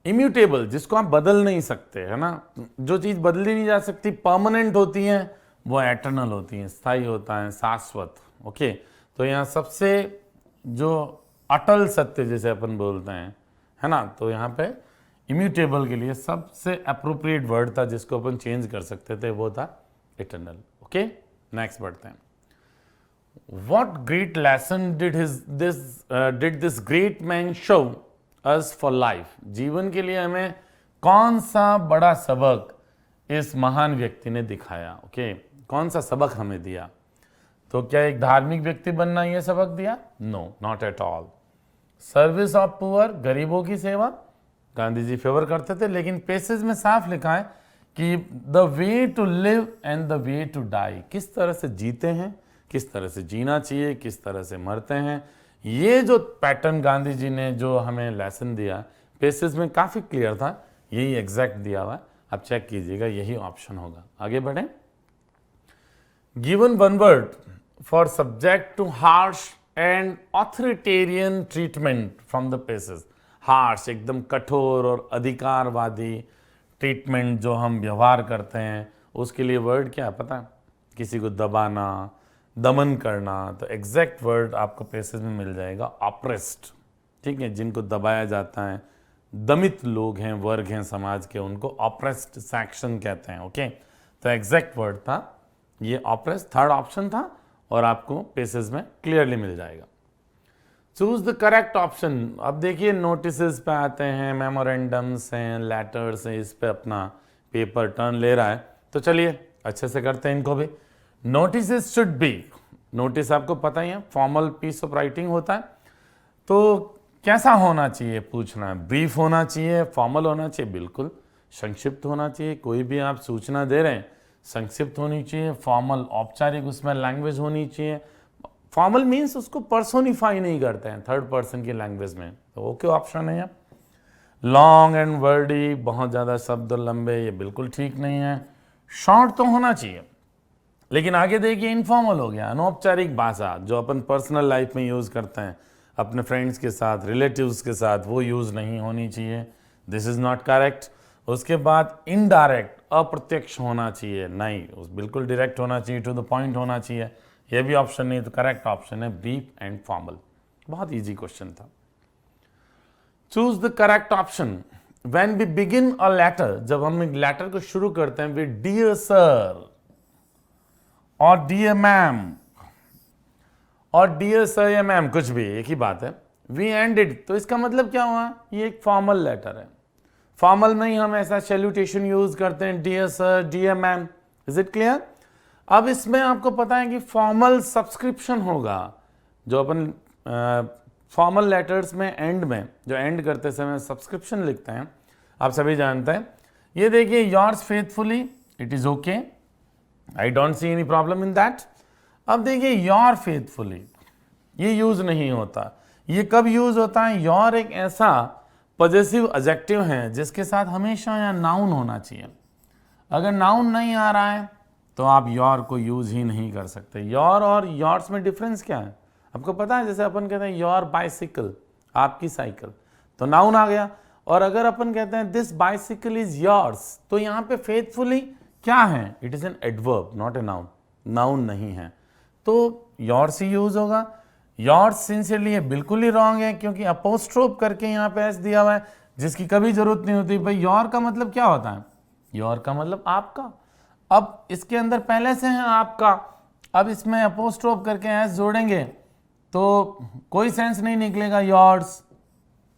इम्यूटेबल जिसको आप बदल नहीं सकते, है ना, जो चीज बदली नहीं जा सकती, परमानेंट होती है, वो एटर्नल होती है, स्थायी होता है, शाश्वत। ओके तो यहाँ सबसे जो अटल सत्य जिसे अपन बोलते हैं, है ना, तो यहाँ पे इम्यूटेबल के लिए सबसे अप्रोप्रिएट वर्ड था जिसको अपन चेंज कर सकते थे, वो था इटर्नल। ओके नेक्स्ट बढ़ते हैं। What great lesson did this great man show us for life? जीवन के लिए हमें कौन सा बड़ा सबक इस महान व्यक्ति ने दिखाया? ओके कौन सा सबक हमें दिया? तो क्या एक धार्मिक व्यक्ति बनना ये सबक दिया? No, not at all. Service of poor, गरीबों की सेवा, गांधी जी फेवर करते थे, लेकिन पेसेज में साफ लिखा है कि the way to live and the way to die, किस तरह से जीते हैं, किस तरह से जीना चाहिए, किस तरह से मरते हैं, ये जो पैटर्न गांधी जी ने जो हमें लेसन दिया पेसेज में काफी क्लियर था, यही एग्जैक्ट दिया हुआ है। अब चेक कीजिएगा, यही ऑप्शन होगा। आगे बढ़े। Given one word for subject too harsh and authoritarian treatment from the passage. Harsh, एकदम कठोर और अधिकारवादी ट्रीटमेंट जो हम व्यवहार करते हैं, उसके लिए वर्ड क्या है पता है? किसी को दबाना, दमन करना। तो एग्जैक्ट वर्ड आपको पेसेज में मिल जाएगा ऑप्रेस्ड। ठीक है, जिनको दबाया जाता है, दमित लोग हैं, वर्ग हैं समाज के, उनको ऑप्रेस्ड सेक्शन कहते हैं। ओके तो एग्जैक्ट वर्ड था ये ऑप्रेस्ड, थर्ड ऑप्शन था, और आपको पेसेज में क्लियरली मिल जाएगा। Choose the correct option. अब देखिए नोटिस पे आते हैं, मेमोरेंडम्स हैं, लेटर्स हैं, इस पे अपना पेपर टर्न ले रहा है। तो चलिए अच्छे से करते हैं इनको भी। नोटिस शुड बी, नोटिस आपको पता ही है फॉर्मल पीस ऑफ राइटिंग होता है, तो कैसा होना चाहिए पूछना है। ब्रीफ होना चाहिए, फॉर्मल होना चाहिए, बिल्कुल संक्षिप्त होना चाहिए। कोई भी आप सूचना दे रहे हैं संक्षिप्त होनी चाहिए, फॉर्मल औपचारिक उसमें लैंग्वेज होनी चाहिए। फॉर्मल मीन्स उसको पर्सोनिफाई नहीं करते हैं थर्ड पर्सन की लैंग्वेज में, तो ओके ऑप्शन है यहाँ। लॉन्ग एंड वर्डी, बहुत ज़्यादा शब्द लंबे, ये बिल्कुल ठीक नहीं है। शॉर्ट तो होना चाहिए, लेकिन आगे देखिए इनफॉर्मल हो गया, अनौपचारिक भाषा जो अपन पर्सनल लाइफ में यूज़ करते हैं अपने फ्रेंड्स के साथ, रिलेटिव्स के साथ, वो यूज़ नहीं होनी चाहिए। This is not correct. उसके बाद इनडायरेक्ट, अप्रत्यक्ष होना चाहिए, नहीं, उस बिल्कुल डायरेक्ट होना चाहिए, टू द पॉइंट होना चाहिए, ये भी ऑप्शन नहीं। तो करेक्ट ऑप्शन है ब्रीफ एंड फॉर्मल। बहुत इजी क्वेश्चन था। Choose the correct option. When we begin a letter, जब हम एक लेटर को शुरू करते हैं विद डियर सर और डियर मैम और डियर सर या मैम कुछ भी एक ही बात है, वी एंडेड, तो इसका मतलब क्या हुआ, ये एक फॉर्मल लेटर है। फॉर्मल में ही हम ऐसा सैल्यूटेशन यूज करते हैं, dear sir, dear ma'am, is it clear. अब इसमें आपको पता है कि फॉर्मल सब्सक्रिप्शन होगा, जो अपन फॉर्मल लेटर्स में एंड में जो एंड करते समय सब्सक्रिप्शन लिखते हैं, आप सभी जानते हैं। ये देखिए, yours faithfully, it is okay, I don't see any problem in that. अब देखिए, योर फेथफुली ये यूज नहीं होता। ये कब यूज होता है, योर एक ऐसा पॉजेसिव एडजेक्टिव है जिसके साथ हमेशा यहाँ नाउन होना चाहिए। अगर नाउन नहीं आ रहा है तो आप योर को यूज ही नहीं कर सकते। योर और योर्स में डिफरेंस क्या है आपको पता है। जैसे अपन कहते हैं योर बाइसिकल, आपकी साइकिल, तो नाउन आ गया। और अगर अपन कहते हैं दिस बाइसिकल इज योर्स, तो यहाँ पे फेथफुली क्या है, it is an adverb not a noun, noun नहीं है, तो योर्स ही यूज होगा। योर्स सिंसियरली ये बिल्कुल ही रॉन्ग है, क्योंकि अपोस्ट्रोफ करके यहाँ पे एस दिया हुआ है जिसकी कभी जरूरत नहीं होती। भाई योर का मतलब क्या होता है, योर का मतलब आपका। अब इसके अंदर पहले से है आपका, अब इसमें अपोस्ट्रोफ करके एस जोड़ेंगे तो कोई सेंस नहीं निकलेगा, योर्स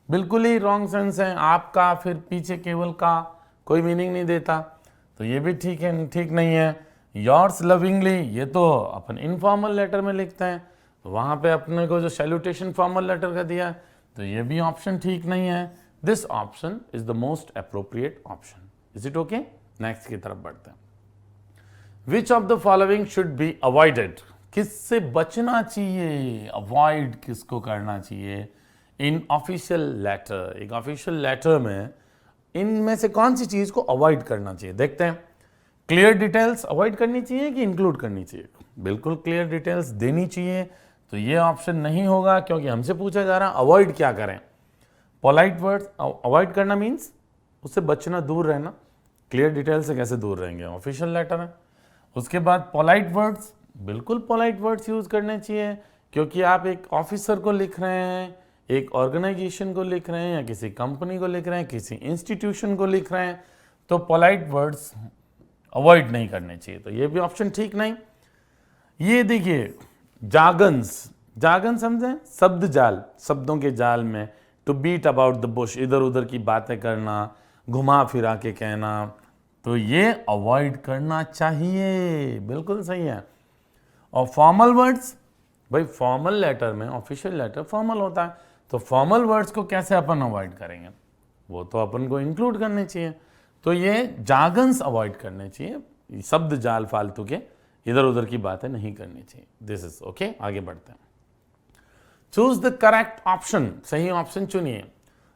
बिल्कुल ही रॉन्ग सेंस है। आपका फिर पीछे केवल का, कोई मीनिंग नहीं देता, तो ये भी ठीक है, ठीक नहीं है। योर्स लविंगली, ये तो अपन इनफॉर्मल लेटर में लिखते हैं, तो वहाँ पे अपने को जो सैल्यूटेशन फॉर्मल लेटर का दिया है, तो ये भी ऑप्शन ठीक नहीं है। This option is the most appropriate option. Is it okay. Next की तरफ बढ़ते हैं। Which of the following should be avoided, किससे बचना चाहिए, अवॉइड किसको करना चाहिए इन ऑफिशियल लेटर। एक ऑफिशियल लेटर में इनमें से कौन सी चीज को अवॉइड करना चाहिए, देखते हैं। क्लियर डिटेल्स अवॉइड करनी चाहिए कि इंक्लूड करनी चाहिए। बिल्कुल क्लियर डिटेल्स देनी चाहिए, तो ये ऑप्शन नहीं होगा, क्योंकि हमसे पूछा जा रहा है अवॉइड क्या करें। पोलाइट वर्ड्स अवॉइड करना मीन्स उससे बचना, दूर रहना। क्लियर डिटेल से कैसे दूर रहेंगे, ऑफिशियल लेटर है। उसके बाद पोलाइट वर्ड्स, बिल्कुल पोलाइट वर्ड्स यूज करने चाहिए, क्योंकि आप एक ऑफिसर को लिख रहे हैं, एक ऑर्गेनाइजेशन को लिख रहे हैं, या किसी कंपनी को लिख रहे हैं, किसी इंस्टीट्यूशन को लिख रहे हैं, तो पोलाइट वर्ड्स अवॉइड नहीं करने चाहिए, तो ये भी ऑप्शन ठीक नहीं। ये देखिए, जागन्स, जागन समझे, शब्द जाल, शब्दों के जाल में, to beat about the bush, इधर उधर की बातें करना, घुमा फिरा के कहना, तो ये अवॉइड करना चाहिए, बिल्कुल सही है। और फॉर्मल वर्ड्स, भाई फॉर्मल लेटर में, ऑफिशियल लेटर फॉर्मल होता है, तो फॉर्मल वर्ड्स को कैसे अपन अवॉइड करेंगे, वो तो अपन को इंक्लूड करने चाहिए। तो ये जागन्स अवॉइड करने चाहिए, शब्द जाल फालतू के, इधर उधर की बातें नहीं करनी चाहिए। This is okay. आगे बढ़ते हैं। चूज द करेक्ट ऑप्शन, सही ऑप्शन चुनिए।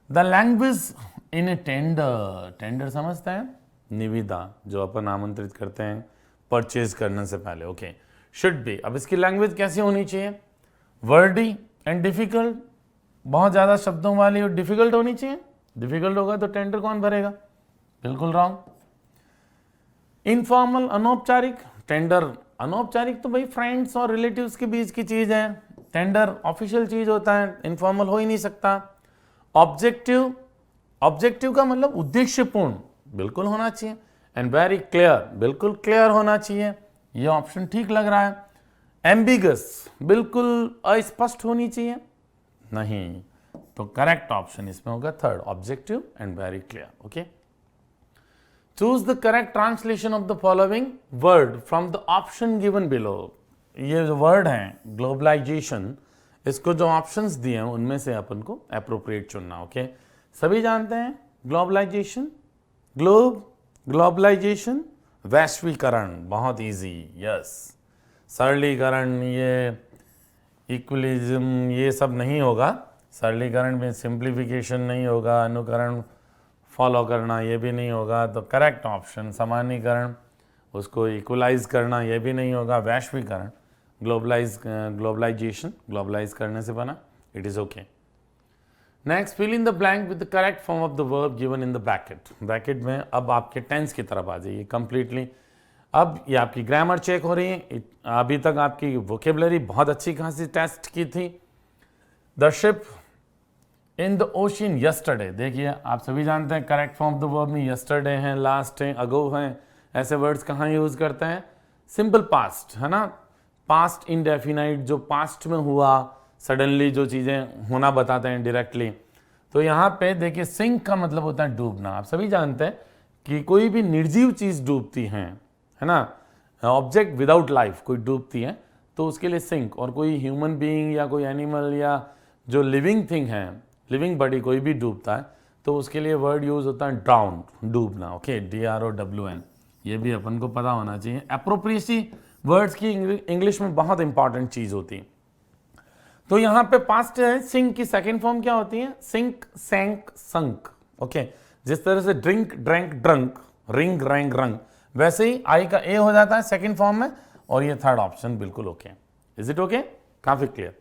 The language in A tender, tender समझते हैं, निविदा जो अपन आमंत्रित करते हैं परचेज करने से पहले, ओके। शुड बी, अब इसकी लैंग्वेज कैसी होनी चाहिए, वर्डी एंड डिफिकल्ट, बहुत ज़्यादा शब्दों वाली और डिफिकल्ट होनी चाहिए। डिफिकल्ट होगा तो टेंडर कौन भरेगा, बिल्कुल रॉन्ग। इनफॉर्मल, अनौपचारिक, टेंडर अनौपचारिक तो भाई फ्रेंड्स और रिलेटिव्स के बीच की चीज़ है, टेंडर ऑफिशियल चीज़ होता है, इनफॉर्मल हो ही नहीं सकता। ऑब्जेक्टिव, ऑब्जेक्टिव का मतलब उद्देश्यपूर्ण, बिल्कुल होना चाहिए। एंड वेरी क्लियर, बिल्कुल क्लियर होना चाहिए, ये ऑप्शन ठीक लग रहा है। एम्बिगस, बिल्कुल अस्पष्ट होनी चाहिए, नहीं, तो करेक्ट ऑप्शन इसमें होगा third, objective and very clear, okay. Choose the correct translation of the following word from the option given below. ये जो वर्ड है ग्लोबलाइजेशन, इसको जो ऑप्शंस दिए हैं उनमें से अपन को एप्रोप्रिएट चुनना, ओके। सभी जानते हैं ग्लोबलाइजेशन, ग्लोब, ग्लोबलाइजेशन, वैश्वीकरण, बहुत इजी, यस। सरलीकरण, ये इक्वलिज्म, ये सब नहीं होगा। सरलीकरण में सिंप्लीफिकेशन नहीं होगा, अनुकरण फॉलो करना ये भी नहीं होगा, तो करेक्ट ऑप्शन सामान्यकरण, उसको इक्वलाइज करना ये भी नहीं होगा। वैश्वीकरण, ग्लोबलाइजेशन, ग्लोबलाइज करने से बना, it is okay. Next, fill in the blank with the correct form of the verb given in the bracket. Bracket में अब आपके टेंस की तरफ आ जाइए कंप्लीटली। अब ये आपकी ग्रामर चेक हो रही है, अभी तक आपकी वोकेबलरी बहुत अच्छी खासी टेस्ट की थी। The ship in the ocean yesterday, देखिए आप सभी जानते हैं correct form of the verb में यस्टरडे हैं, लास्ट हैं, अगो हैं, ऐसे वर्ड्स कहाँ यूज करते हैं, सिंपल पास्ट है ना। पास्ट इंडेफिनाइट जो पास्ट में हुआ, सडनली जो चीज़ें होना बताते हैं डायरेक्टली। तो यहाँ पे देखिए सिंक का मतलब होता है डूबना। आप सभी जानते हैं कि कोई भी निर्जीव चीज़ डूबती है ना, ऑब्जेक्ट विदाउट लाइफ कोई डूबती है तो उसके लिए सिंक। और कोई ह्यूमन बीइंग या कोई एनिमल या जो लिविंग थिंग है, लिविंग बॉडी कोई भी डूबता है तो उसके लिए वर्ड यूज होता है ड्राउन, डूबना। ओके, DROWN, ये भी अपन को पता होना चाहिए। एप्रोप्रिएसी वर्ड्स की इंग्लिश में बहुत इंपॉर्टेंट चीज होती है। तो यहाँ पे पास्ट है, सिंक की सेकेंड फॉर्म क्या होती है? सिंक, सैंक, संक। ओके, जिस तरह से drink, drank, drunk, ring, wrong, रंग, वैसे ही आई का ए हो जाता है सेकेंड फॉर्म में। और ये थर्ड ऑप्शन बिल्कुल ओके। Is it okay? काफी clear.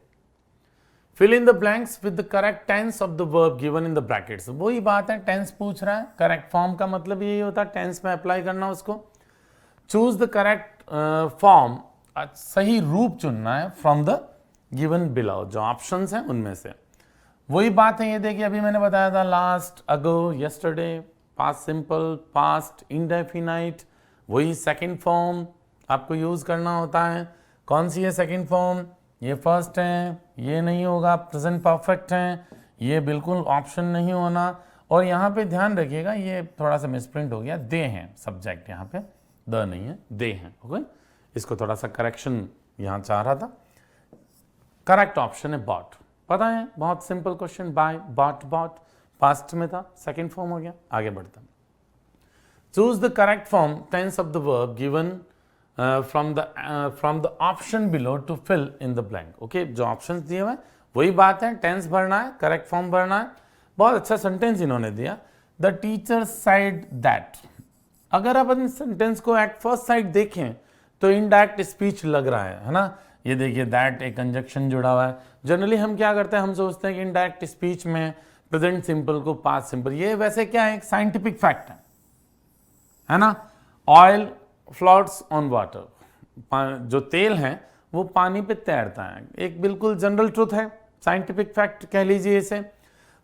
Fill in the blanks with the correct tense of the verb given in the brackets. वही बात है, टेंस पूछ रहा है, करेक्ट फॉर्म का मतलब यही होता है टेंस में अप्लाई करना उसको। चूज द करेक्ट फॉर्म, सही रूप चुनना है फ्रॉम द गिवन बिलो, जो ऑप्शंस हैं उनमें से। वही बात है, ये देखिए अभी मैंने बताया था last, ago, yesterday, past simple, past indefinite, वही सेकंड फॉर्म आपको यूज करना होता है। कौन सी है सेकंड फॉर्म? ये फर्स्ट है, ये नहीं होगा, प्रेजेंट परफेक्ट है, ये बिल्कुल ऑप्शन नहीं होना। और यहाँ पे ध्यान रखिएगा, ये थोड़ा सा मिसप्रिंट हो गया, दे हैं सब्जेक्ट, यहाँ पे द नहीं है, दे हैं। ओके, इसको थोड़ा सा करेक्शन यहाँ चाह रहा था। करेक्ट ऑप्शन है बॉट। पता है, बहुत simple question, buy, bought, bought, past में था, सेकंड फॉर्म हो गया। आगे बढ़ता है। Choose the correct form tense of the verb given from the option below to fill in the blank. Okay, जो ऑप्शंस दिए हुए वही बात है, टेंस भरना है, करेक्ट फॉर्म भरना है। बहुत अच्छा सेंटेंस इन्होंने दिया, द टीचर साइड दैट। अगर आप अपने सेंटेंस को एट फर्स्ट साइड देखें तो इनडायरेक्ट स्पीच लग रहा है ना। ये देखिए दैट एक कंजक्शन जुड़ा हुआ है। जनरली हम क्या करते हैं, हम सोचते हैं कि इनडायरेक्ट स्पीच में प्रेजेंट सिंपल को पास्ट सिंपल, ये वैसे क्या है, एक साइंटिफिक फैक्ट है ना। ऑयल फ्लोट्स ऑन वाटर, जो तेल है वो पानी पे तैरता है, एक बिल्कुल जनरल ट्रुथ है, साइंटिफिक फैक्ट कह लीजिए इसे।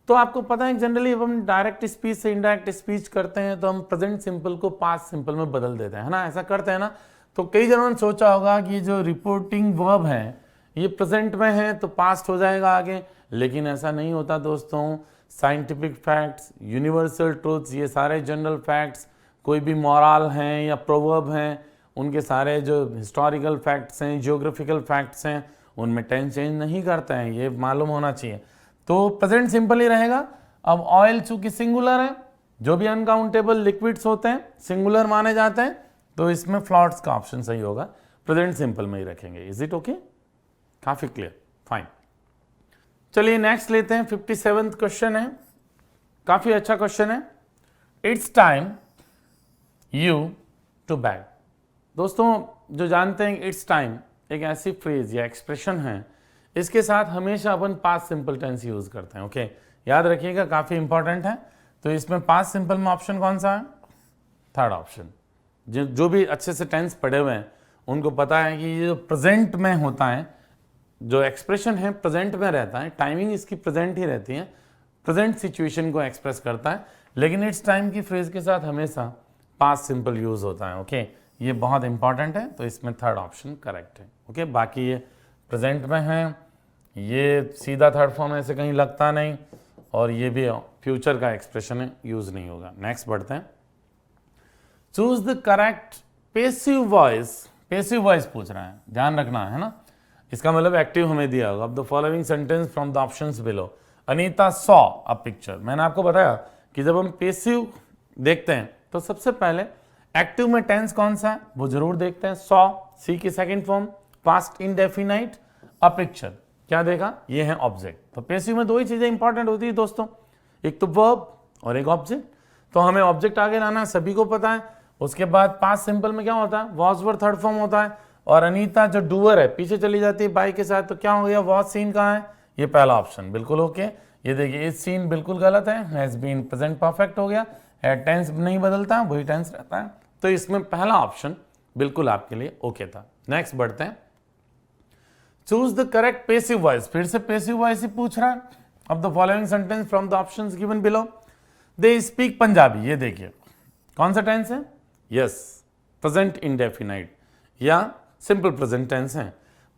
तो आपको पता है जनरली जब हम डायरेक्ट स्पीच से इनडायरेक्ट स्पीच करते हैं तो हम प्रेजेंट सिंपल को पास्ट सिंपल में बदल देते हैं, है ना, ऐसा करते हैं ना। तो कई जनों ने सोचा होगा कि जो रिपोर्टिंग वर्ब है ये प्रेजेंट में है तो पास्ट हो जाएगा आगे, लेकिन ऐसा नहीं होता दोस्तों। साइंटिफिक फैक्ट्स, यूनिवर्सल ट्रूथ्स, ये सारे जनरल फैक्ट्स, कोई भी मॉरल हैं या प्रोवर्ब हैं, उनके सारे जो हिस्टोरिकल फैक्ट्स हैं, जियोग्राफिकल फैक्ट्स हैं, उनमें टेंस चेंज नहीं करते हैं, ये मालूम होना चाहिए। तो प्रेजेंट सिंपल ही रहेगा। अब ऑयल चूंकि सिंगुलर है, जो भी अनकाउंटेबल लिक्विड्स होते हैं सिंगुलर माने जाते हैं, तो इसमें फ्लॉट्स का ऑप्शन सही होगा, प्रेजेंट सिंपल में ही रखेंगे। Is it okay? काफी क्लियर, फाइन। चलिए नेक्स्ट लेते हैं, 57th क्वेश्चन है, काफी अच्छा क्वेश्चन है। It's time you to bag. दोस्तों जो जानते हैं इट्स टाइम एक ऐसी फ्रेज या एक्सप्रेशन है, इसके साथ हमेशा अपन पास्ट सिंपल टेंस यूज करते हैं। ओके, याद रखिएगा, काफी इंपॉर्टेंट है। तो इसमें पास्ट सिंपल में ऑप्शन कौन सा है? Third option. जो भी अच्छे से टेंस पढ़े हुए हैं उनको पता है कि ये जो प्रेजेंट में होता है, जो एक्सप्रेशन है प्रेजेंट में रहता है, टाइमिंग इसकी प्रेजेंट ही रहती है, प्रेजेंट सिचुएशन को एक्सप्रेस करता है, लेकिन इट्स टाइम की फ्रेज के साथ हमेशा पास्ट सिंपल यूज होता है। ओके, ये बहुत इंपॉर्टेंट है, तो इसमें थर्ड ऑप्शन करेक्ट है। ओके, बाकी ये प्रेजेंट में है, ये सीधा थर्ड फॉर्म ऐसे कहीं लगता नहीं, और ये भी फ्यूचर का एक्सप्रेशन है, यूज नहीं होगा। नेक्स्ट बढ़ते हैं। Choose the correct passive voice. Passive voice पूछ रहा है, ध्यान रखना है ना, इसका मतलब एक्टिव हमें दिया होगा। अब the following sentence from the options below. Anita saw a picture. मैंने आपको बताया कि जब हम पेसिव देखते हैं तो सबसे पहले एक्टिव में टेंस कौन सा है वो जरूर देखते हैं। सॉ, सी की second form, past indefinite, a picture, क्या देखा, ये है ऑब्जेक्ट। तो पेसिव में दो ही चीजें इंपॉर्टेंट होती है दोस्तों, एक तो वर्ब और एक ऑब्जेक्ट। तो हमें ऑब्जेक्ट आगे लाना है, सभी को पता है। उसके बाद पास्ट सिंपल में क्या होता है, वॉज वर थर्ड फॉर्म होता है, और अनीता जो डूअर है पीछे चली जाती है बाई के साथ, तो क्या हो गया, वॉज सीन कहाँ है, ये पहला ऑप्शन बिल्कुल ओके। ये देखिए इस सीन बिल्कुल गलत है, हैज बीन प्रेजेंट परफेक्ट हो गया, टेंस नहीं बदलता, वही टेंस रहता है, तो इसमें पहला ऑप्शन बिल्कुल आपके लिए ओके था। नेक्स्ट बढ़ते हैं। Choose the correct passive voice. फिर से पेसिव वॉइस ही पूछ रहा है। अब the following sentence from the options given below. They speak Punjabi. ये देखिए कौन सा टेंस है, यस, प्रेजेंट इंडेफिनाइट या सिंपल प्रेजेंट टेंस है।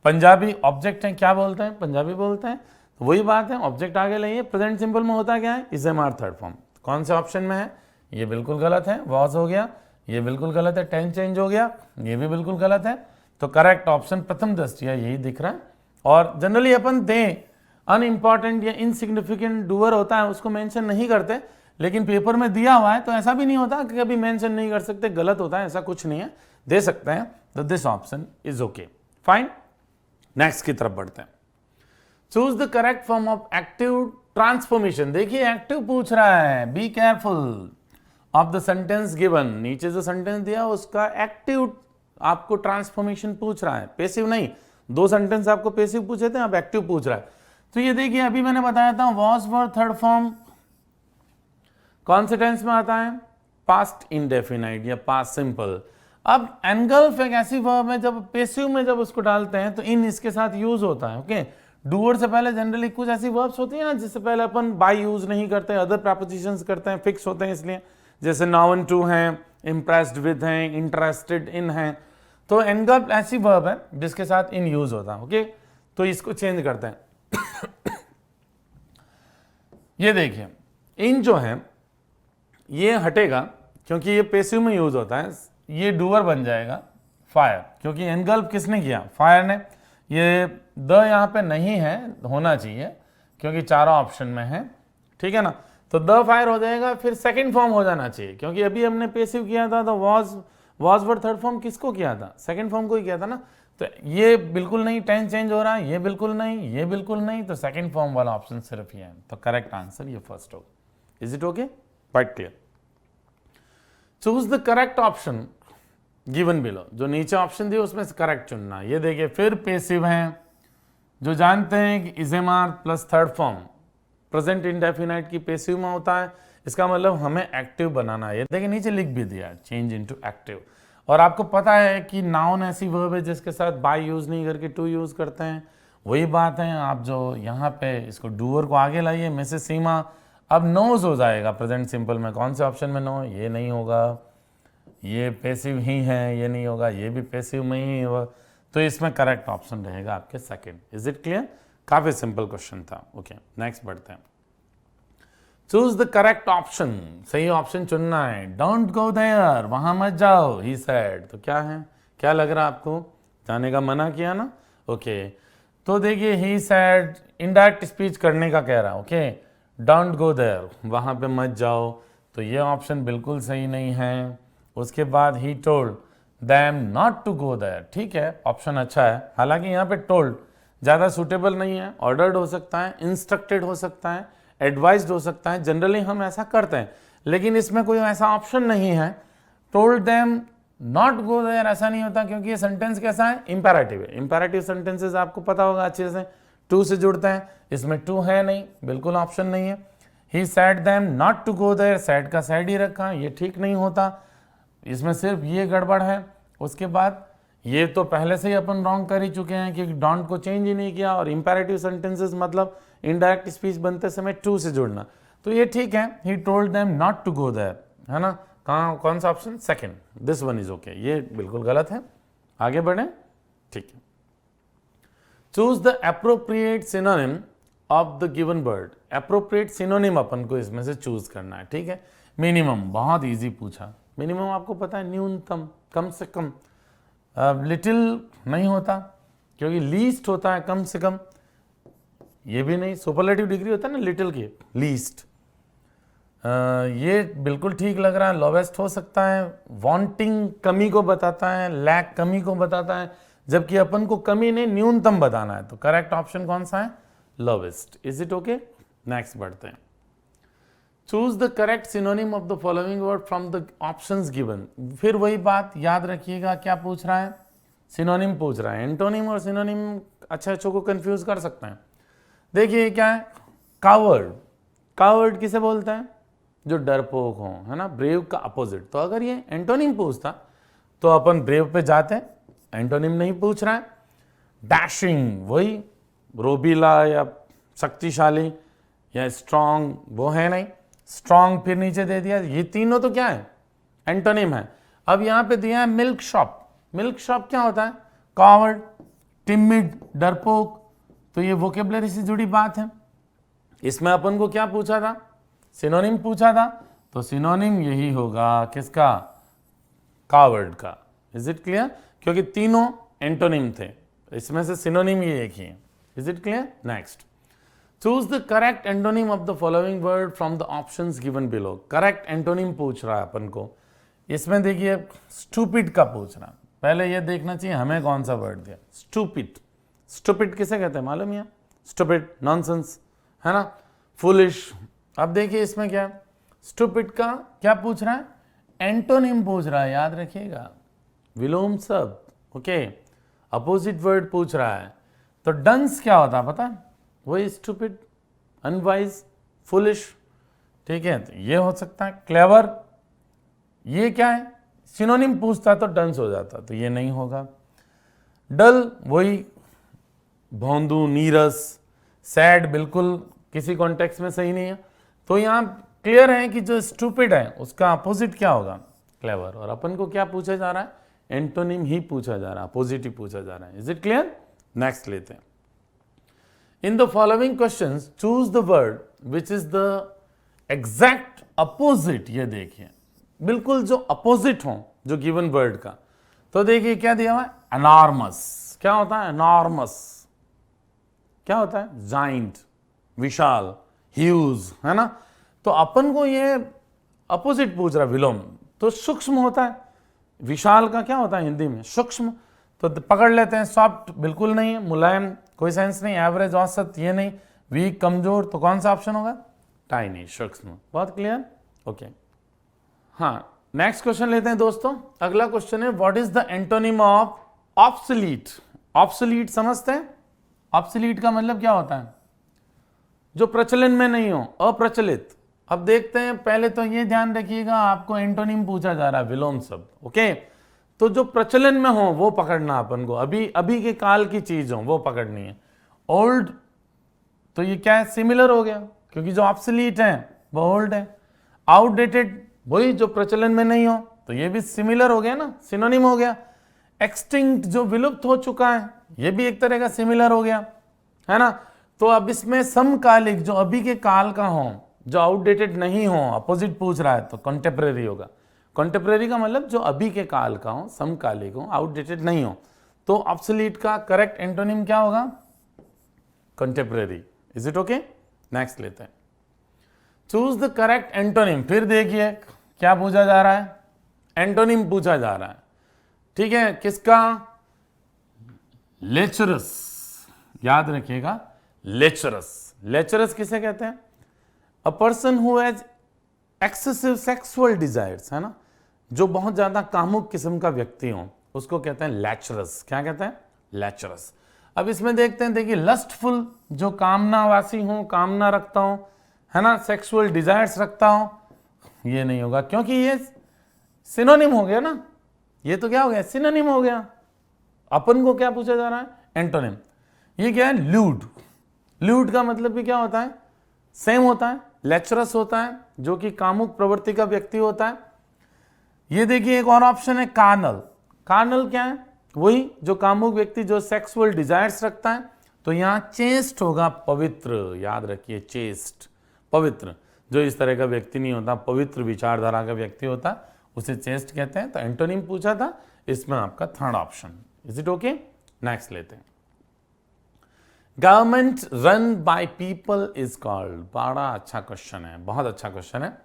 पंजाबी ऑब्जेक्ट है, क्या बोलते हैं, पंजाबी बोलते हैं। तो वही बात है, ऑब्जेक्ट आगे लाइए। प्रेजेंट सिंपल में होता क्या है, is am are third form. कौन से ऑप्शन में है, ये बिल्कुल गलत है, वॉज हो गया, ये बिल्कुल गलत है, टेंस चेंज हो गया, ये भी बिल्कुल गलत है। तो करेक्ट ऑप्शन प्रथम दृष्टिया यही दिख रहा है। और जनरली अपन दें अनइम्पॉर्टेंट या इनसिग्निफिकेंट डूअर होता है उसको मेंशन नहीं करते, लेकिन पेपर में दिया हुआ है तो ऐसा भी नहीं होता कि कभी मेंशन नहीं कर सकते, गलत होता है, ऐसा कुछ नहीं है, दे सकते हैं। तो this option is okay, fine. Next की तरफ बढ़ते हैं। Choose the correct form of active transformation. देखिए एक्टिव पूछ रहा है, be careful of the sentence given. नीचे जो सेंटेंस दिया उसका एक्टिव आपको ट्रांसफॉर्मेशन पूछ रहा है, पैसिव नहीं। 2 सेंटेंस आपको पैसिव पूछे थे, अब एक्टिव पूछ रहा है। तो ये देखिए अभी मैंने बताया था वॉज वर्ब थर्ड फॉर्म कौन से टेंस में आता है, पास्ट इंडेफिनाइट या पास्ट सिंपल। अब एनगल्फ एक ऐसी वर्ब है जब पैसिव में जब उसको डालते हैं तो इन इसके साथ यूज होता है। ओके, डूअर से पहले जनरली कुछ ऐसी वर्ब्स होती है ना जिससे पहले अपन बाय यूज नहीं करते, अदर प्रपोजिशंस करते हैं, फिक्स होते हैं इसलिए, जैसे नाउन टू हैं, इम्प्रेस्ड विद हैं, इंटरेस्टेड इन हैं। तो एनगल्फ ऐसी वर्ब है जिसके साथ इन यूज होता है। ओके, तो इसको चेंज करते हैं। ये देखिए इन जो है ये हटेगा क्योंकि ये पैसिव में यूज होता है, ये डूअर बन जाएगा फायर, क्योंकि एनगल्फ किसने किया, फायर ने। ये द यहाँ पे नहीं है, होना चाहिए क्योंकि चारों ऑप्शन में है, ठीक है ना। तो द फायर हो जाएगा, फिर सेकंड फॉर्म हो जाना चाहिए क्योंकि अभी हमने पैसिव किया था तो वॉज वर्ब थर्ड फॉर्म किसको किया था, सेकंड फॉर्म को ही किया था ना। तो ये बिल्कुल नहीं, टेंस चेंज हो रहा है, ये बिल्कुल नहीं, ये बिल्कुल नहीं, तो सेकंड फॉर्म वाला ऑप्शन सिर्फ ये है। तो करेक्ट आंसर ये फर्स्ट होगा। Is it okay, quite clear. Choose the correct option given below. जो नीचे ऑप्शन दिए उसमें से करेक्ट चुनना। ये देखिए फिर पैसिव हैं, जो जानते हैं कि is am are plus third form present indefinite की पैसिव में होता है, इसका मतलब हमें एक्टिव बनाना है। देखिए नीचे लिख भी दिया, चेंज इनटू एक्टिव। और आपको पता है कि नाउन ऐसी वर्ब है जिसके साथ बाय यूज नहीं करके टू यूज करते हैं। वही बात है, आप जो यहाँ पे इसको डूअर को आगे लाइए, मिसेस सीमा, अब नोज हो जाएगा प्रेजेंट सिंपल में। कौन से ऑप्शन में नो, ये नहीं होगा, ये पैसिव ही है, ये नहीं होगा, ये भी पैसिव में ही होगा। तो इसमें करेक्ट ऑप्शन रहेगा आपके सेकंड। इज इट क्लियर, काफी सिंपल क्वेश्चन था। ओके, नेक्स्ट बढ़ते हैं। चूज द करेक्ट ऑप्शन, सही ऑप्शन चुनना है। डोंट गो देयर, वहां मत जाओ, ही सेड। तो क्या है, क्या लग रहा है आपको, जाने का मना किया ना। ओके, तो देखिए ही सेड इनडायरेक्ट स्पीच करने का कह रहा है। ओके, डोंट गो देयर, वहां पे मत जाओ, तो ये ऑप्शन बिल्कुल सही नहीं है। उसके बाद he told them not to go there, ठीक है, ऑप्शन अच्छा है। हालांकि यहाँ पे टोल्ड ज़्यादा सूटेबल नहीं है, ऑर्डर्ड हो सकता है, इंस्ट्रक्टेड हो सकता है, एडवाइज्ड हो सकता है, जनरली हम ऐसा करते हैं, लेकिन इसमें कोई ऐसा ऑप्शन नहीं है। Told them not go there ऐसा नहीं होता क्योंकि ये सेंटेंस कैसा है, इंपेरेटिव है। इंपेरेटिव सेंटेंसेस आपको पता होगा अच्छे से, टू से जुड़ते हैं, इसमें टू है नहीं, बिल्कुल ऑप्शन नहीं है। He said them not to go there, said का सेड ही रखा, ये ठीक नहीं होता, इसमें सिर्फ ये गड़बड़ है। उसके बाद ये तो पहले से ही अपन रॉन्ग कर ही चुके हैं कि डोंट को चेंज ही नहीं किया, और इंपेरेटिव सेंटेंसेस मतलब इनडायरेक्ट स्पीच बनते समय टू से जुड़ना, तो ये ठीक है। He told them not to go there, है ना, कहाँ कौन सा option, second, this one is okay. ये बिल्कुल गलत है, आगे बढ़े, ठीक है। Choose the appropriate synonym of the given word. Appropriate synonym अपन को इसमें से चूज करना है, ठीक है। मिनिमम बहुत इजी पूछा, मिनिमम आपको पता है न्यूनतम, कम से कम। लिटिल नहीं होता क्योंकि लीस्ट होता है कम से कम, ये भी नहीं, सुपरलेटिव डिग्री होता है ना लिटिल की, लीस्ट। ये बिल्कुल ठीक लग रहा है, लोवेस्ट हो सकता है। वांटिंग कमी को बताता है, लैक कमी को बताता है, जबकि अपन को कमी नहीं न्यूनतम बताना है। तो करेक्ट ऑप्शन कौन सा है, lowest. Is it okay, next बढ़ते हैं। Choose the correct synonym of the following word from the options given. फिर वही बात याद रखिएगा, क्या पूछ रहा है, सिनोनिम पूछ रहा है। एंटोनिम और सिनोनिम अच्छों को कंफ्यूज कर सकते हैं। देखिए क्या है, कावर्ड। कावर्ड किसे बोलते हैं, जो डरपोक हो, है ना, ब्रेव का अपोजिट। तो अगर ये एंटोनिम पूछता तो अपन ब्रेव पे जाते, एंटोनिम नहीं पूछ रहा है। डैशिंग, वही रोबीला या शक्तिशाली या स्ट्रॉन्ग, वो है नहीं, स्ट्रॉन्ग फिर नीचे दे दिया, ये तीनों तो क्या है, एंटोनिम है। अब यहां पे दिया है मिल्क शॉप। मिल्क शॉप क्या होता है, कावर्ड, टिमिड, डरपोक, तो ये वोकेबलरी से जुड़ी बात है। इसमें अपन को क्या पूछा था, सिनोनिम पूछा था, तो सिनोनिम यही होगा किसका, कावर्ड का। इज इट क्लियर, क्योंकि तीनों एंटोनिम थे, इसमें से सिनोनिम ये एक ही है। Is it clear. Next, choose the correct antonym of the following word from the options given below. Correct antonym पूछ रहा है अपन को। इसमें देखिए स्टूपिड का पूछ रहा है, पहले ये देखना चाहिए हमें कौन सा वर्ड दिया, स्टूपिड। स्टूपिड किसे कहते हैं मालूम है, स्टूपिड, नॉनसेंस, है ना, फुलिश। अब देखिए इसमें क्या, स्टूपिड का क्या पूछ रहा है, एंटोनिम पूछ रहा है, याद रखिएगा, विलोम शब्द, ओके, अपोजिट वर्ड पूछ रहा है। तो डंस क्या होता है पता है, वही स्टूपिड, अनवाइज, फुलिश, ठीक है, तो ये हो सकता है। क्लेवर, ये क्या है, सिनोनिम पूछता तो डंस हो जाता, तो ये नहीं होगा। डल, वही भौंदू, नीरस, सैड, बिल्कुल किसी कॉन्टेक्स्ट में सही नहीं है। तो यहाँ क्लियर है कि जो स्टूपिड है उसका अपोजिट क्या होगा, क्लेवर। और अपन को क्या पूछा जा रहा है, एंटोनिम ही पूछा जा रहा है, अपोजिट ही पूछा जा रहा है। Is it clear. नेक्स्ट लेते हैं, in the following questions choose the word which is the exact opposite. ये देखिए बिल्कुल जो अपोजिट हो जो गिवन वर्ड का। तो देखिए क्या दिया हुआ है, एनॉर्मस, क्या होता है एनॉर्मस, क्या होता है, जाइंट, विशाल, ह्यूज, है ना। तो अपन को ये अपोजिट पूछ रहा है, विलोम, तो सूक्ष्म होता है। विशाल का क्या होता है हिंदी में, सूक्ष्म। तो पकड़ लेते हैं, सॉफ्ट बिल्कुल नहीं है, मुलायम कोई सेंस नहीं, एवरेज, औसत ये नहीं, वीक, कमजोर, तो कौन सा ऑप्शन होगा, टाइनी, सूक्ष्म। बहुत क्लियर, ओके। हाँ, नेक्स्ट क्वेश्चन लेते हैं दोस्तों। अगला क्वेश्चन है, what is the antonym of obsolete. Obsolete समझते हैं, ऑब्सोलीट का मतलब क्या होता है, जो प्रचलन में नहीं हो, अप्रचलित। अब देखते हैं, पहले तो ये ध्यान रखिएगा, आपको एंटोनिम पूछा जा रहा है, विलोम शब्द, ओके। तो जो प्रचलन में हो वो पकड़ना अपन को, अभी के काल की चीज हो वो पकड़नी है। ओल्ड, तो ये क्या है, सिमिलर हो गया, क्योंकि जो ऑब्सोलीट है वो ओल्ड है। आउटडेटेड, वही जो प्रचलन में नहीं हो, तो ये भी सिमिलर हो गया ना, सिनोनिम हो गया। एक्सटिंक्ट, जो विलुप्त हो चुका है, ये भी एक तरह का सिमिलर हो गया, है ना। तो अब इसमें समकालिक, जो अभी के काल का हो, जो आउटडेटेड नहीं हो, अपोजिट पूछ रहा है, तो कंटेम्परेरी होगा। कंटेम्परेरी का मतलब जो अभी के काल का हो, समकालिक हो, आउटडेटेड नहीं हो। तो ऑब्सोलीट का करेक्ट एंटोनिम क्या होगा, contemporary. Is it okay. Next लेते हैं, चूज द करेक्ट एंटोनिम। फिर देखिए क्या पूछा जा रहा है, एंटोनिम पूछा जा रहा है, ठीक है, किसका, लेचरस, याद रखिएगा, लेचरस। लेचरस किसे कहते हैं, a person who has excessive sexual desires, है ना, जो बहुत ज्यादा कामुक किस्म का व्यक्ति हो, उसको कहते हैं लेचरस। क्या कहते हैं, लेचरस। अब इसमें देखते हैं, देखिए लस्टफुल, जो कामनावासी हो, कामना रखता हो, है ना, सेक्सुअल डिजायर्स रखता हो, ये नहीं होगा, क्योंकि ये सिनोनिम हो गया ना, ये तो क्या हो गया, सिनोनिम हो गया। अपन को क्या पूछा जा रहा है, एंटोनिम। ये क्या है, ल्यूड। ल्यूड का मतलब भी क्या होता है, सेम होता है, लेचरस होता है, जो कि कामुक प्रवृत्ति का व्यक्ति होता है। ये देखिए एक और ऑप्शन है, कार्नल। कार्नल क्या है, वही जो कामुक व्यक्ति, जो सेक्सुअल डिजायर्स रखता है। तो यहां चेस्ट होगा, पवित्र, याद रखिए, चेस्ट, पवित्र। जो इस तरह का व्यक्ति नहीं होता, पवित्र विचारधारा का व्यक्ति होता, उसे चेस्ट कहते हैं। तो एंटोनिम पूछा था, इसमें आपका third option. Is it okay. Next लेते हैं, government run by people is called. बड़ा अच्छा क्वेश्चन है, बहुत अच्छा क्वेश्चन है।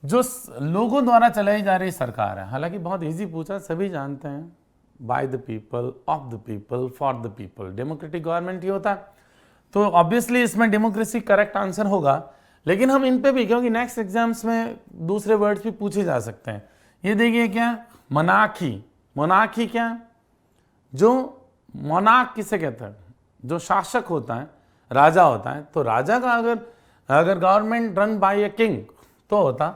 जो लोगों द्वारा चलाई जा रही सरकार है, हालांकि बहुत इजी पूछा, सभी जानते हैं, by the people, of the people, for the people, democratic government ही होता है। तो ऑब्वियसली इसमें डेमोक्रेसी करेक्ट आंसर होगा। लेकिन हम इन पे भी, क्योंकि नेक्स्ट एग्जाम्स में दूसरे वर्ड्स भी पूछे जा सकते हैं। ये देखिए क्या, मोनार्की। मोनार्की क्या है, जो मोनार्क किसे कहते हैं, जो शासक होता है, राजा होता है। तो राजा का अगर government run by a king तो होता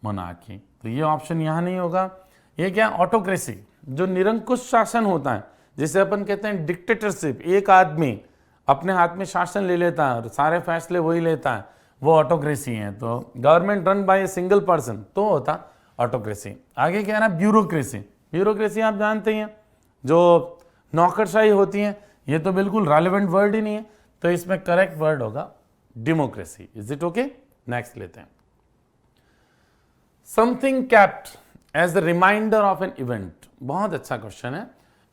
मोनार्की। तो ये ऑप्शन यहाँ नहीं होगा। ये क्या, ऑटोक्रेसी, जो निरंकुश शासन होता है, जिसे अपन कहते हैं डिक्टेटरशिप, एक आदमी अपने हाथ में शासन ले लेता है और सारे फैसले वही लेता है, वो ऑटोक्रेसी है। तो government run by a single person तो होता ऑटोक्रेसी। आगे क्या है ना, ब्यूरोक्रेसी। ब्यूरोक्रेसी आप जानते हैं, जो नौकरशाही होती है, ये तो बिल्कुल रेलेवेंट वर्ड ही नहीं है, तो इसमें करेक्ट वर्ड होगा democracy. Is it okay? Next लेते हैं। Something kept as the reminder of an event. बहुत अच्छा क्वेश्चन है।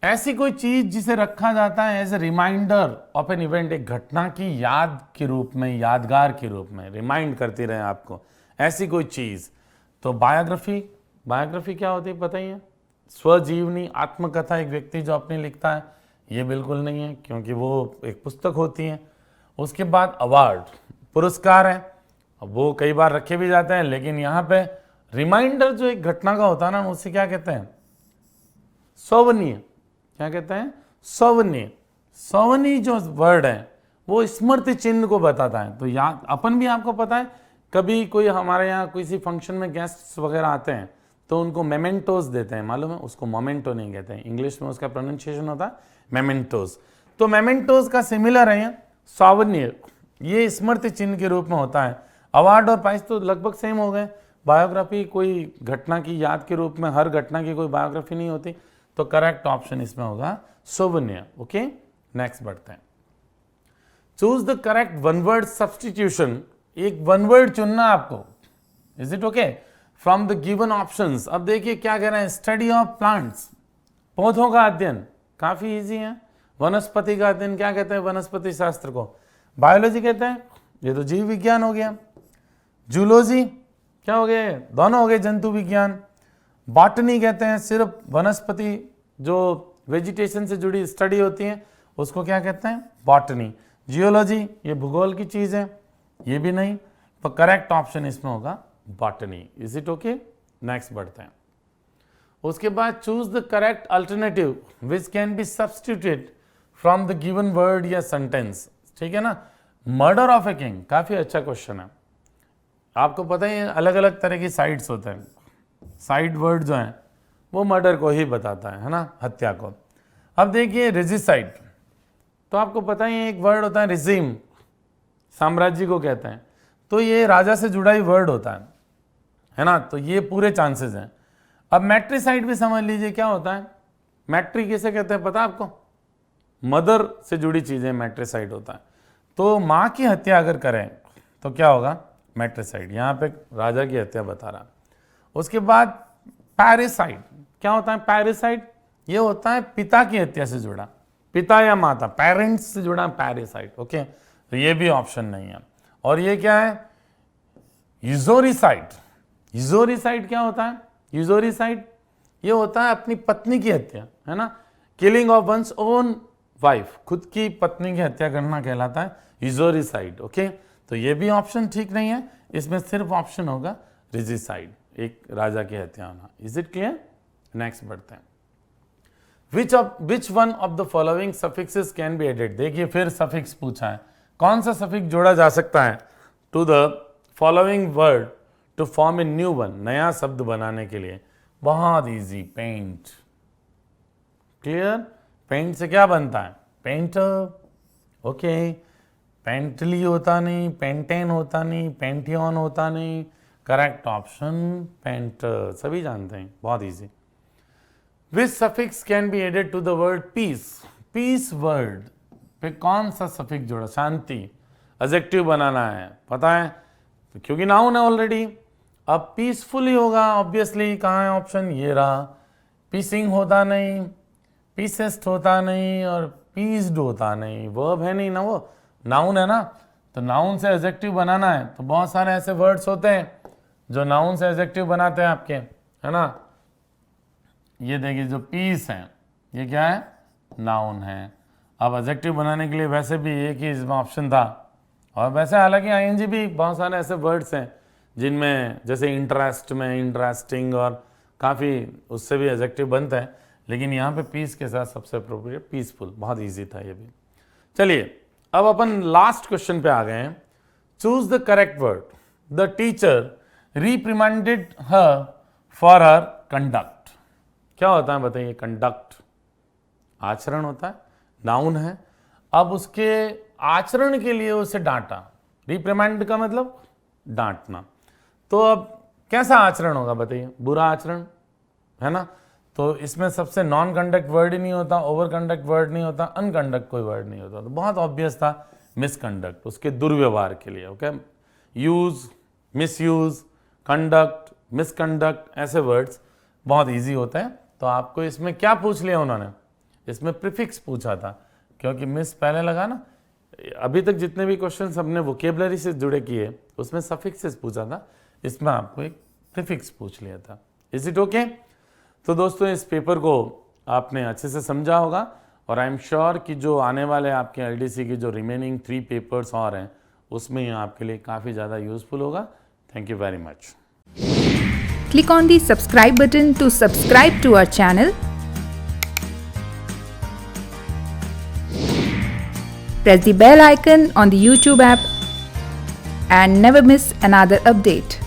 ऐसी कोई चीज जिसे रखा जाता है as a reminder of an event, एक घटना की याद के रूप में, यादगार के रूप में, रिमाइंड करती रहे आपको, ऐसी कोई चीज। तो बायोग्राफी। बायोग्राफी क्या होती है पता ही है? स्वजीवनी, आत्मकथा, एक व्यक्ति जो अपनी लिखता है। ये बिल्कुल नहीं है, क्योंकि वो एक पुस्तक होती है। उसके बाद अवार्ड, पुरस्कार है, वो कई बार रखे भी जाते हैं, लेकिन यहाँ पे रिमाइंडर जो एक घटना का होता है ना, उसे क्या कहते हैं? सौवनीय। क्या कहते हैं? सौवनीय। सौवनीय जो वर्ड है वो स्मृति चिन्ह को बताता है। तो याद, अपन भी आपको पता है, कभी कोई हमारे यहाँ किसी फंक्शन में गेस्ट्स वगैरह आते हैं तो उनको मेमेंटोस देते हैं, मालूम है? उसको मोमेंटो नहीं कहते हैं, इंग्लिश में उसका प्रोनाउंसिएशन होता है मेमेंटोस। तो मेमेंटोस का सिमिलर है सौवनीय, ये स्मृति चिन्ह के रूप में होता है। अवार्ड और प्राइज तो लगभग सेम हो गए। बायोग्राफी कोई घटना की याद के रूप में, हर घटना की कोई बायोग्राफी नहीं होती, तो करेक्ट ऑप्शन इसमें होगा सोवेनियर। ओके, नेक्स्ट बढ़ते हैं। Choose the correct one word substitution. एक वन वर्ड चुनना आपको। Is it okay? From the given options. अब देखिए क्या कह रहे हैं, स्टडी ऑफ प्लांट्स, पौधों का अध्ययन, काफी इजी है। वनस्पति का अध्ययन क्या कहते हैं? वनस्पति शास्त्र को बायोलॉजी कहते हैं, ये तो जीव विज्ञान हो गया। जूलॉजी क्या हो गए? दोनों हो गए, जंतु विज्ञान। बॉटनी कहते हैं सिर्फ वनस्पति जो वेजिटेशन से जुड़ी स्टडी होती है उसको क्या कहते हैं? बॉटनी। जियोलॉजी ये भूगोल की चीज है, ये भी नहीं, तो करेक्ट ऑप्शन इसमें होगा botany. Is it okay? Next बढ़ते हैं। उसके बाद choose the correct alternative which can be substituted from the given word या सेंटेंस। ठीक है ना? मर्डर ऑफ ए किंग, काफी अच्छा क्वेश्चन है। आपको पता ही है अलग अलग तरह की साइड्स होते हैं। साइड वर्ड जो है वो मर्डर को ही बताता है ना, हत्या को। अब देखिए रेजिसाइड, तो आपको पता ही है एक वर्ड होता है रिजीम, साम्राज्य को कहते हैं, तो ये राजा से जुड़ा ही वर्ड होता है ना, तो ये पूरे चांसेस हैं। अब मैट्रिसाइड भी समझ लीजिए क्या होता है। मैट्री किसे कहते हैं पता आपको? मदर से जुड़ी चीजें मैट्रिसाइड होता है। तो माँ की हत्या अगर करें तो क्या होगा? मैट्रिसाइड। यहाँ पे राजा की हत्या बता रहा। उसके बाद पैरिसाइड, क्या होता है? पैरिसाइड ये होता है पिता की हत्या से जुड़ा, पिता या माता, पेरेंट्स से जुड़ा पैरिसाइड। ओके, तो ये भी ऑप्शन नहीं है। और ये क्या है? यूजोरिसाइड। यूजोरिसाइड क्या होता है? यूजोरिसाइड ये होता है अपनी पत्नी की हत्या, है ना, killing of one's own wife, खुद की पत्नी की हत्या करना कहलाता है यूजोरिसाइड। ओके, तो ये भी ऑप्शन ठीक नहीं है, इसमें सिर्फ ऑप्शन होगा रिजिसाइड, एक राजा की हत्या होना। Is it clear? नेक्स्ट बढ़ते हैं। Which one of the following suffixes can be added. देखिए फिर सफिक्स पूछा है, कौन सा सफिक्स जोड़ा जा सकता है to the following word to form a new one, नया शब्द बनाने के लिए। बहुत इजी, पेंट। क्लियर? पेंट से क्या बनता है? पेंटर। ओके, पेंटली होता नहीं, पेंटेन होता नहीं, पेंटियन होता नहीं, करेक्ट ऑप्शन पेंटर, सभी जानते हैं, बहुत easy. Which suffix can be added to the word piece. Piece word पे कौन सा सफिक्स जोड़ा? शांति, एडजेक्टिव बनाना है, पता है? तो क्योंकि नाउन है ऑलरेडी। अब पीसफुल ही होगा ऑब्वियसली। कहाँ है ऑप्शन? ये रहा। पीसिंग होता नहीं, पीसेस्ट होता नहीं, और पीस्ड होता नहीं, वर्ब है नहीं ना, वो नाउन है ना। तो नाउन से एडजेक्टिव बनाना है तो बहुत सारे ऐसे वर्ड्स होते हैं जो नाउन से एडजेक्टिव बनाते हैं आपके, है ना। ये देखिए जो पीस है ये क्या है? नाउन है। अब एडजेक्टिव बनाने के लिए वैसे भी एक ही इसमें ऑप्शन था, और वैसे हालांकि आईएनजी भी बहुत सारे ऐसे वर्ड्स हैं जिनमें, जैसे इंटरेस्ट में इंटरेस्टिंग, और काफ़ी उससे भी एडजेक्टिव बनता है, लेकिन यहाँ पे पीस के साथ सबसे अप्रोप्रिएट पीसफुल। बहुत इजी था ये भी। चलिए अब अपन लास्ट क्वेश्चन पे आ गए हैं। Choose the correct word. The teacher reprimanded her for her conduct. क्या होता है बताइए? कंडक्ट आचरण होता है, नाउन है। अब उसके आचरण के लिए उसे डांटा। रिप्रिमांड का मतलब डांटना। तो अब कैसा आचरण होगा बताइए? बुरा आचरण, है ना। तो इसमें सबसे नॉन कंडक्ट वर्ड ही नहीं होता, ओवर कंडक्ट वर्ड नहीं होता, अनकंडक्ट कोई वर्ड नहीं होता। तो बहुत ऑब्वियस था मिसकंडक्ट, उसके दुर्व्यवहार के लिए। Okay, use, misuse, conduct, misconduct, ऐसे वर्ड्स बहुत इजी होते हैं। तो आपको इसमें क्या पूछ लिया उन्होंने, इसमें प्रीफिक्स पूछा था, क्योंकि मिस पहले लगा ना। अभी तक जितने भी क्वेश्चन हमने वोकेबलरी से जुड़े किए उसमें सफिक्सेस पूछा था, इसमें आपको एक प्रीफिक्स पूछ लिया था। Is it okay? तो दोस्तों इस पेपर को आपने अच्छे से समझा होगा, और आई एम श्योर कि जो आने वाले आपके एलडीसी की जो रिमेनिंग 3 पेपर्स और हैं उसमें ये आपके लिए काफ़ी ज़्यादा यूजफुल होगा। Thank you very much. Click on the subscribe button to subscribe to our channel. Press the bell icon on the YouTube app and never miss another update.